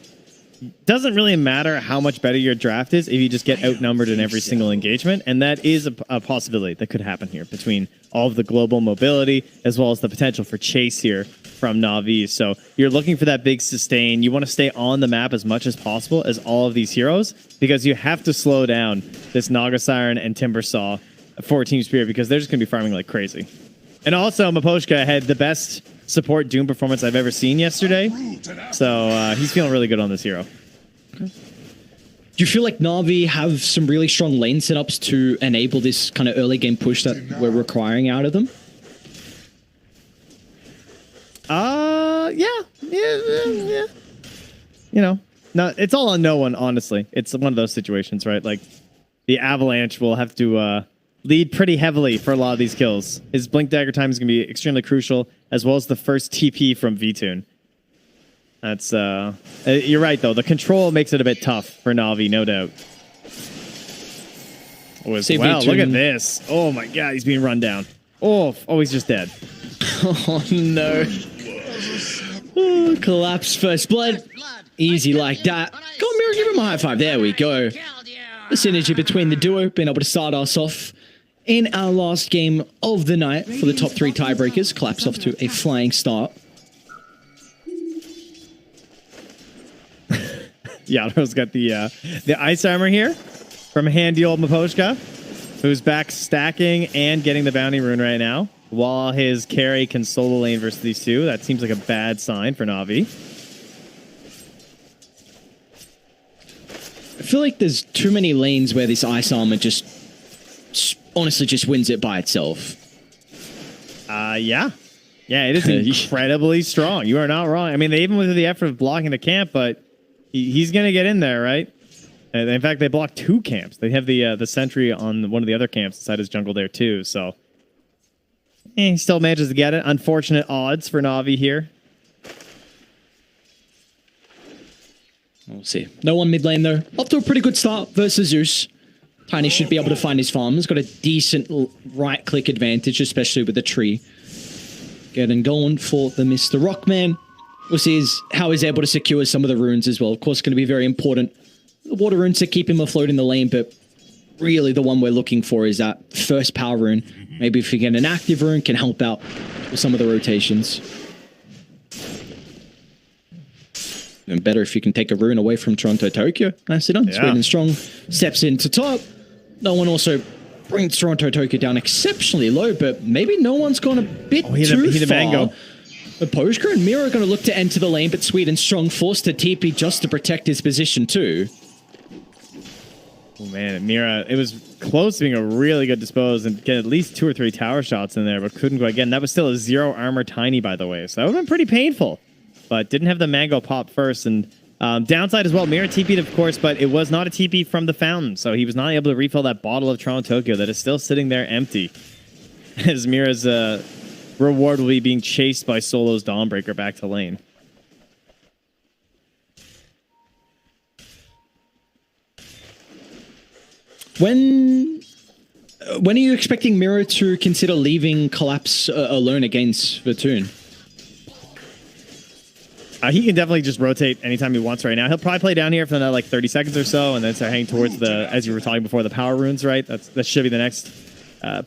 [SPEAKER 5] it doesn't really matter how much better your draft is if you just get outnumbered in every single engagement, and that is a possibility that could happen here between all of the global mobility as well as the potential for chase here from Navi. So you're looking for that big sustain. You want to stay on the map as much as possible as all of these heroes, because you have to slow down this Naga Siren and Timbersaw for Team Spirit, because they're just going to be farming like crazy. And also, Maposhka had the best support Doom performance I've ever seen yesterday. So he's feeling really good on this hero.
[SPEAKER 6] Okay. Do you feel like Navi have some really strong lane setups to enable this kind of early game push that we're requiring out of them?
[SPEAKER 5] Yeah. You know, no, it's all on no one, honestly. It's one of those situations, right? Like, the Avalanche will have to lead pretty heavily for a lot of these kills. His Blink Dagger time is going to be extremely crucial, as well as the first TP from Vtoon. That's you're right though. The control makes it a bit tough for Navi, no doubt. Oh, as well, look at this. Oh my god, he's being run down. Oh, he's just dead.
[SPEAKER 6] Oh no. Oh, collapse first blood. Easy like that. Go on, Mirror, give him a high five. There we go. The synergy between the duo being able to start us off in our last game of the night for the top 3 tiebreakers. Collapse off to a flying start.
[SPEAKER 5] Yado's got the ice armor here from handy old Miposhka, who's back stacking and getting the bounty rune right now, while his carry can solo lane versus these two. That seems like a bad sign for Navi.
[SPEAKER 6] I feel like there's too many lanes where this ice armor just honestly just wins it by itself.
[SPEAKER 5] Yeah, it is incredibly strong. You are not wrong. I mean, they even went through the effort of blocking the camp, but he's going to get in there, right? And in fact, they blocked 2 camps. They have the sentry on one of the other camps inside his jungle there too. So he still manages to get it. Unfortunate odds for Navi here.
[SPEAKER 6] We'll see. No one mid lane though. Off to a pretty good start versus Zeus. Tiny should be able to find his farm. He's got a decent right click advantage, especially with the tree. Getting going for the Mr. Rockman. We'll see how he's able to secure some of the runes as well. Of course, going to be very important. The water runes to keep him afloat in the lane, but really the one we're looking for is that first power rune. Maybe if we get an active rune, can help out with some of the rotations. And better if you can take a rune away from Toronto Tokyo. Nicely done. Yeah. Sweden Strong steps into top. No one also brings Toronto Tokyo down exceptionally low, but maybe no one's gone a bit too far. Mango. Miposhka and Mira are going to look to enter the lane, but Sweden Strong forced to TP just to protect his position too.
[SPEAKER 5] Oh man, Mira, it was close to being a really good dispose and get at least 2 or 3 tower shots in there, but couldn't go again. That was still a 0 armor Tiny, by the way, so that would have been pretty painful, but didn't have the mango pop first. And downside as well, Mira TP'd, of course, but it was not a TP from the fountain, so he was not able to refill that bottle of Toronto Tokyo that is still sitting there empty. As Mira's reward will be being chased by Solo's Dawnbreaker back to lane.
[SPEAKER 6] When are you expecting Mira to consider leaving Collapse alone against Vtoon?
[SPEAKER 5] He can definitely just rotate anytime he wants right now. He'll probably play down here for another like 30 seconds or so, and then start heading towards the, as you were talking before, the power runes, right? That should be the next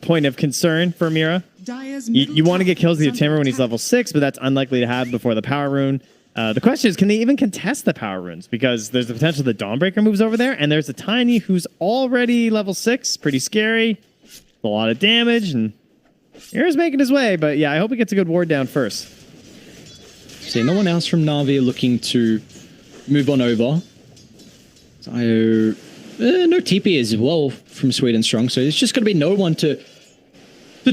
[SPEAKER 5] point of concern for Mira. You want to get kills with your Timber when he's level 6, but that's unlikely to happen before the power rune. The question is, can they even contest the power runes? Because there's the potential the Dawnbreaker moves over there, and there's a Tiny who's already level 6. Pretty scary. A lot of damage, and Mira's making his way, but yeah, I hope he gets a good ward down first.
[SPEAKER 6] See, no one else from Navi looking to move on over. So, no TP as well from Sweden Strong, so it's just going to be no one to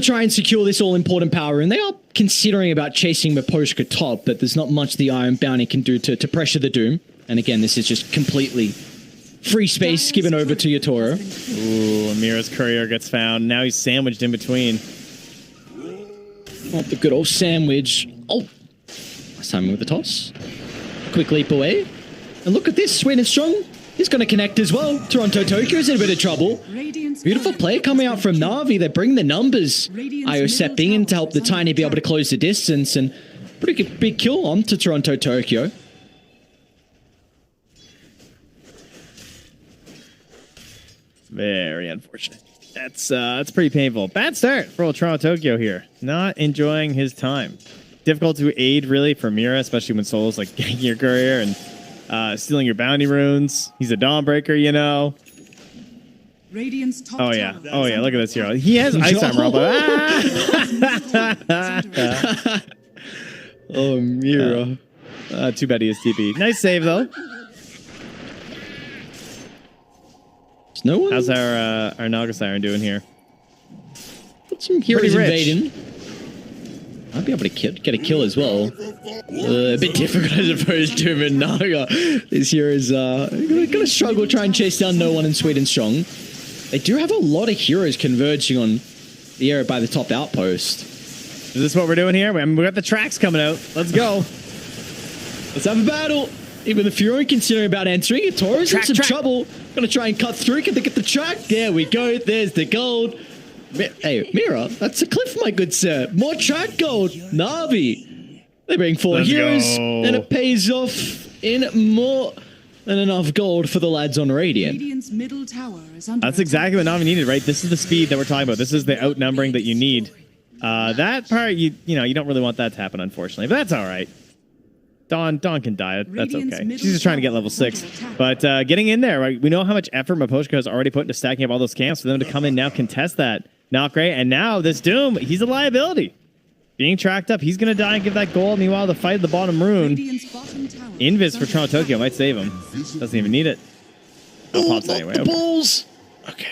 [SPEAKER 6] try and secure this all-important power. And they are considering about chasing Miposhka top, but there's not much the Iron Bounty can do to pressure the Doom. And again, this is just completely free space given over to Yatoro.
[SPEAKER 5] Ooh, Mira's courier gets found. Now he's sandwiched in between.
[SPEAKER 6] Oh, the good old sandwich. Oh, nice timing with the toss. Quick leap away. And look at this, Sweden Strong. He's going to connect as well. Toronto Tokyo's in a bit of trouble. Beautiful play coming out from Navi. They bring the numbers. IO stepping in to help the Tiny be able to close the distance, and pretty good big kill on to Toronto Tokyo.
[SPEAKER 5] Very unfortunate. That's pretty painful. Bad start for old Toronto Tokyo here. Not enjoying his time. Difficult to aid really for Mira, especially when Solo's like getting your courier and stealing your bounty runes. He's a Dawnbreaker, you know.
[SPEAKER 4] Radiant's top
[SPEAKER 5] oh yeah, look at this hero. He has ice armor.
[SPEAKER 6] Oh, Mira.
[SPEAKER 5] Too bad he has TP. Nice save though.
[SPEAKER 6] There's no one.
[SPEAKER 5] How's our Naga Siren doing here?
[SPEAKER 6] Got some heroes invading. I'll be able to get a kill as well. A bit difficult as opposed to him and Naga. This hero is gonna struggle, try and chase down no one in Sweden Strong. They do have a lot of heroes converging on the area by the top outpost.
[SPEAKER 5] Is this what we're doing here? I mean, we got the tracks coming out. Let's go.
[SPEAKER 6] Let's have a battle. Even the Fury considering about entering it. Taurus in some trouble. Gonna try and cut through. Can they get the track? There we go. There's the gold. Hey, Mira, that's a cliff, my good sir. More track gold. Navi. They bring 4 heroes, and it pays off in more than enough gold for the lads on Radiant.
[SPEAKER 4] Radiant's middle tower is under
[SPEAKER 5] That's exactly what Navi needed, right? This is the speed that we're talking about. This is the outnumbering that you need. That part, you don't really want that to happen, unfortunately, but that's all right. Dawn can die. That's okay. She's just trying to get level 6. But getting in there, right? We know how much effort Miposhka has already put into stacking up all those camps. For them to come in now, contest that. Not great. And now this Doom, he's a liability. Being tracked up, he's going to die and give that gold. Meanwhile, the fight at the bottom rune. Invis for Toronto Tokyo might save him. Doesn't even need it. Oh, pops anyway.
[SPEAKER 6] The balls. Okay.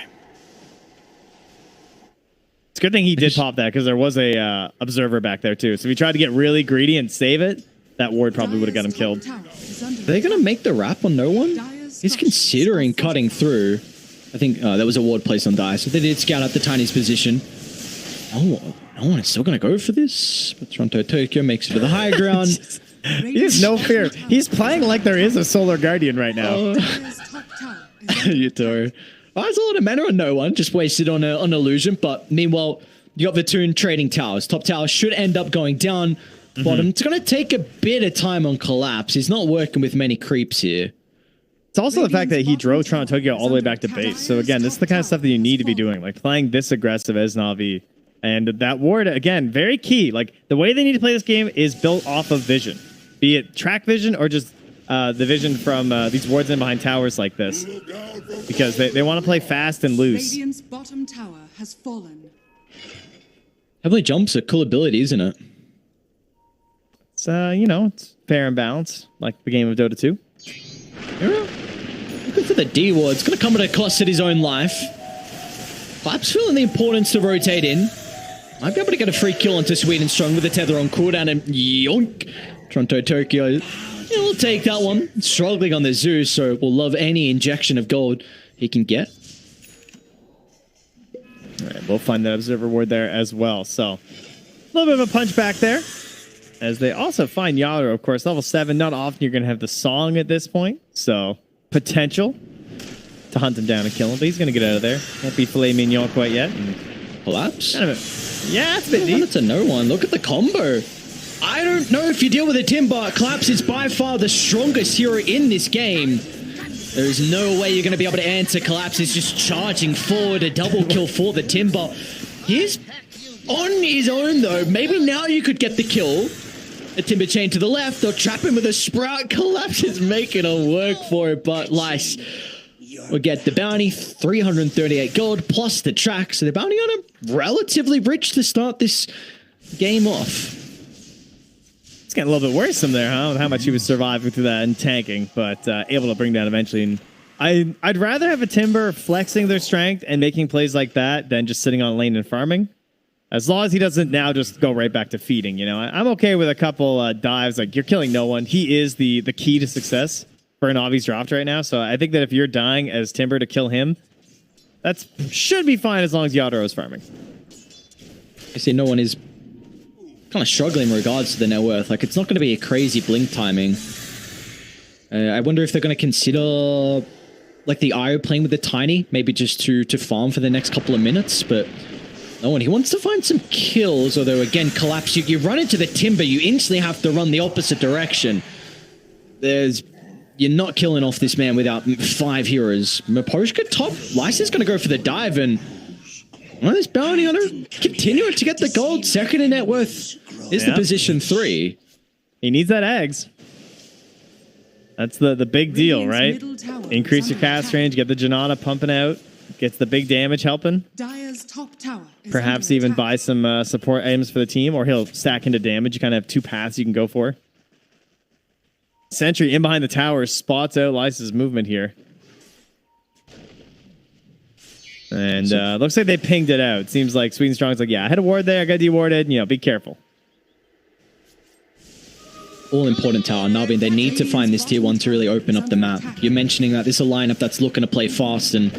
[SPEAKER 5] It's a good thing he did pop that because there was a observer back there too. So if he tried to get really greedy and save it, that ward probably would have got him killed.
[SPEAKER 6] Are they going to make the wrap on no one? He's considering cutting through. I think that was a ward placed on Dire, so they did scout out the Tiny's position. No one is still going to go for this. But Toronto Tokyo makes it to the high ground.
[SPEAKER 5] He has no fear. He's playing like there is a Solar Guardian right now.
[SPEAKER 6] Yuto. Oh, there's a lot of mana on no one. Just wasted on an illusion. But meanwhile, you got the Vatoon trading towers. Top tower should end up going down. Bottom. It's going to take a bit of time on Collapse. He's not working with many creeps here.
[SPEAKER 5] It's also the fact that he drove Toronto Tokyo all the way back to base. So again, this is the kind of stuff that you need to be doing, like playing this aggressive as Navi. And that ward, again, very key. Like the way they need to play this game is built off of vision, be it track vision or just the vision from these wards in behind towers like this, because they want to play fast and loose.
[SPEAKER 4] Radiant's bottom tower has fallen.
[SPEAKER 6] Heavily jumps a cool ability, isn't it?
[SPEAKER 5] It's it's fair and balanced, like the game of Dota 2.
[SPEAKER 6] Looking for the D ward. It's going to come at a cost at his own life. Clap's feeling the importance to rotate in. Might be able to get a free kill onto Sweden Strong with the tether on cooldown and yoink. Toronto Tokyo will take that one. Struggling on the Zeus, so will love any injection of gold he can get.
[SPEAKER 5] All right, we'll find that observer ward there as well. So a little bit of a punch back there. As they also find Yaro, of course, level 7. Not often you're going to have the song at this point. So potential to hunt him down and kill him. But he's going to get out of there. Won't be filet mignon quite yet. And
[SPEAKER 6] Collapse?
[SPEAKER 5] Kind of yeah, it's a bit deep.
[SPEAKER 6] It's a no one. Look at the combo. I don't know if you deal with a Timber. Collapse is by far the strongest hero in this game. There is no way you're going to be able to answer. Collapse is just charging forward. A double kill for the Timber. He's on his own, though. Maybe now you could get the kill. A Timber chain to the left. They'll trap him with a Sprout. Collapse is making a work for it, but Lice will get the bounty. 338 gold plus the track. So the bounty on him relatively rich to start this game off.
[SPEAKER 5] It's getting a little bit worrisome there, huh? With how much he was surviving through that and tanking, but able to bring down eventually. And I'd rather have a Timber flexing their strength and making plays like that than just sitting on lane and farming. As long as he doesn't now just go right back to feeding, I'm okay with a couple dives. Like, you're killing no one. He is the key to success for an Navi's draft right now. So I think that if you're dying as Timber to kill him, that should be fine as long as Yadro is farming.
[SPEAKER 6] I see no one is kind of struggling in regards to the net worth. Like, it's not going to be a crazy blink timing. I wonder if they're going to consider like the IO playing with the Tiny, maybe just to farm for the next couple of minutes, but no one. He wants to find some kills, although again, Collapse, you run into the Timber, you instantly have to run the opposite direction. You're not killing off this man without 5 heroes. Miposhka top, Lice is going to go for the dive, and this bounty hunter continuing to get the gold. Second in net worth is the position 3.
[SPEAKER 5] He needs that eggs. That's the big deal, right? Increase your cast range, get the Janata pumping out, gets the big damage helping.
[SPEAKER 4] Dire's top tower is
[SPEAKER 5] perhaps
[SPEAKER 4] under
[SPEAKER 5] even
[SPEAKER 4] attack.
[SPEAKER 5] buy some support items for the team, or he'll stack into damage. You kind of have 2 paths you can go for. Sentry in behind the tower spots out Lice's movement here. And looks like they pinged it out. Seems like Sweet and Strong's like, yeah, I had a ward there, I got dewarded, be careful.
[SPEAKER 6] All important tower. Navi, they need to find this tier 1 to really open up the map. You're mentioning that this is a lineup that's looking to play fast, and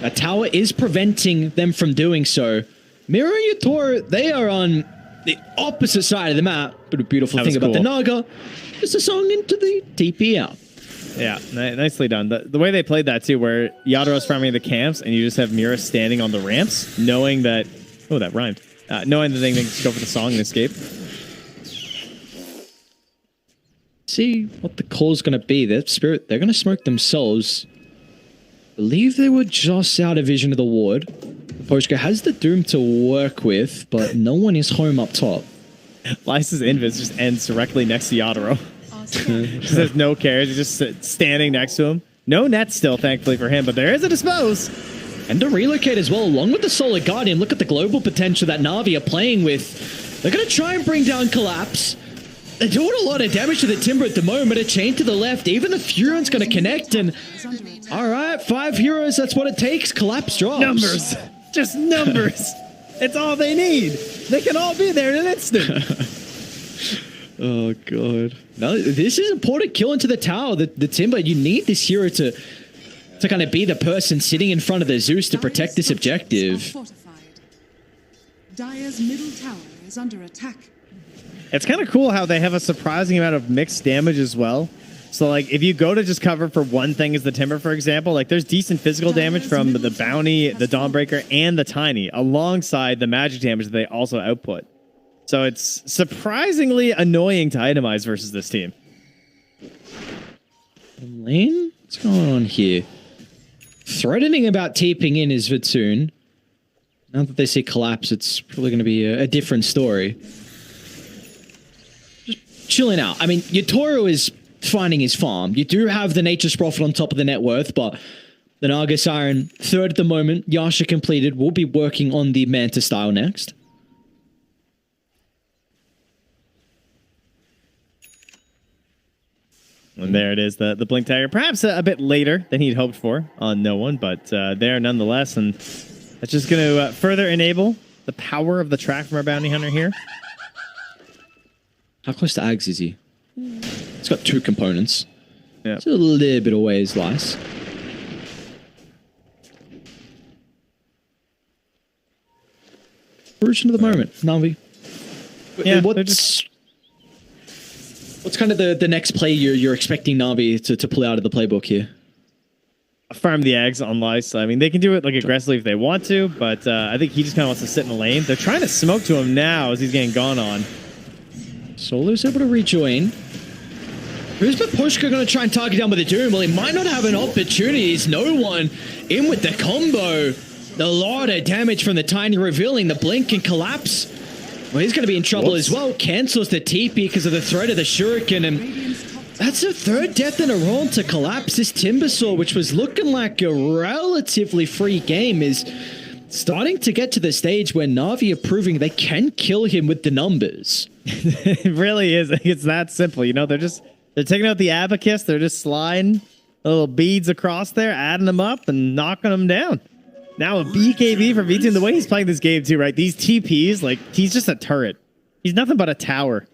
[SPEAKER 6] A tower is preventing them from doing so. Mira and Yatoro, they are on the opposite side of the map. But a beautiful thing about the Naga is the song into the TP out.
[SPEAKER 5] Yeah, nicely done. The way they played that too, where Yatoro's farming the camps and you just have Mira standing on the ramps, knowing that... Oh, that rhymed. Knowing that they can just go for the song and escape.
[SPEAKER 6] See what the call's going to be. Their Spirit, they're going to smoke themselves. Believe they were just out of vision of the ward. Poshka has the Doom to work with, but no one is home up top.
[SPEAKER 5] Lysa's invis just ends directly next to Yatoro. Just has no cares. He's just standing next to him. No net still, thankfully for him, but there is a dispose.
[SPEAKER 6] And a relocate as well, along with the Solar Guardian. Look at the global potential that Navi are playing with. They're going to try and bring down Collapse. They're doing a lot of damage to the Timber at the moment. A chain to the left. Even the Furion's going to connect. And all right, 5 heroes. That's what it takes. Collapse drops.
[SPEAKER 5] Numbers. Just numbers. It's all they need. They can all be there in an instant.
[SPEAKER 6] Oh, God. No, this is important. Kill into the tower. The Timber, you need this hero to kind of be the person sitting in front of the Zeus to protect this objective.
[SPEAKER 4] Dire's middle tower is under attack.
[SPEAKER 5] It's kind of cool how they have a surprising amount of mixed damage as well. So, like, if you go to just cover for one thing as the Timber, for example, like, there's decent physical damage from the Bounty, the Dawnbreaker, and the Tiny, alongside the magic damage that they also output. So it's surprisingly annoying to itemize versus this team.
[SPEAKER 6] Lane? What's going on here? Threatening about TPing in is Vitoon. Now that they see Collapse, it's probably going to be a different story. Just chilling out. I mean, Yatoro is finding his farm. You do have the Nature's Prophet on top of the net worth, but the Naga Siren, third at the moment. Yasha completed. We'll be working on the Manta style next.
[SPEAKER 5] And there it is, the Blink Dagger. Perhaps a bit later than he'd hoped for on no one, but there nonetheless. And that's just going to further enable the power of the track from our Bounty Hunter here.
[SPEAKER 6] How close to Ags is he? It's got 2 components.
[SPEAKER 5] Yeah.
[SPEAKER 6] It's a little bit away is Lice. Fruition of the moment, Navi.
[SPEAKER 5] Yeah,
[SPEAKER 6] What's kind of the next play you're expecting Navi to pull out of the playbook here?
[SPEAKER 5] Farm the eggs on Lice. I mean, they can do it like aggressively if they want to, but I think he just kind of wants to sit in the lane. They're trying to smoke to him now as he's getting gone on.
[SPEAKER 6] Solo's able to rejoin. Who's Bapushka going to try and target down with the Doom? Well, he might not have an opportunity. There's no one in with the combo. A lot of damage from the Tiny revealing the Blink and Collapse. Well, he's going to be in trouble as well. Cancels the TP because of the threat of the Shuriken. And that's a 3rd death in a row to Collapse. This Timbersaw, which was looking like a relatively free game, is starting to get to the stage where Navi are proving they can kill him with the numbers.
[SPEAKER 5] It really is. It's that simple. You know, they're taking out the Abacus. They're just sliding little beads across there, adding them up and knocking them down. Now a BKB for V2, and the way he's playing this game too, right? These TPs, like, he's just a turret. He's nothing but a tower.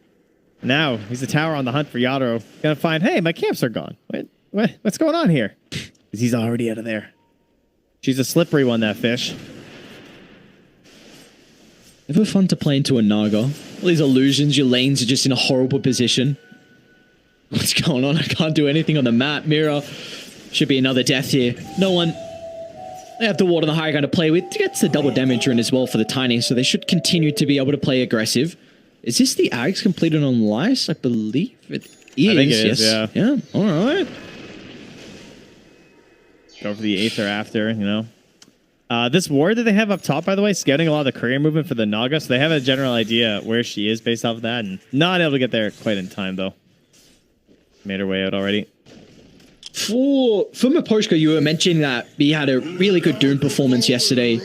[SPEAKER 5] Now he's a tower on the hunt for Yatoro. Gonna find, hey, my camps are gone. What's going on here? Because he's already out of there. She's a slippery one, that fish.
[SPEAKER 6] Never fun to play into a Naga. All these illusions, your lanes are just in a horrible position. What's going on? I can't do anything on the map. Mira should be another death here. No one. They have the ward on the high ground to play with. Gets the double damage in as well for the Tiny, so they should continue to be able to play aggressive. Is this the Ags completed on Lice? I believe it is.
[SPEAKER 5] I think it is,
[SPEAKER 6] yes. Yeah, all right.
[SPEAKER 5] Go for the Aether after, you know. This ward that they have up top, by the way, scouting a lot of the courier movement for the Naga, so they have a general idea where she is based off of that, and not able to get there quite in time, though. Made her way out already.
[SPEAKER 6] For Maposhka, you were mentioning that he had a really good Doom performance yesterday,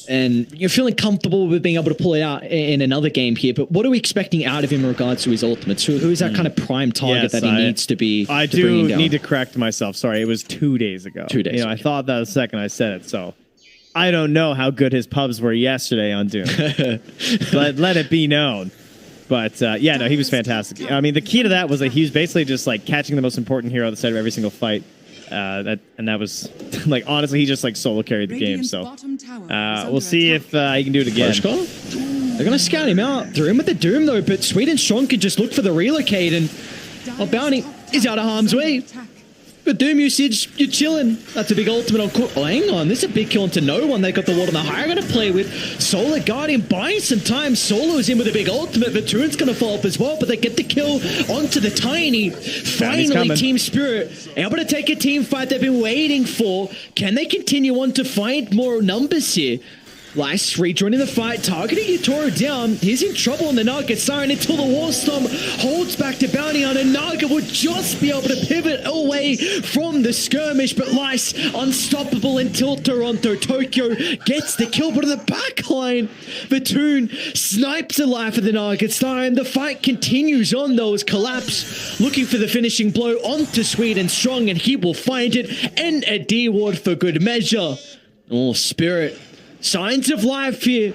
[SPEAKER 6] and you're feeling comfortable with being able to pull it out in another game here, but what are we expecting out of him in regards to his ultimates? Who is that kind of prime target that he needs to be
[SPEAKER 5] I do need to correct myself. Sorry, it was 2 days ago.
[SPEAKER 6] 2 days ago.
[SPEAKER 5] I thought that the second I said it, so I don't know how good his pubs were yesterday on Doom. But let it be known. But yeah, no, he was fantastic. I mean, the key to that was that he was basically just like catching the most important hero at the start of every single fight. That was like honestly, he just like solo carried the game. So we'll see if he can do it again.
[SPEAKER 6] They're gonna scout him out. They're in with the Doom though, but Sweet and Strong could just look for the relocate, and Bounty is out of harm's way. But Doom usage, you're chilling. That's a big ultimate on Cook. Oh, hang on. This is a big kill into no one. They got the ward on the high. Going to play with Solar Guardian, buying some time. Solo's in with a big ultimate. Vatoon's going to fall up as well, but they get the kill onto the Tiny. Finally, Team Spirit able to take a team fight they've been waiting for. Can they continue on to find more numbers here? Lice rejoining the fight, targeting Yatoro down. He's in trouble on the Naga Siren until the War Storm holds back to Bounty on, and Naga would just be able to pivot away from the skirmish, but Lice unstoppable until Toronto. Tokyo gets the kill, but on the backline, Vatoon snipes the life of the Naga Siren. The fight continues on though as Collapse looking for the finishing blow onto Sweet and Strong, and he will find it, and a D ward for good measure. Oh, Spirit. Signs of life here.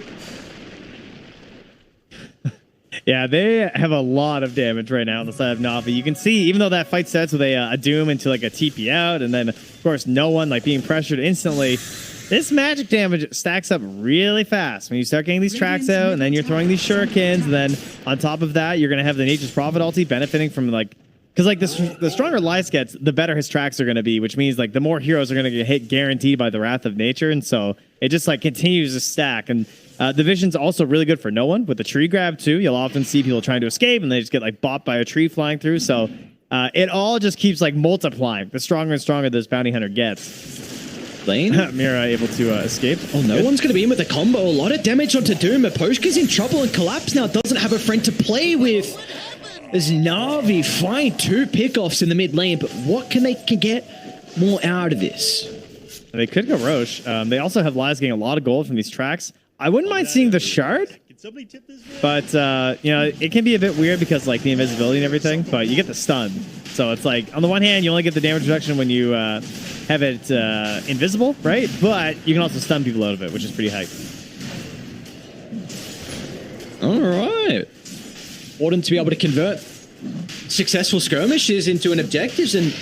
[SPEAKER 5] Yeah, they have a lot of damage right now on the side of Navi. You can see, even though that fight sets with a Doom into like a TP out, and then of course no one like being pressured instantly, this magic damage stacks up really fast when you start getting these tracks out, and then you're throwing these shurikens, and then on top of that, you're gonna have the Nature's Prophet ulti benefiting from like. Because like the stronger Lice gets, the better his tracks are going to be, which means like the more heroes are going to get hit guaranteed by the Wrath of Nature, and so it just like continues to stack. And the Vision's also really good for no one with the tree grab too. You'll often see people trying to escape and they just get like bopped by a tree flying through. So it all just keeps like multiplying. The stronger and stronger this bounty hunter gets.
[SPEAKER 6] Lane?
[SPEAKER 5] Mira able to escape.
[SPEAKER 6] Oh, no one's going to be in with the combo. A lot of damage onto Doom. Aposhka's in trouble, and Collapse now doesn't have a friend to play with. As Navi find 2 pickoffs in the mid lane, but what can they get more out of this?
[SPEAKER 5] They could go Roche. They also have Lies getting a lot of gold from these tracks. I wouldn't mind seeing the shard, but you know, it can be a bit weird because like the invisibility and everything, but you get the stun. So it's like on the one hand, you only get the damage reduction when you have it invisible, right? But you can also stun people out of it, which is pretty hype.
[SPEAKER 6] All right. Important to be able to convert successful skirmishes into an objectives, and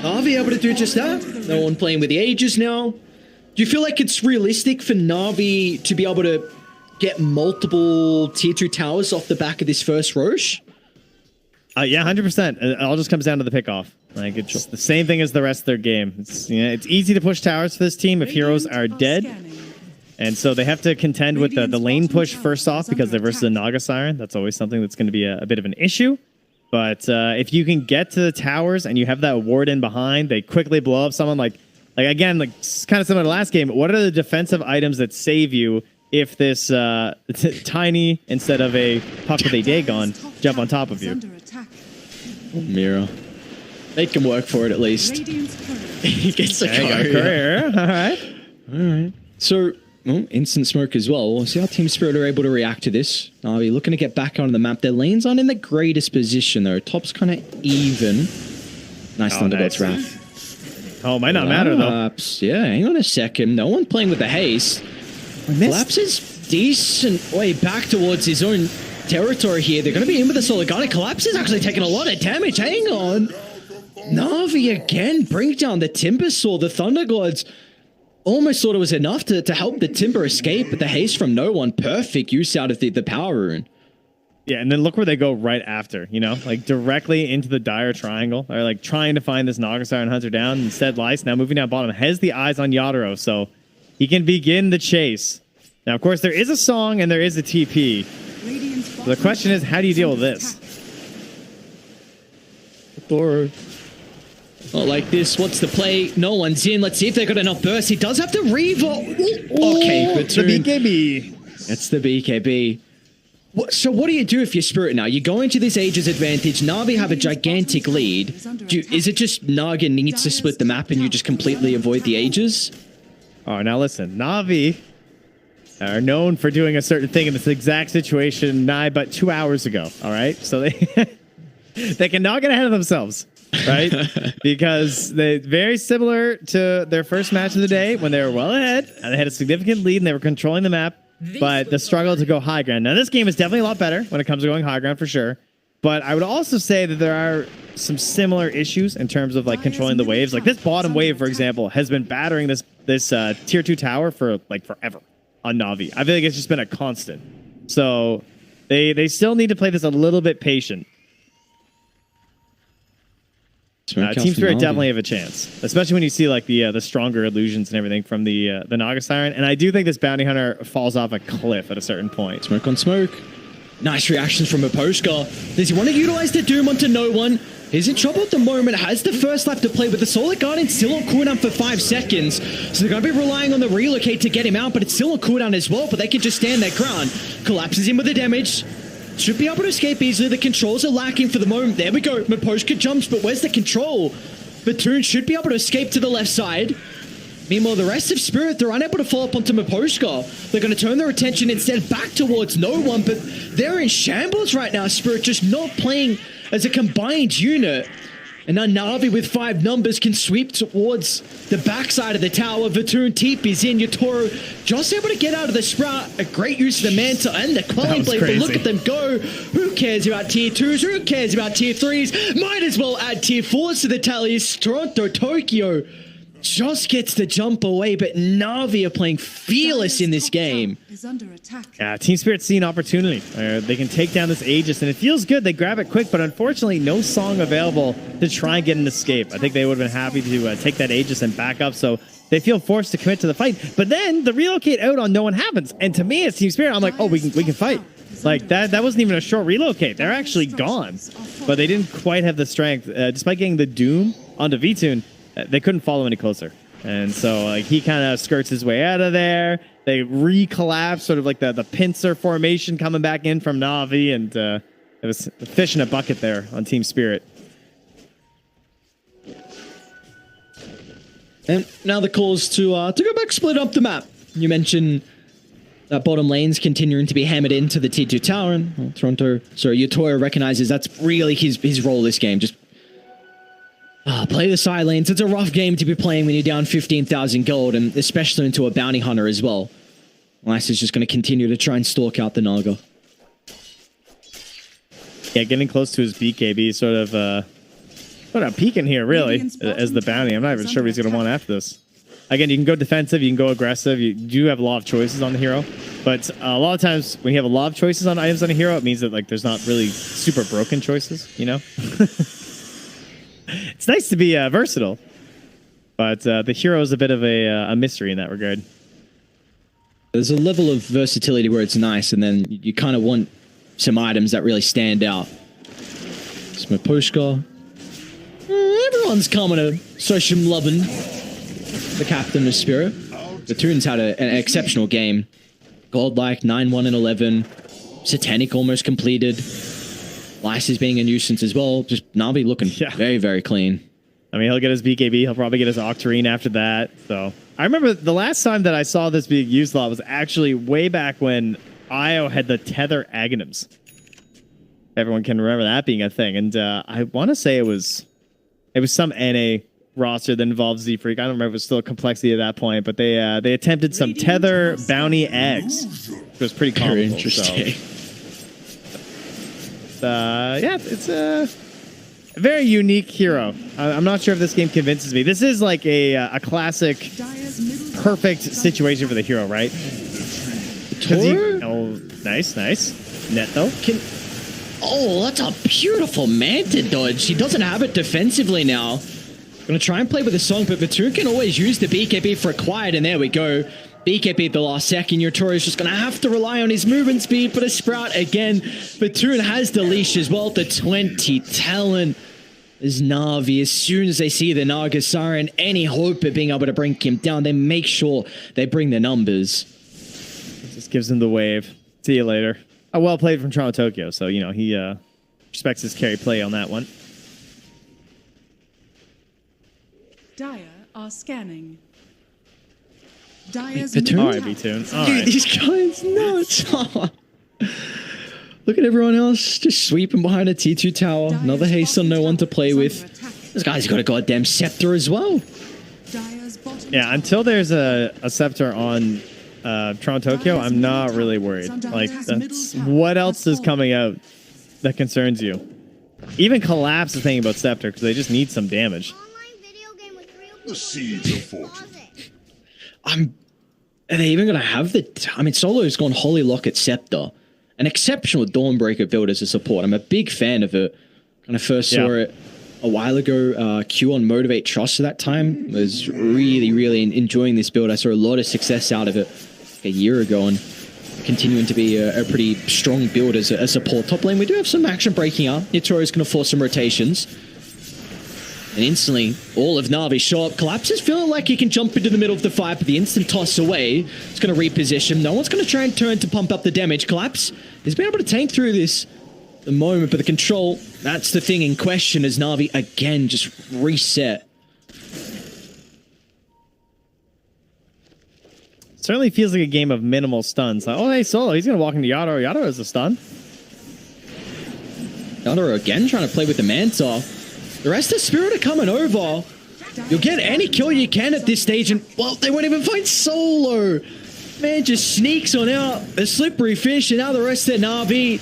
[SPEAKER 6] I'll be able to do just that. No one playing with the Aegis now. Do you feel like it's realistic for Navi to be able to get multiple tier 2 towers off the back of this first Roche?
[SPEAKER 5] Yeah, 100%. It all just comes down to the pickoff. Like it's the same thing as the rest of their game. It's, you know, it's easy to push towers for this team if heroes are dead. And so they have to contend with the lane push first off because they're versus a Naga Siren. That's always something that's going to be a bit of an issue. But if you can get to the towers and you have that ward in behind, they quickly blow up someone like again, like kind of similar to last game. What are the defensive items that save you if this Tiny, instead of a Puck with a Dagon, jump on top of you?
[SPEAKER 6] Mira. They can work for it at least. He gets a
[SPEAKER 5] courier. All right.
[SPEAKER 6] So... Oh, instant smoke as well. We'll see how Team Spirit are able to react to this. Navi looking to get back on the map. Their lanes aren't in the greatest position, though. Top's kind of even. Nice Thunderbolt's Wrath.
[SPEAKER 5] Oh, might not matter, though.
[SPEAKER 6] Yeah, hang on a second. No one playing with the haste. Collapse is decent way back towards his own territory here. They're going to be in with the Solar Guardian. Collapse is actually taking a lot of damage. Hang on. Navi again bring down the Timbersaw. The Thunder Gods almost thought it was enough to help the Timber escape, but the haste from no one, perfect use out of the power rune.
[SPEAKER 5] Yeah, and then look where they go right after, you know, like directly into the dire triangle. They're like trying to find this Naga Siren Hunter down. Instead, Lice now moving down bottom, has the eyes on Yatoro, so he can begin the chase. Now, of course, there is a song and there is a TP. So the question is, how do you deal with this?
[SPEAKER 6] Or not like this. What's the play? No one's in. Let's see if they got enough burst. He does have to revolt. Okay, but
[SPEAKER 5] the BKB.
[SPEAKER 6] It's the BKB. So what do you do if you're Spirit now? You go into this Aegis advantage. Navi have a gigantic lead. Is it just Naga needs to split the map and you just completely avoid the Aegis?
[SPEAKER 5] Oh, now listen. Navi are known for doing a certain thing in this exact situation nigh but 2 hours ago. All right? So they cannot get ahead of themselves. Right? Because they very similar to their first match of the day when they were well ahead and they had a significant lead and they were controlling the map, but the struggle to go high ground. Now this game is definitely a lot better when it comes to going high ground for sure, but I would also say that there are some similar issues in terms of like controlling the waves. Like this bottom wave, for example, has been battering this tier 2 tower for like forever on Navi. I feel like it's just been a constant. So they still need to play this a little bit patient. Team Spirit definitely have a chance, especially when you see like the stronger illusions and everything from the Naga Siren. And I do think this Bounty Hunter falls off a cliff at a certain point.
[SPEAKER 10] Smoke on smoke. Nice reactions from Aposka. Does he want to utilize the Doom onto no one? He's in trouble at the moment. Has the first lap to play, with the Solar Guardian still on cooldown for 5 seconds. So they're going to be relying on the relocate to get him out, but it's still on cooldown as well, but they can just stand their ground. Collapses in with the damage. Should be able to escape easily. The controls are lacking for the moment. There we go. Maposhka jumps, but where's the control? Batoon should be able to escape to the left side. Meanwhile, the rest of Spirit, they're unable to follow up onto Maposhka. They're going to turn their attention instead back towards no one, but they're in shambles right now. Spirit just not playing as a combined unit. And now Navi with 5 numbers can sweep towards the backside of the tower. Vatoon TP's in. Yatoro just able to get out of the Sprout. A great use of the Mantle and the Quelling Blade. But look at them go. Who cares about tier 2s? Who cares about tier 3s? Might as well add tier 4s to the tallies. Toronto, Tokyo just gets the jump away, but Navi are playing fearless in this game.
[SPEAKER 5] Yeah, Team Spirit's seen opportunity. They can take down this Aegis, and it feels good. They grab it quick, but unfortunately, no song available to try and get an escape. I think they would have been happy to take that Aegis and back up, so they feel forced to commit to the fight. But then the relocate out on no one happens, and to me, as Team Spirit, I'm like, oh, we can fight. Like that wasn't even a short relocate. They're actually gone, but they didn't quite have the strength. Despite getting the Doom onto Vtoon, they couldn't follow any closer. And so like he kind of skirts his way out of there. They re-collapse, sort of like the pincer formation coming back in from Navi, and it was a fish in a bucket there on Team Spirit.
[SPEAKER 10] And now the calls to go back, split up the map. You mentioned that bottom lane's continuing to be hammered into the T2 tower, and Yatoro recognizes that's really his role this game. Just play the side lanes. It's a rough game to be playing when you're down 15,000 gold, and especially into a bounty hunter as well. Lice is just going to continue to try and stalk out the Naga.
[SPEAKER 5] Yeah, getting close to his BKB, sort of peeking here, really, as the bounty. I'm not even sure what he's going to want after this. Again, you can go defensive, you can go aggressive. You do have a lot of choices on the hero, but a lot of times when you have a lot of choices on items on a hero, it means that like there's not really super broken choices, you know? It's nice to be versatile, but the hero is a bit of a mystery in that regard.
[SPEAKER 10] There's a level of versatility where it's nice, and then you kind of want some items that really stand out. Smopushka. Everyone's coming to social loving the captain of Spirit. The Toons had an exceptional game. Godlike, 9-1 and 11. Satanic almost completed. Lice is being a nuisance as well. Just Navi looking very, very clean.
[SPEAKER 5] I mean, he'll get his BKB. He'll probably get his Octarine after that. So I remember the last time that I saw this being used a lot was actually way back when IO had the Tether Aghanims. Everyone can remember that being a thing. And I want to say it was some NA roster that involved Z-Freak. I don't remember if it was still a complexity at that point, but they attempted some Tether bounty eggs, which was pretty comical.
[SPEAKER 10] Very interesting.
[SPEAKER 5] So, yeah, it's a very unique hero. I'm not sure if this game convinces me. This is like a classic, perfect situation for the hero, right? Oh, nice. Net though.
[SPEAKER 10] Oh, that's a beautiful Manta dodge. He doesn't have it defensively now. Gonna try and play with the song, but Vatoon can always use the BKB for a quiet, and there we go. BKB at the last second. Yatoro is just gonna have to rely on his movement speed, but a Sprout again. Vatoon has the leash as well. The 20 talent is Navi. As soon as they see the Naga Siren, any hope of being able to bring him down, they make sure they bring the numbers.
[SPEAKER 5] Just gives him the wave. See you later. Oh, well played from Toronto, Tokyo. So, you know, he respects his carry play on that one.
[SPEAKER 4] Dire are scanning. Dire's
[SPEAKER 5] All right, B-Tune. All right.
[SPEAKER 10] These guys nuts. Look at everyone else just sweeping behind a T2 tower. Another haste on no one to play with. This guy's got a goddamn scepter as well.
[SPEAKER 5] Yeah, until there's a scepter on Toronto, Tokyo, I'm not really worried. Like, that's what else is coming out that concerns you? Even Collapse is thinking about Scepter because they just need some damage.
[SPEAKER 11] The seeds of fortune.
[SPEAKER 10] Are they even going to have the... I mean, Solo's gone Holy Locket Scepter. An exceptional Dawnbreaker build as a support. I'm a big fan of it. When I first saw it a while ago, Q on Motivate Trust at that time. Was really, really enjoying this build. I saw a lot of success out of it a year ago and continuing to be a pretty strong build as a support. Top lane, we do have some action breaking up. Yatoro's going to force some rotations. And instantly, all of Navi show up. Collapse is feeling like he can jump into the middle of the fight, but the instant toss away, it's going to reposition. No one's going to try and turn to pump up the damage. Collapse has been able to tank through this the moment, but the control, that's the thing in question as Navi again just reset.
[SPEAKER 5] Certainly feels like a game of minimal stuns. Like, oh, hey, Solo, he's going to walk into Yatoro. Yatoro is a stun.
[SPEAKER 10] Yatoro again trying to play with the Manta. The rest of Spirit are coming over. You'll get any kill you can at this stage, and, well, they won't even find Solo. Man just sneaks on out, a slippery fish, and now the rest of Navi,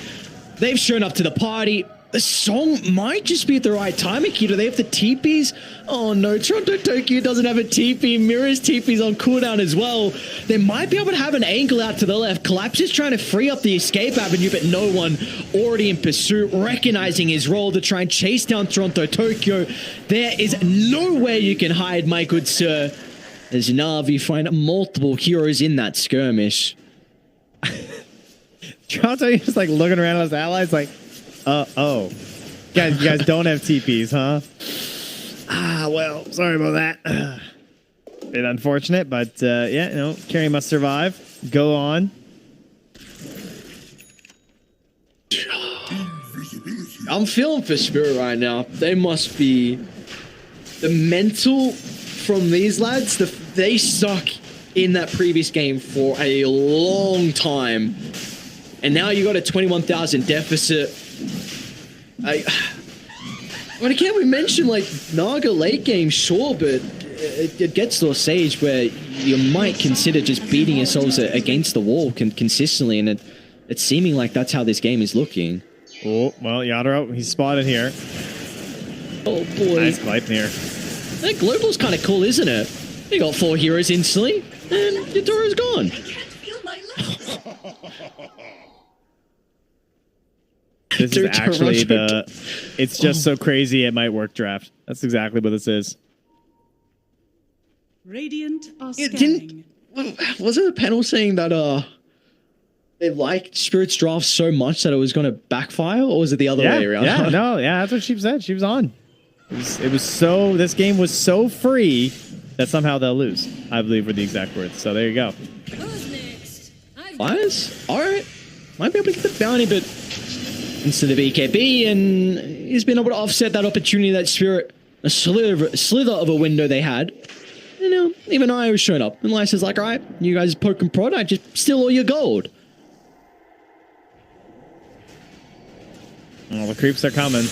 [SPEAKER 10] they've shown up to the party. The song might just be at the right time. Akita, they have the teepees. Oh no, Toronto Tokyo doesn't have a teepee. Mirror's teepee's on cooldown as well. They might be able to have an angle out to the left. Collapse is trying to free up the escape avenue, but no one already in pursuit, recognizing his role to try and chase down Toronto Tokyo. There is nowhere you can hide, my good sir, as Navi find multiple heroes in that skirmish.
[SPEAKER 5] Toronto is like looking around at his allies like, oh. You guys don't have TPs, huh? Ah, well, sorry about that. Bit unfortunate, but yeah, you know, Carry must survive. Go on.
[SPEAKER 10] I'm feeling for Spirit right now. They must be... The mental from these lads, they suck in that previous game for a long time. And now you got a 21,000 deficit. When again, we mentioned like Naga late game, sure, but it gets to a stage where you might consider just beating yourselves against the wall consistently, and it's seeming like that's how this game is looking.
[SPEAKER 5] Oh, well, Yatoro, he's spotted here.
[SPEAKER 10] Oh boy.
[SPEAKER 5] Nice pipe here.
[SPEAKER 10] That global's kind of cool, isn't it? You got 4 heroes instantly, and Yatoro's gone.
[SPEAKER 5] This is actually it's just so crazy it might work draft. That's exactly what this is.
[SPEAKER 4] Radiant are scanning.
[SPEAKER 10] Wasn't the panel saying that they liked Spirit's draft so much that it was going to backfire, or was it the other way around?
[SPEAKER 5] Yeah, no, yeah, that's what she said. She was on. It was so, this game was so free that somehow they'll lose, I believe were the exact words. So there you go.
[SPEAKER 8] Who's next?
[SPEAKER 10] Fires? Alright. Might be able to get the bounty, but instead of BKB, and he's been able to offset that opportunity that Spirit, a slither of a window they had. You know, even I was showing up. And Lysa's like, alright, you guys poke and prod, I just steal all your gold.
[SPEAKER 5] Well, the creeps are coming.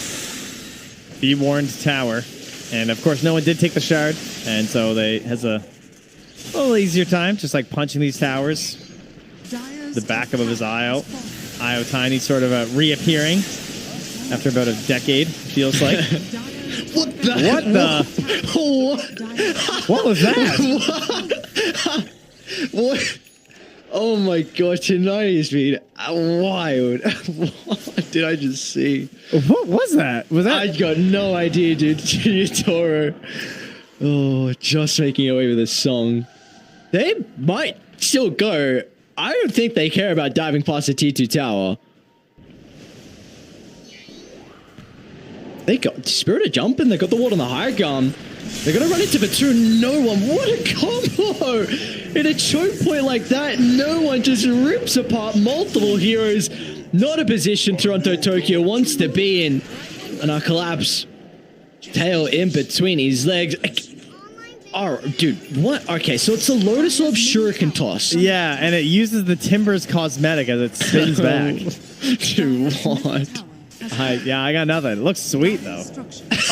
[SPEAKER 5] Be warned, tower. And of course, no one did take the shard. And so they has a little easier time, just like punching these towers. The backup of his IO. IO Tiny sort of reappearing after about a decade, feels like.
[SPEAKER 10] What the?
[SPEAKER 5] What was that?
[SPEAKER 10] What? Oh my god, tonight has been wild. What did I just see?
[SPEAKER 5] What was that?
[SPEAKER 10] I got no idea, dude. Toro. Oh, just making away with a song. They might still go. I don't think they care about diving past the T2 tower. They got Spirit of jumping. They got the ward on the high gun. They're going to run into the 2. No one. What a combo. In a choke point like that, no one just rips apart multiple heroes. Not a position Toronto Tokyo wants to be in. And a Collapse. Tail in between his legs. Oh, dude, what? Okay, so it's a Lotus Orb Shuriken Toss.
[SPEAKER 5] Yeah, and it uses the Timber's cosmetic as it spins back.
[SPEAKER 10] Dude, what?
[SPEAKER 5] I got nothing. It looks sweet, though.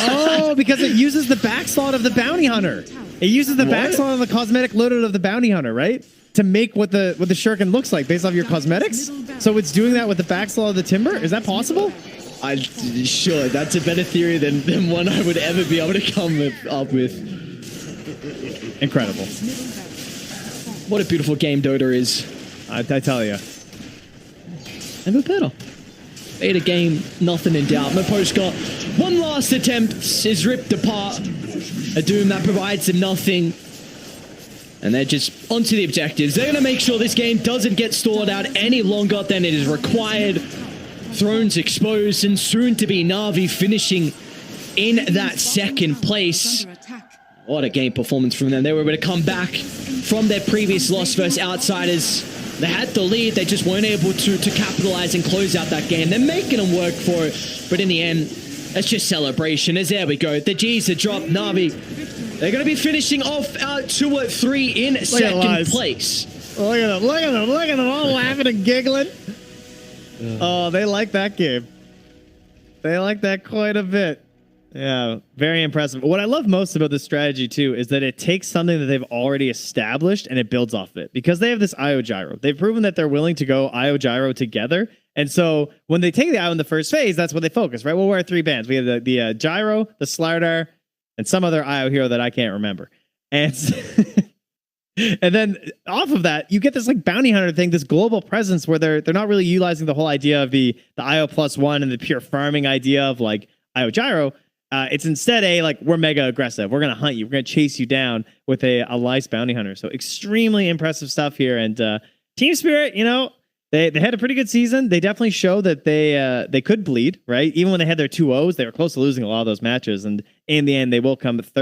[SPEAKER 5] Oh, because it uses the back slot of the Bounty Hunter. It uses the back slot of the cosmetic loaded of the Bounty Hunter, right? To make what the Shuriken looks like based off your cosmetics? So it's doing that with the back slot of the Timber? Is that possible?
[SPEAKER 10] Sure, that's a better theory than one I would ever be able to come up with.
[SPEAKER 5] Incredible.
[SPEAKER 10] What a beautiful game Dota is.
[SPEAKER 5] I tell you.
[SPEAKER 10] Never better. Beta game, nothing in doubt. Maposka, one last attempt is ripped apart. A Doom that provides them nothing. And they're just onto the objectives. They're going to make sure this game doesn't get stalled out any longer than it is required. Thrones exposed and soon to be Navi finishing in that second place. What a game performance from them. They were able to come back from their previous loss versus Outsiders. They had the lead, they just weren't able to capitalize and close out that game. They're making them work for it, but in the end, it's just celebration. As there we go, the G's are dropped. Navi, they're going to be finishing off out 2 or 3 in second place.
[SPEAKER 5] Look at them, all laughing and giggling. Oh, they like that game. They like that quite a bit. Yeah, very impressive. What I love most about this strategy, too, is that it takes something that they've already established and it builds off of it. Because they have this IO gyro. They've proven that they're willing to go IO gyro together. And so when they take the IO in the first phase, that's what they focus, right? Well, we're 3 bands. We have the gyro, the Slardar, and some other IO hero that I can't remember. And and then off of that, you get this like bounty hunter thing, this global presence where they're not really utilizing the whole idea of the IO +1 and the pure farming idea of like IO gyro. It's instead we're mega aggressive. We're going to hunt you. We're going to chase you down with a lice bounty hunter. So extremely impressive stuff here. And Team Spirit, they had a pretty good season. They definitely show that they could bleed, right? Even when they had their 2-0s, they were close to losing a lot of those matches. And in the end, they will come third.